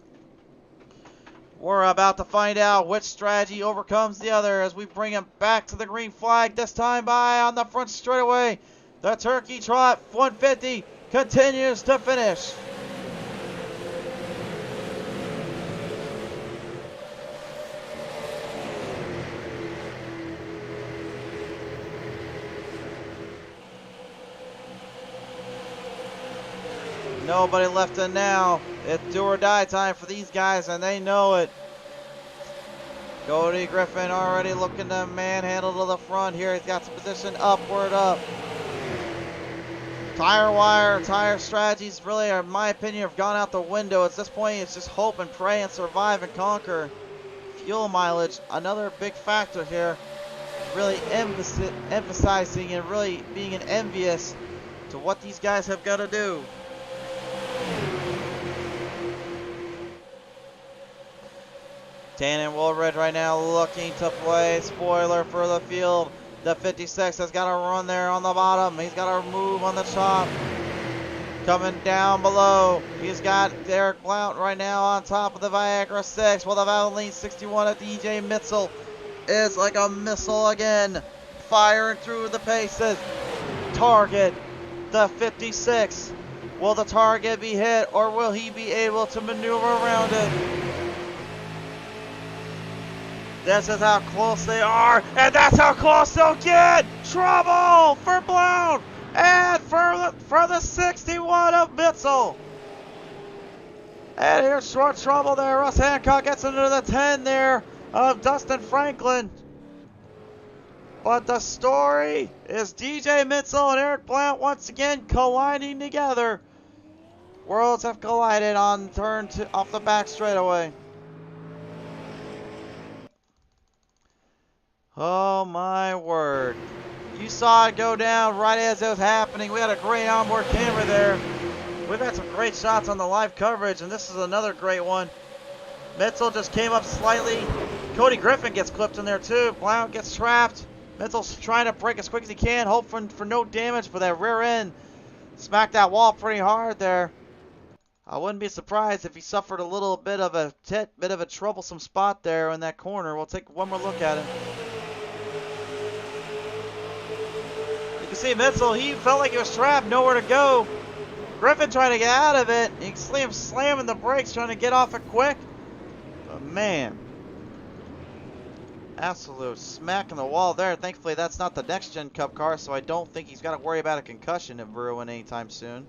We're about to find out which strategy overcomes the other as we bring him back to the green flag, this time by on the front straightaway. The Turkey Trot 150 continues to finish. Nobody left in now. It's do or die time for these guys, and they know it. Cody Griffin already looking to manhandle to the front here. He's got some position upward up. Tire wire, tire strategies really, in my opinion, have gone out the window. At this point, it's just hope and pray and survive and conquer. Fuel mileage, another big factor here. Really emphasizing and really being envious to what these guys have got to do. Tannen Woolridge right now looking to play spoiler for the field. The 56 has got to run there on the bottom. He's got to move on the top. Coming down below, he's got Derek Blount right now on top of the Viagra 6. While the Valvoline 61 at DJ Mitzel is like a missile again. Firing through the paces. Target the 56. Will the target be hit, or will he be able to maneuver around it? This is how close they are, and that's how close they'll get! Trouble for Blount, and for the 61 of Mitzel. And here's short trouble there. Russ Hancock gets into the 10 there of Dustin Franklin. But the story is DJ Mitzel and Eric Blount once again colliding together. Worlds have collided on turn two off the back straightaway. Oh my word. You saw it go down right as it was happening. We had a great onboard camera there. We've had some great shots on the live coverage, and this is another great one. Mitzel just came up slightly. Cody Griffin gets clipped in there too. Blount gets trapped. Mitzel's trying to break as quick as he can, hope for no damage, but that rear end smacked that wall pretty hard there. I wouldn't be surprised if he suffered a little bit of a troublesome spot there in that corner. We'll take one more look at him. You can see Mitzel, he felt like he was trapped, nowhere to go. Griffin trying to get out of it. You can see him slamming the brakes, trying to get off it quick. But man, absolute smack in the wall there. Thankfully, that's not the next gen Cup car, so I don't think he's got to worry about a concussion of Bruin anytime soon.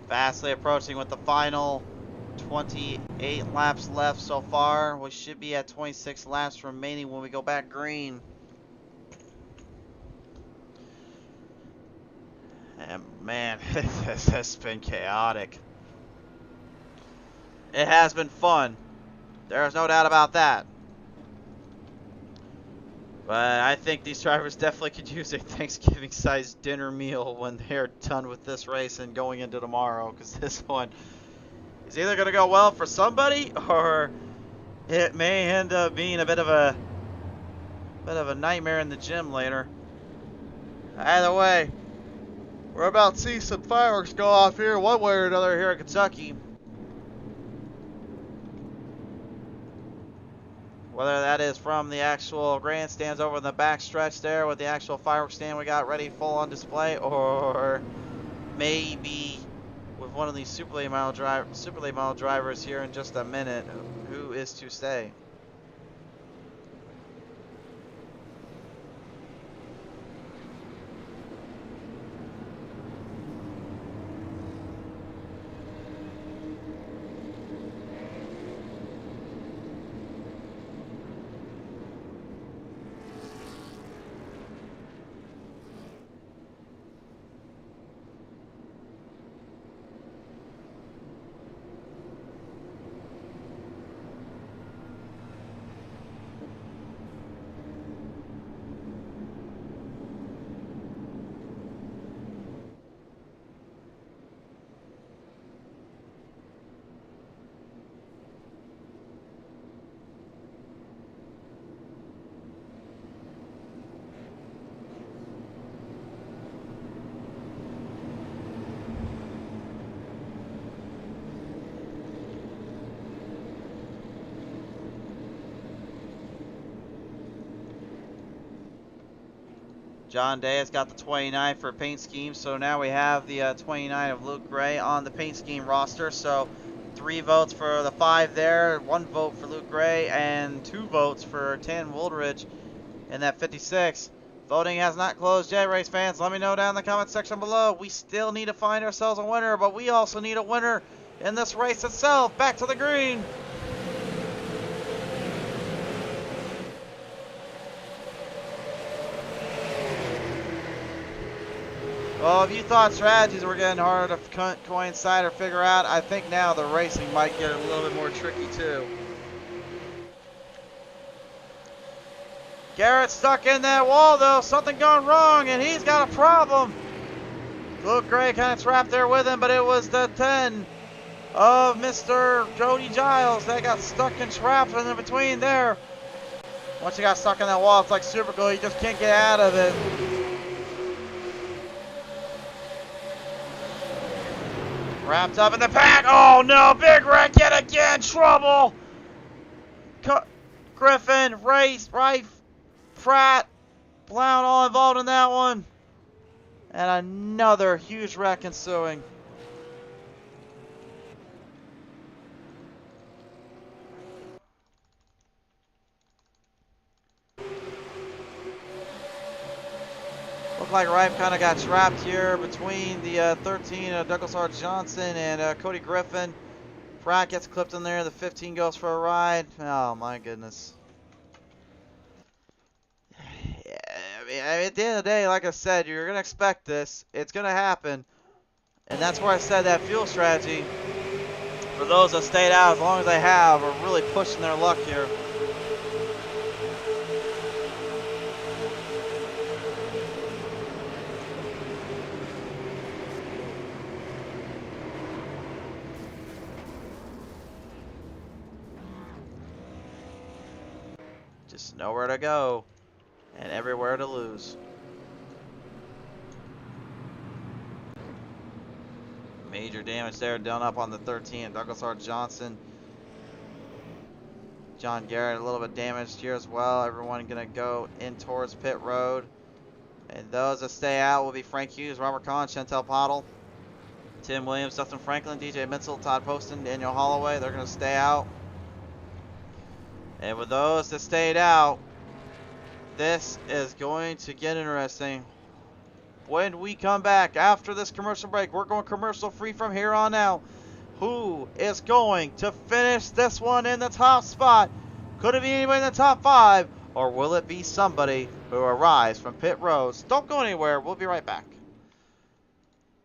Fastly approaching with the final 28 laps left so far. We should be at 26 laps remaining when we go back green. And man, this has been chaotic. It has been fun. There's no doubt about that. But I think these drivers definitely could use a Thanksgiving-sized dinner meal when they're done with this race and going into tomorrow, because this one is either going to go well for somebody, or it may end up being a bit of a nightmare in the gym later. Either way, we're about to see some fireworks go off here, one way or another, here in Kentucky. Whether that is from the actual grandstands over in the back stretch there with the actual fireworks stand we got ready full on display, or maybe with one of these super late model drivers here in just a minute. Who is to say? John Day has got the 29 for paint scheme, so now we have the 29 of Luke Gray on the paint scheme roster. So 3 votes for the 5 there, 1 vote for Luke Gray, and 2 votes for Tan Woldridge in that 56. Voting has not closed yet, race fans. Let me know down in the comment section below. We still need to find ourselves a winner, but we also need a winner in this race itself. Back to the green. Well, if you thought strategies were getting harder to coincide or figure out, I think now the racing might get a little bit more tricky too. Garrett's stuck in that wall though, something gone wrong, and he's got a problem. Luke Gray kind of trapped there with him, but it was the 10 of Mr. Jody Giles that got stuck and trapped in between there. Once you got stuck in that wall, it's like super glue, you just can't get out of it. Wrapped up in the pack. Oh no, big wreck yet again. Trouble. Griffin, Race, Rife, Pratt, Blount all involved in that one. And another huge wreck ensuing. Looked like Rife kind of got trapped here between the 13 Douglas R. Johnson and Cody Griffin. Pratt gets clipped in there. The 15 goes for a ride. Oh my goodness. Yeah, I mean, at the end of the day, like I said, you're gonna expect this. It's gonna happen, and that's where I said that fuel strategy for those that stayed out as long as they have are really pushing their luck here. Just nowhere to go and everywhere to lose. Major damage there done up on the 13. Douglas R. Johnson. John Garrett a little bit damaged here as well. Everyone going to go in towards pit road. And those that stay out will be Frank Hughes, Robert Kahn, Chantel Pottle, Tim Williams, Dustin Franklin, DJ Mitchell, Todd Poston, Daniel Holloway. They're going to stay out. And with those that stayed out, this is going to get interesting. When we come back after this commercial break, we're going commercial free from here on out. Who is going to finish this one in the top spot? Could it be anybody in the top 5? Or will it be somebody who arrives from pit roads? Don't go anywhere. We'll be right back.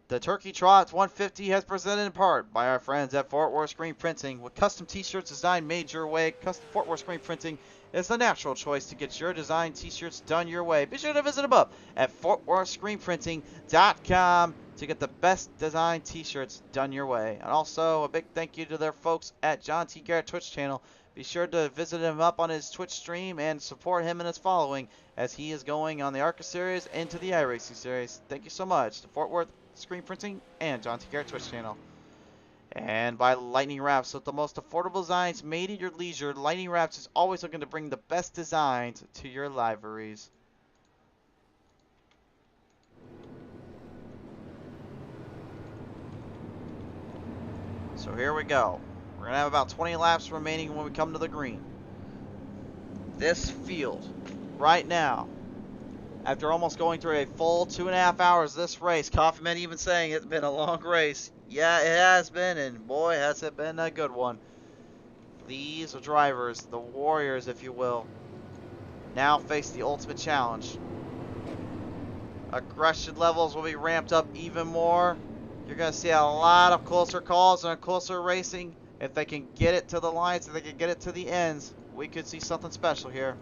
The Turkey Trot 150 has presented in part by our friends at Fort Worth Screen Printing. With custom t-shirts designed made your way, Fort Worth Screen Printing is the natural choice to get your design t-shirts done your way. Be sure to visit them up at FortWorthScreenPrinting.com to get the best design t-shirts done your way. And also a big thank you to their folks at John T. Garrett Twitch channel. Be sure to visit him up on his Twitch stream and support him and his following as he is going on the ARCA series into the iRacing series. Thank you so much to Fort Worth Screen Printing and John T. Garrett Twitch channel. And by Lightning Wraps, with the most affordable designs made at your leisure, Lightning Wraps is always looking to bring the best designs to your liveries. So here we go. We're going to have about 20 laps remaining when we come to the green. This field, right now, after almost going through a full 2.5 hours, this race, Coffee Man even saying it's been a long race. Yeah, it has been, and boy, has it been a good one. These drivers, the warriors, if you will, now face the ultimate challenge. Aggression levels will be ramped up even more. You're going to see a lot of closer calls and closer racing. If they can get it to the lines, if they can get it to the ends, we could see something special here.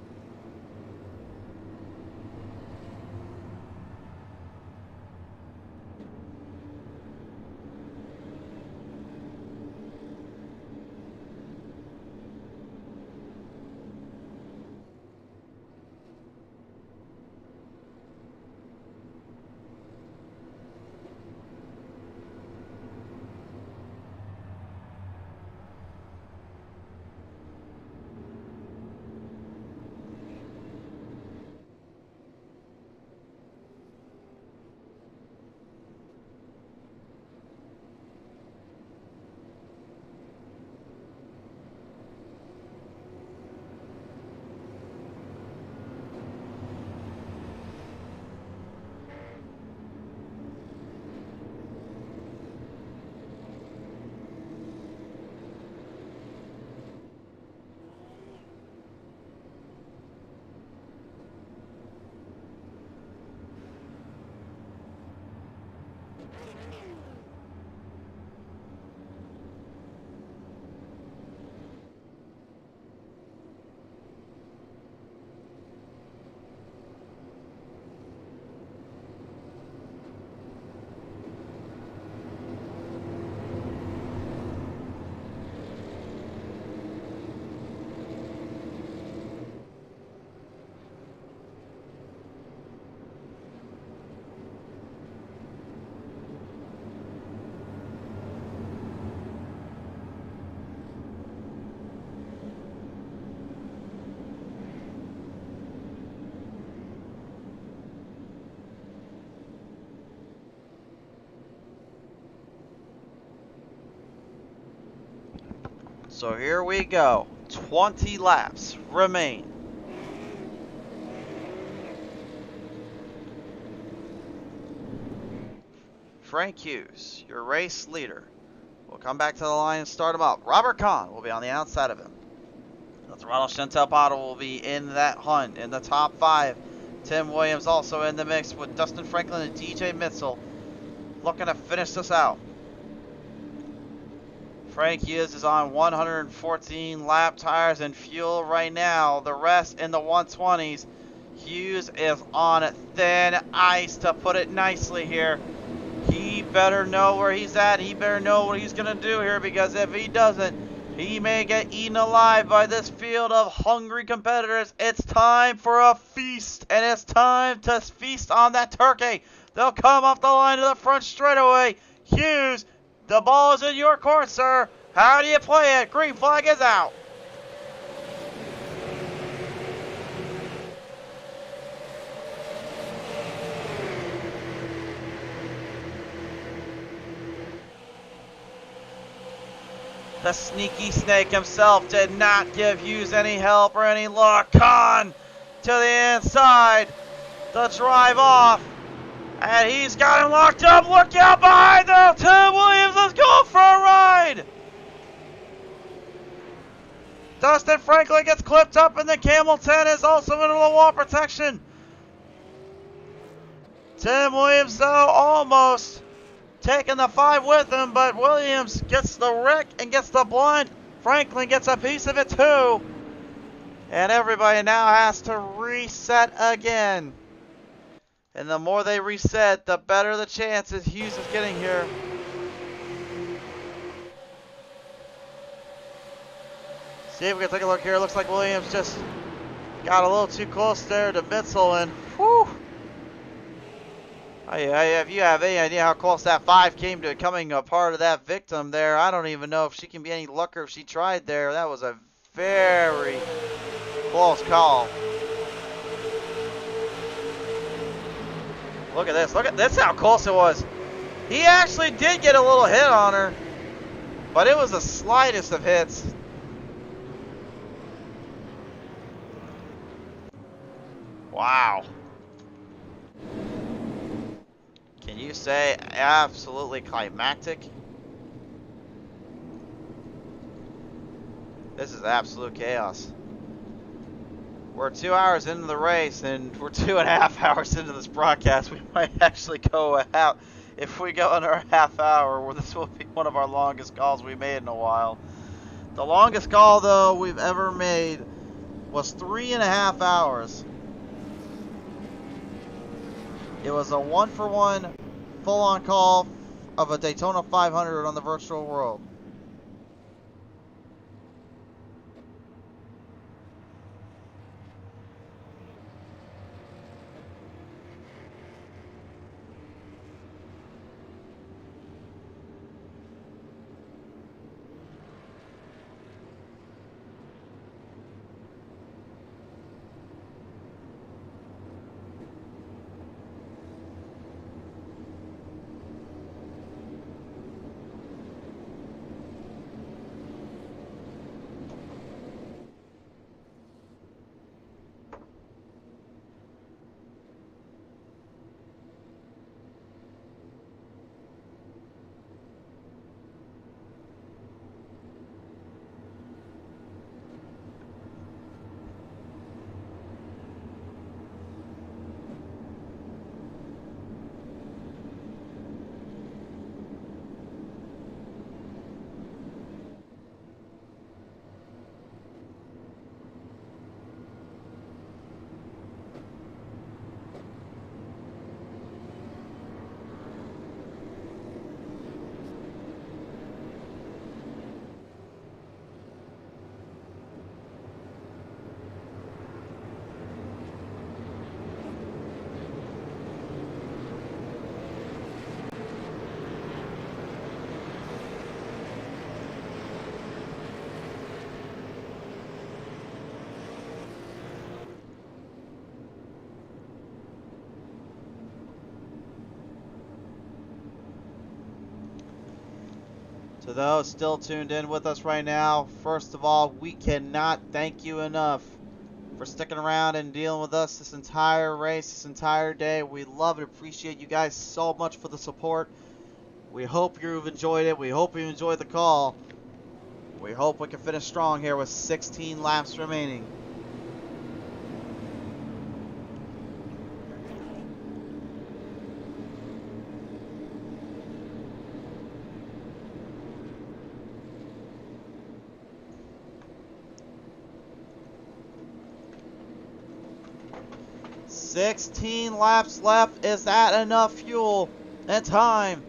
So here we go. 20 laps remain. Frank Hughes, your race leader, will come back to the line and start him up. Robert Kahn will be on the outside of him. The throttle Chantel Potter will be in that hunt in the top 5. Tim Williams also in the mix with Dustin Franklin and DJ Mitzel looking to finish this out. Frank Hughes is on 114 lap tires and fuel right now. The rest in the 120s. Hughes is on thin ice, to put it nicely here. He better know where he's at. He better know what he's going to do here, because if he doesn't, he may get eaten alive by this field of hungry competitors. It's time for a feast, and it's time to feast on that turkey. They'll come off the line to the front straightaway. Hughes, the ball is in your court, sir. How do you play it? Green flag is out. The sneaky snake himself did not give Hughes any help or any luck. Kahn to the inside. The drive off. And he's got him locked up. Look out behind them. Tim Williams is going for a ride. Dustin Franklin gets clipped up, and the Camel 10 is also in the wall protection. Tim Williams, though, almost taking the 5 with him, but Williams gets the wreck and gets the blunt. Franklin gets a piece of it too. And everybody now has to reset again. And the more they reset, the better the chances Hughes is getting here. See if we can take a look here. Looks like Williams just got a little too close there to Mitzel, and whew. If you have any idea how close that 5 came to becoming a part of that victim there, I don't even know if she can be any luckier if she tried there. That was a very close call. Look at this. Look at this, how close it was. He actually did get a little hit on her, but it was the slightest of hits. Wow. Can you say absolutely climactic? This is absolute chaos. We're 2 hours into the race, and we're 2.5 hours into this broadcast. We might actually go out. If we go under a half hour, well, this will be one of our longest calls we made in a while. The longest call, though, we've ever made was 3.5 hours. It was a 1-for-1 full-on call of a Daytona 500 on the virtual world. To those still tuned in with us right now, first of all, we cannot thank you enough for sticking around and dealing with us this entire race, this entire day. We love and appreciate you guys so much for the support. We hope you've enjoyed it. We hope you enjoyed the call. We hope we can finish strong here with 16 laps remaining. "16 laps left. Is that enough fuel and time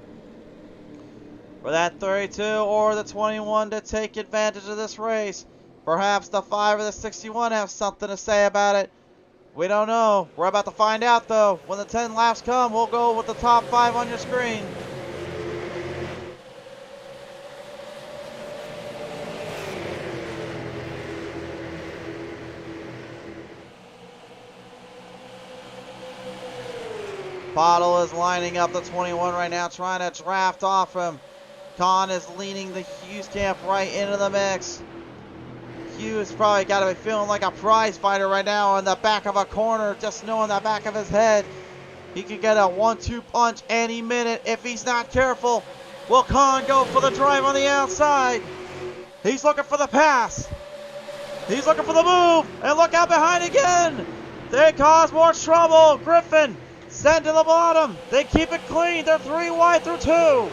for that 32 or the 21 to take advantage of this race? Perhaps the 5 or the 61 have something to say about it. We don't know. We're about to find out, though. When the 10 laps come, we'll go with the top 5 on your screen. Bottle is lining up the 21 right now, trying to draft off him. Khan is leaning the Hughes camp right into the mix. Hughes probably got to be feeling like a prize fighter right now in the back of a corner, just knowing the back of his head. He could get a 1-2 punch any minute if he's not careful. Will Khan go for the drive on the outside? He's looking for the pass. He's looking for the move. And look out behind again. They cause more trouble. Griffin sent to the bottom. They keep it clean. They're 3 wide through 2.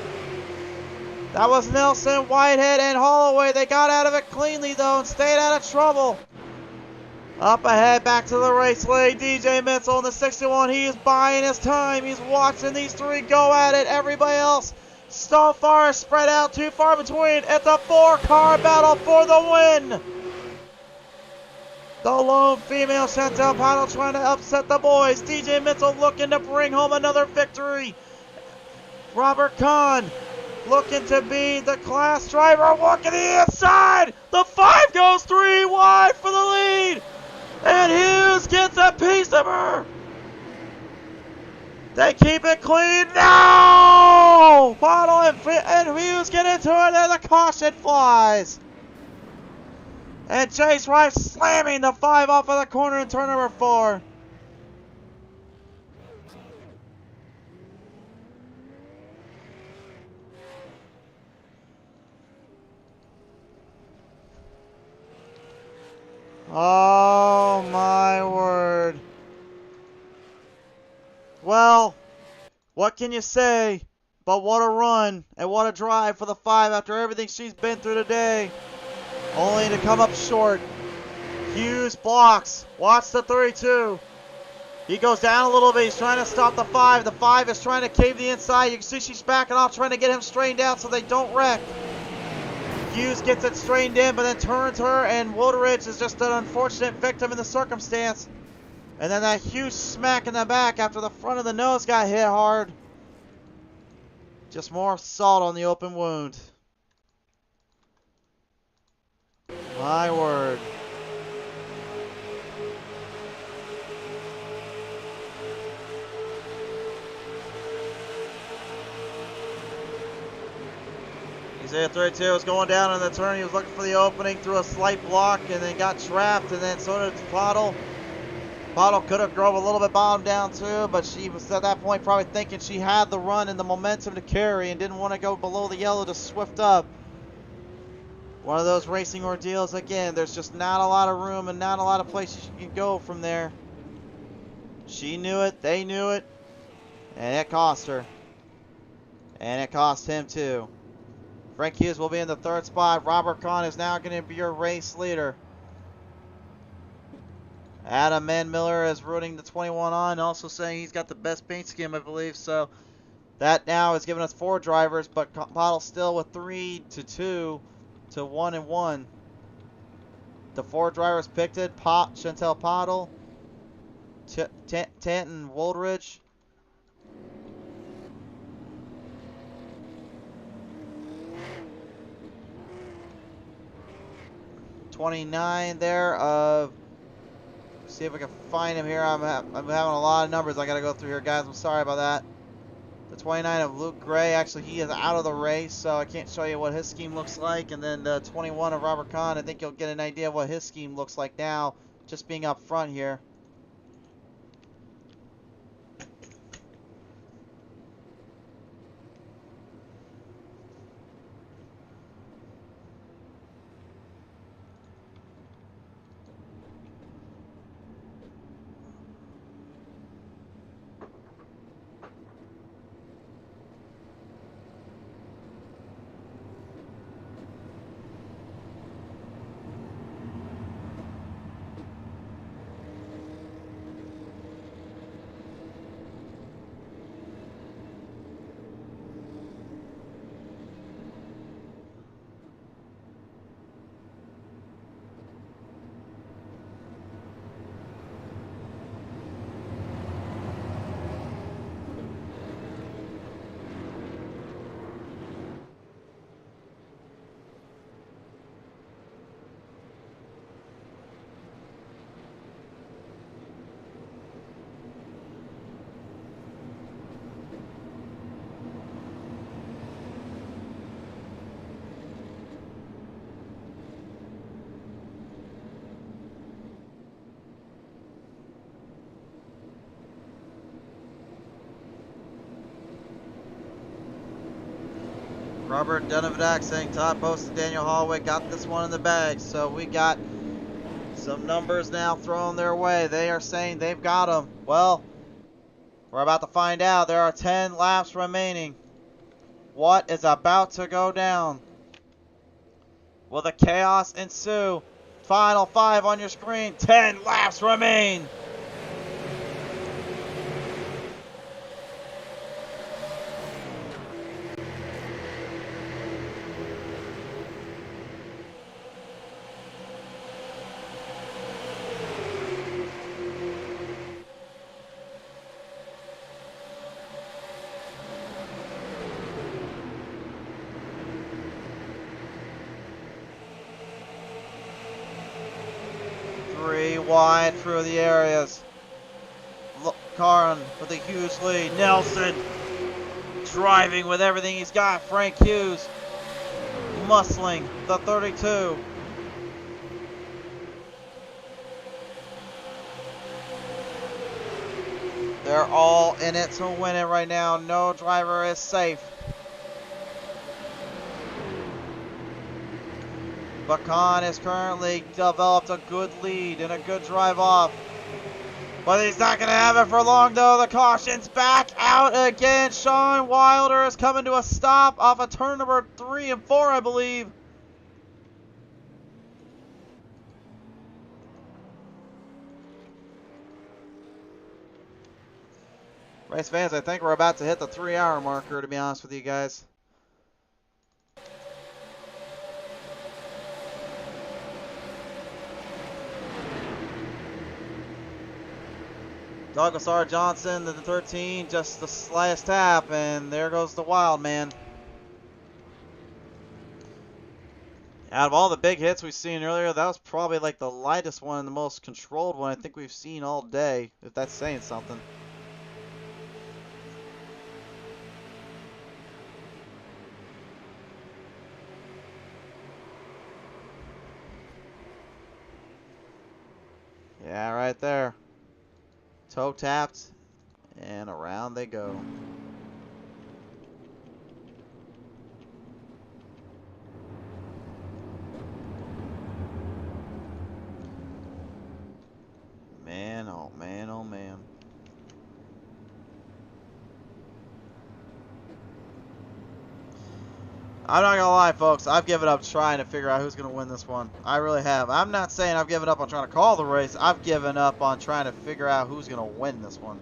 That was Nelson, Whitehead, and Holloway. They got out of it cleanly, though, and stayed out of trouble. Up ahead, back to the race lane. DJ Mitchell in the 61. He is buying his time. He's watching these 3 go at it. Everybody else so far is spread out, too far between. It's a 4-car battle for the win. The lone female Chantel Paddle trying to upset the boys. DJ Mitchell looking to bring home another victory. Robert Kahn looking to be the class driver. Walking the inside. The 5 goes 3 wide for the lead. And Hughes gets a piece of her. They keep it clean. No! Bottle and Hughes get into it, and the caution flies. And Chase Rice slamming the 5 off of the corner in turn number 4. Oh my word. Well, what can you say? But what a run and what a drive for the 5 after everything she's been through today. Only to come up short. Hughes blocks. Watch the 32. He goes down a little bit. He's trying to stop the 5. The 5 is trying to cave the inside. You can see she's backing off, trying to get him straightened out so they don't wreck. Hughes gets it straightened in, but then turns her, and Woodridge is just an unfortunate victim in the circumstance. And then that huge smack in the back after the front of the nose got hit hard. Just more salt on the open wound. My word. Isaiah 32 was going down in the turn. He was looking for the opening, threw a slight block, and then got trapped, and then so did Pottle. Pottle could have drove a little bit bottom down too, but she was at that point probably thinking she had the run and the momentum to carry and didn't want to go below the yellow to swift up. One of those racing ordeals. Again, there's just not a lot of room and not a lot of places you can go from there. She knew it, they knew it, and it cost her. And it cost him too. Frank Hughes will be in the 3rd spot. Robert Kahn is now going to be your race leader. Adam Manmiller is rooting the 21 on, also saying he's got the best paint scheme, I believe. So that now is giving us 4 drivers, but Pottle still with 3 to 2 to 1 and 1. The 4 drivers picked it: Chantel Pottle, Tanton Woldridge, .29 there of. See if we can find him here. I'm having a lot of numbers I gotta go through here, guys. I'm sorry about that. The 29 of Luke Gray, actually he is out of the race, so I can't show you what his scheme looks like. And then the 21 of Robert Kahn, I think you'll get an idea of what his scheme looks like now, just being up front here. Robert Dunovadak saying top post Daniel Holloway got this one in the bag. So we got some numbers now thrown their way. They are saying they've got them. Well, we're about to find out. There are 10 laps remaining. What is about to go down? Will the chaos ensue? Final 5 on your screen. 10 laps remain. Wide through the areas. Karn with a huge lead. Nelson driving with everything he's got. Frank Hughes muscling the 32. They're all in it to win it right now. No driver is safe. Bakan has currently developed a good lead and a good drive off. But he's not going to have it for long, though. The caution's back out again. Sean Wilder is coming to a stop off of turn number 3 and 4, I believe. Race fans, I think we're about to hit the 3-hour marker, to be honest with you guys. Douglas R. Johnson, the 13, just the last tap, and there goes the Wild Man. Out of all the big hits we've seen earlier, that was probably like the lightest one and the most controlled one I think we've seen all day, if that's saying something. Yeah, right there. Toe tapped, and around they go. Man, oh man, oh man. I'm not gonna lie, folks. I've given up trying to figure out who's gonna win this one. I really have. I'm not saying I've given up on trying to call the race. I've given up on trying to figure out who's gonna win this one.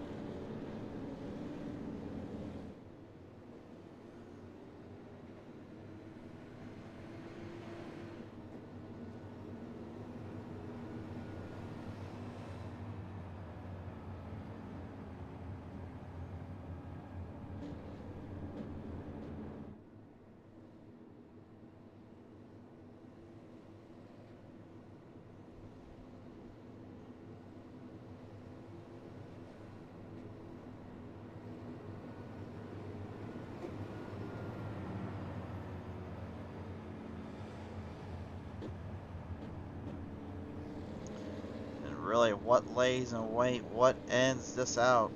really, what lays in wait? What ends this out?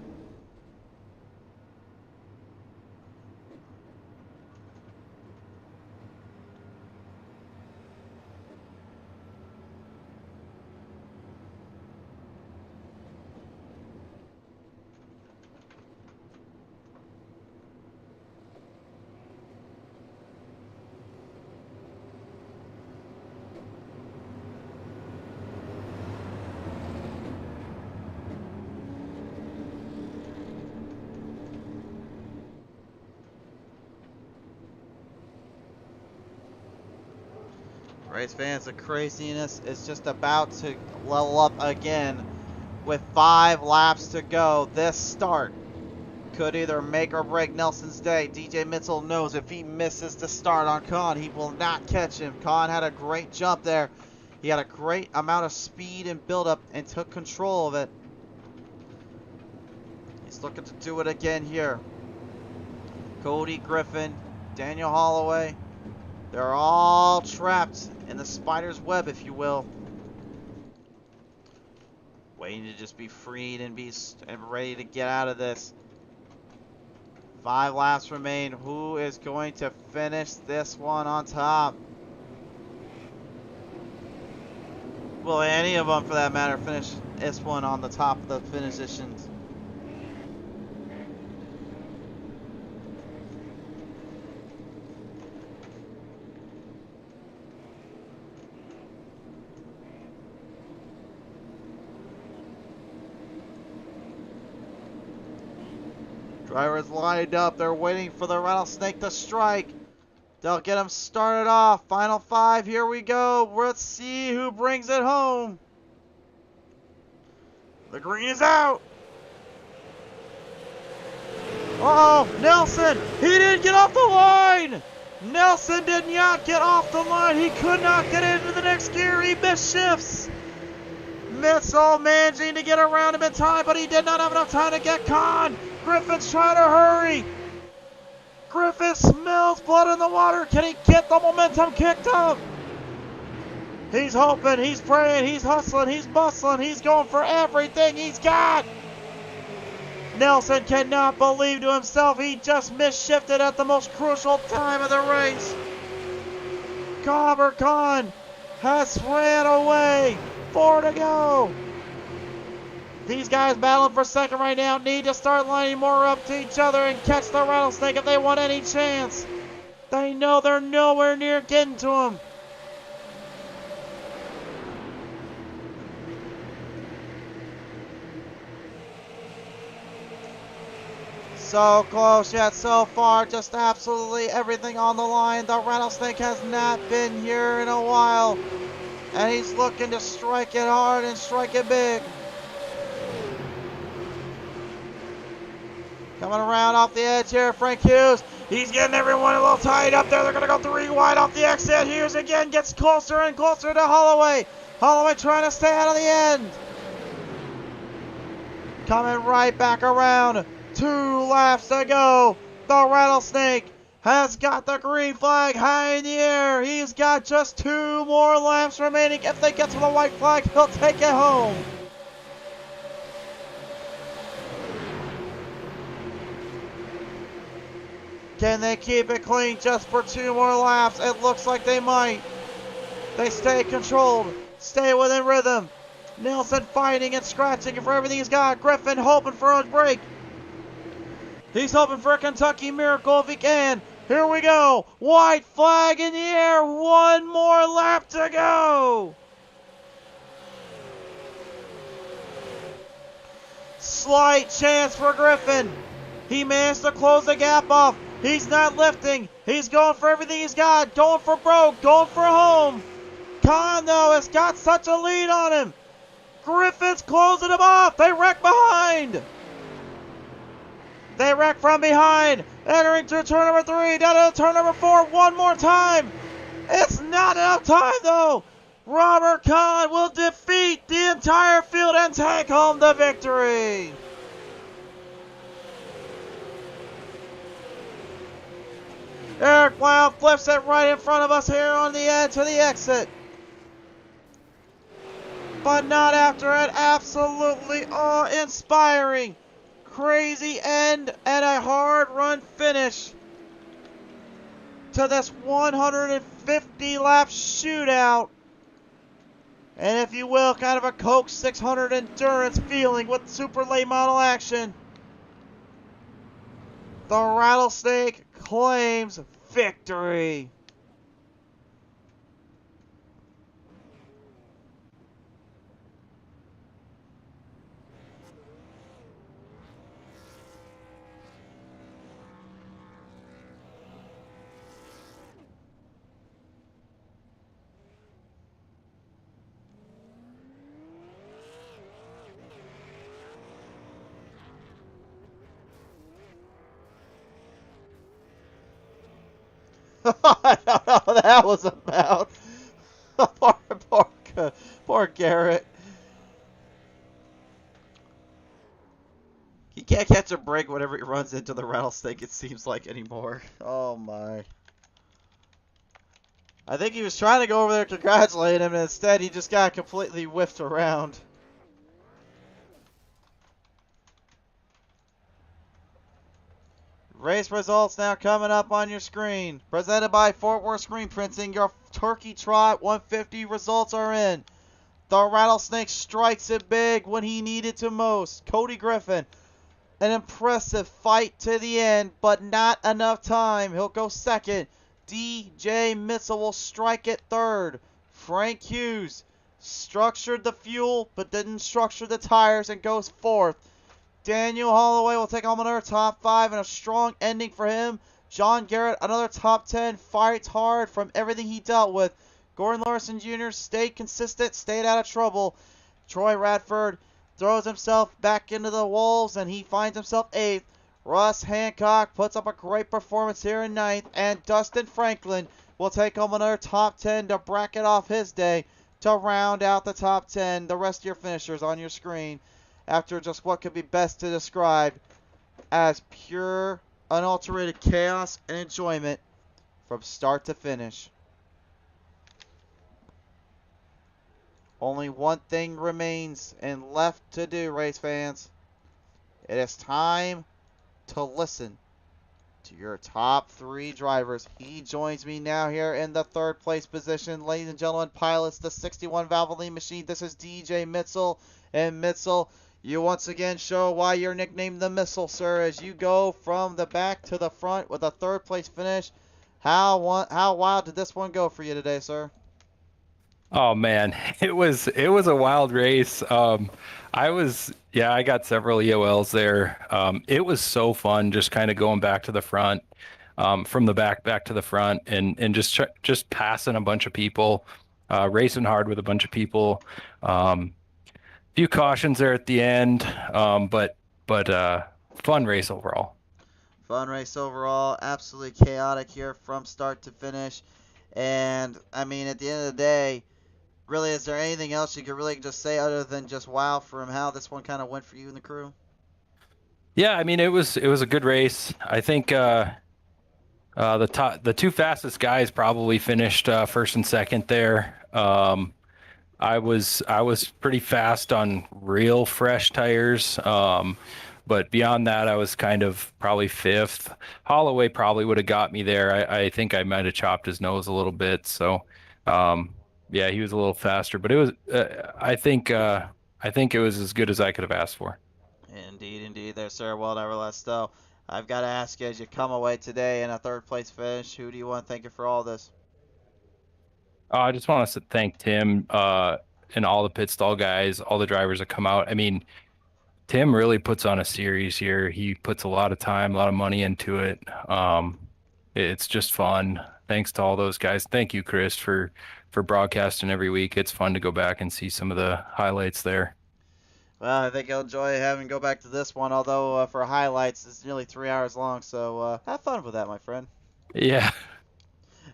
Race fans, the craziness is just about to level up again with 5 laps to go. This start could either make or break Nelson's day. DJ Mitchell knows if he misses the start on Khan, he will not catch him. Khan had a great jump there. He had a great amount of speed and buildup and took control of it. He's looking to do it again here. Cody Griffin, Daniel Holloway, they're all trapped in the spider's web, if you will. Waiting to just be freed and be ready to get out of this. 5 laps remain. Who is going to finish this one on top? Will any of them, for that matter, finish this one on the top of the positions? Drivers lined up. They're waiting for the rattlesnake to strike. They'll get him started off. Final 5. Here we go. Let's see who brings it home. The green is out. Uh-oh, Nelson. He didn't get off the line. Nelson did not get off the line. He could not get into the next gear. He missed shifts. Mitchell managing to get around him in time, but he did not have enough time to get Khan. Griffin's trying to hurry. Griffin smells blood in the water. Can he get the momentum kicked up? He's hoping, he's praying, he's hustling, he's bustling, he's going for everything he's got. Nelson cannot believe to himself he just misshifted at the most crucial time of the race. Khan has ran away. 4 to go. These guys battling for second right now need to start lining more up to each other and catch the rattlesnake if they want any chance. They know they're nowhere near getting to him. So close yet so far, just absolutely everything on the line. The rattlesnake has not been here in a while, and he's looking to strike it hard and strike it big. Coming around off the edge here, Frank Hughes. He's getting everyone a little tied up there. They're going to go 3 wide off the exit. Hughes again gets closer and closer to Holloway. Holloway trying to stay out of the end. Coming right back around. 2 laps to go. The rattlesnake has got the green flag high in the air. He's got just 2 more laps remaining. If they get to the white flag, he'll take it home. Can they keep it clean just for 2 more laps? It looks like they might. They stay controlled, stay within rhythm. Nelson fighting and scratching for everything he's got. Griffin hoping for a break. He's hoping for a Kentucky miracle if he can. Here we go. White flag in the air. 1 more lap to go. Slight chance for Griffin. He managed to close the gap off. He's not lifting. He's going for everything he's got. Going for broke. Going for home. Khan, though, has got such a lead on him. Griffin's closing him off. They wreck behind. They wreck from behind. Entering to turn number 3. Down to turn number 4. 1 more time. It's not enough time, though. Robert Khan will defeat the entire field and take home the victory. Eric Wild flips it right in front of us here on the edge of the exit. but not after an absolutely awe-inspiring, crazy end and a hard-run finish to this 150-lap shootout. And if you will, kind of a Coke 600 endurance feeling with super late model action. The Rattlesnake claims victory. I don't know what that was about. poor Garrett. He can't catch a break whenever he runs into the Rattlesnake, it seems like, anymore. Oh my. I think he was trying to go over there to congratulate him, and instead he just got completely whiffed around. Race results now coming up on your screen. Presented by Fort Worth Screen Printing, your Turkey Trot 150 results are in. The Rattlesnake strikes it big when he needed to most. Cody Griffin, an impressive fight to the end, but not enough time. He'll go second. DJ Mitchell will strike it third. Frank Hughes structured the fuel, but didn't structure the tires and goes fourth. Daniel Holloway will take home another top 5 and a strong ending for him. John Garrett, another top 10, fights hard from everything he dealt with. Gordon Larson Jr. stayed consistent, stayed out of trouble. Troy Radford throws himself back into the wolves, and he finds himself 8th. Russ Hancock puts up a great performance here in 9th, and Dustin Franklin will take home another top 10 to bracket off his day to round out the top 10. The rest of your finishers on your screen after just what could be best to describe as pure, unalterated chaos and enjoyment from start to finish. Only one thing remains and left to do, race fans. It is time to listen to your top 3 drivers. He joins me now here in the 3rd place position. Ladies and gentlemen, pilots the 61 Valvoline machine. This is DJ Mitchell. And Mitchell, you once again show why you're nicknamed the Missile, sir, as you go from the back to the front with a 3rd place finish. How wild did this one go for you today, sir? Oh man, it was a wild race. I got several EOLs there. It was so fun just kind of going back to the front, from the back to the front, and just passing a bunch of people, racing hard with a bunch of people. Few cautions there at the end, but fun race overall. Fun race overall, absolutely chaotic here from start to finish. And I mean, at the end of the day, really, is there anything else you could really just say other than just wow from how this one kind of went for you and the crew? Yeah, I mean it was a good race. I think the 2 fastest guys probably finished first and second there. I was pretty fast on real fresh tires, but beyond that, I was kind of probably 5th. Holloway probably would have got me there. I think I might have chopped his nose a little bit. So, yeah, he was a little faster, but it was I think it was as good as I could have asked for. Indeed, there, sir. Well, nevertheless, though, I've got to ask you, as you come away today in a 3rd place finish, who do you want to thank you for all this? I just want to thank Tim and all the pit stall guys, all the drivers that come out. I mean, Tim really puts on a series here. He puts a lot of time, a lot of money into it. It's just fun. Thanks to all those guys. Thank you, Chris, for broadcasting every week. It's fun to go back and see some of the highlights there. Well, I think you'll enjoy having go back to this one, although for highlights, it's nearly 3 hours long, so have fun with that, my friend. Yeah.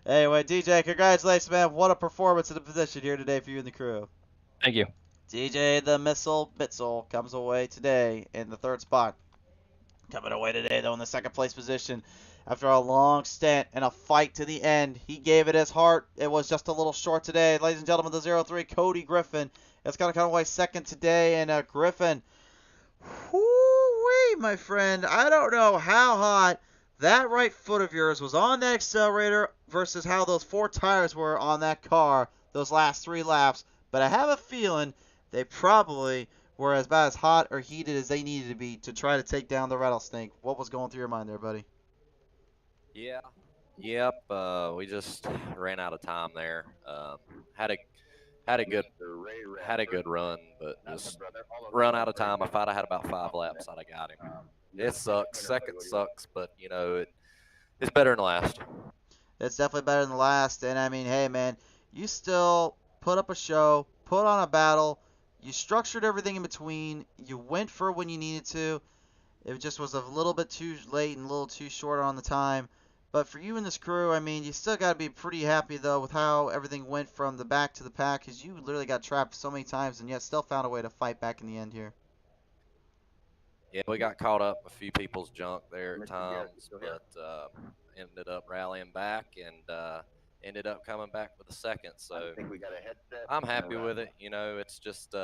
Anyway, DJ, congratulations, man. What a performance in the position here today for you and the crew. Thank you. DJ the Missile Bitzel comes away today in the 3rd spot. Coming away today, though, in the 2nd place position after a long stint and a fight to the end. He gave it his heart. It was just a little short today. Ladies and gentlemen, the 0-3, Cody Griffin. It's going to come away second today, and Griffin, whoo-wee, my friend. I don't know how hot that right foot of yours was on that accelerator versus how those 4 tires were on that car those last 3 laps, but I have a feeling they probably were about as hot or heated as they needed to be to try to take down the rattlesnake. What was going through your mind there, buddy? Yeah. Yep. We just ran out of time there. Had a had a good run, but just run out of time. If I'd have had about 5 laps, I'd have got him. It sucks. Second sucks, but it's better than last. It's definitely better than last. And I mean, hey man, you still put up a show, put on a battle. You structured everything in between. You went for when you needed to. It just was a little bit too late and a little too short on the time. But for you and this crew, I mean, you still got to be pretty happy, though, with how everything went from the back to the pack, because you literally got trapped so many times and yet still found a way to fight back in the end here. Yeah, we got caught up a few people's junk there at times, but ended up rallying back and ended up coming back with a second. So I'm happy with it. It's just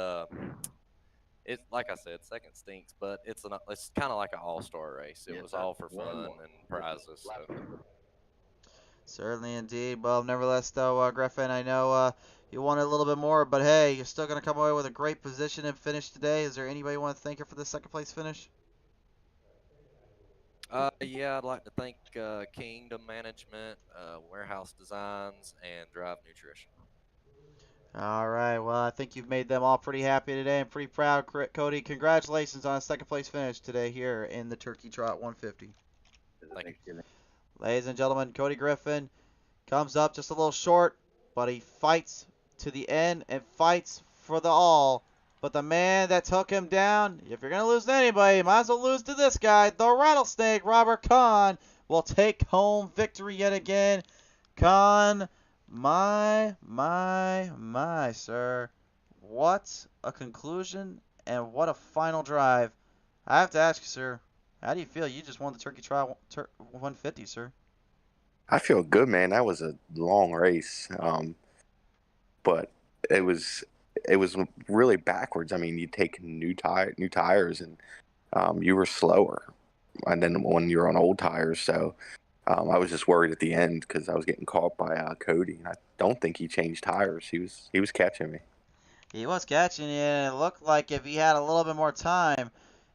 it's like I said, second stinks, but it's kind of like an all-star race. It was all for fun and prizes. So. Certainly indeed. Well, nevertheless, though, Griffin, I know you wanted a little bit more, but hey, you're still going to come away with a great position and finish today. Is there anybody you want to thank you for the second place finish? Yeah, I'd like to thank Kingdom Management, Warehouse Designs, and Drive Nutrition. All right. Well, I think you've made them all pretty happy today and pretty proud, Cody. Congratulations on a second place finish today here in the Turkey Trot 150. Thank you. Ladies and gentlemen, Cody Griffin comes up just a little short, but he fights to the end and fights for the all. But the man that took him down, if you're going to lose to anybody, you might as well lose to this guy. The Rattlesnake, Robert Kahn, will take home victory yet again. Kahn, my, sir. What a conclusion and what a final drive. I have to ask you, sir, how do you feel? You just won the Turkey Trot 150, sir. I feel good, man. That was a long race, but it was really backwards. I mean, you take new tires, and you were slower, and then when you're on old tires, so I was just worried at the end because I was getting caught by Cody, and I don't think he changed tires. He was catching me. He was catching you, and it looked like if he had a little bit more time,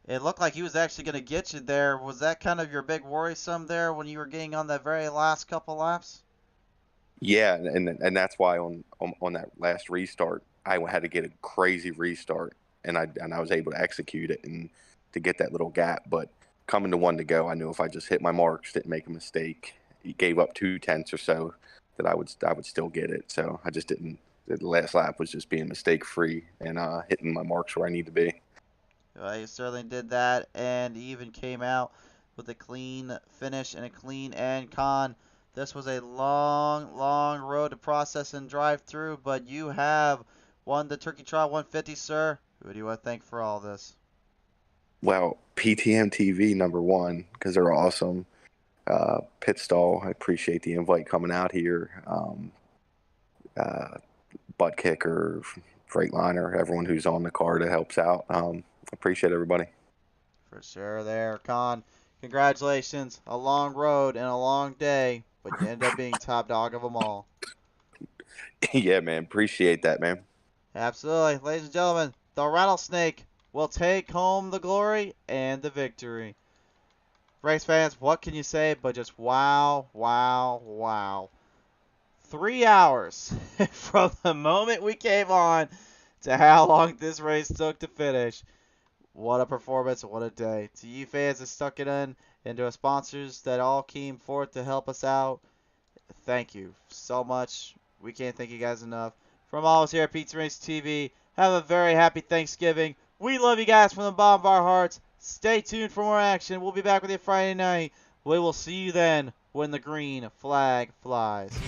it looked like he was actually going to get you there. Was that kind of your big worrisome there when you were getting on that very last couple laps? Yeah, and that's why on that last restart, I had to get a crazy restart, and I was able to execute it and to get that little gap. But coming to 1 to go, I knew if I just hit my marks, didn't make a mistake, gave up 2/10 or so, that I would still get it. So I just didn't. The last lap was just being mistake free and hitting my marks where I need to be. Well, you certainly did that, and even came out with a clean finish and a clean end. Kahn, this was a long road to process and drive through, but you have won the Turkey Trot 150, sir. Who do you want to thank for all this? Well, PTM TV #1 because they're awesome. Pit Stall, I appreciate the invite coming out here. Butt Kicker, Freightliner, everyone who's on the car that helps out. Appreciate everybody. For sure there, Kahn. Congratulations. A long road and a long day, but you ended up being top dog of them all. Yeah, man. Appreciate that, man. Absolutely. Ladies and gentlemen, the Rattlesnake will take home the glory and the victory. Race fans, what can you say but just wow. 3 hours from the moment we came on to how long this race took to finish. What a performance, what a day. To you fans that stuck it in, and to our sponsors that all came forth to help us out, thank you so much. We can't thank you guys enough. From all of us here at Pizza Race TV, have a very happy Thanksgiving. We love you guys from the bottom of our hearts. Stay tuned for more action. We'll be back with you Friday night. We will see you then when the green flag flies.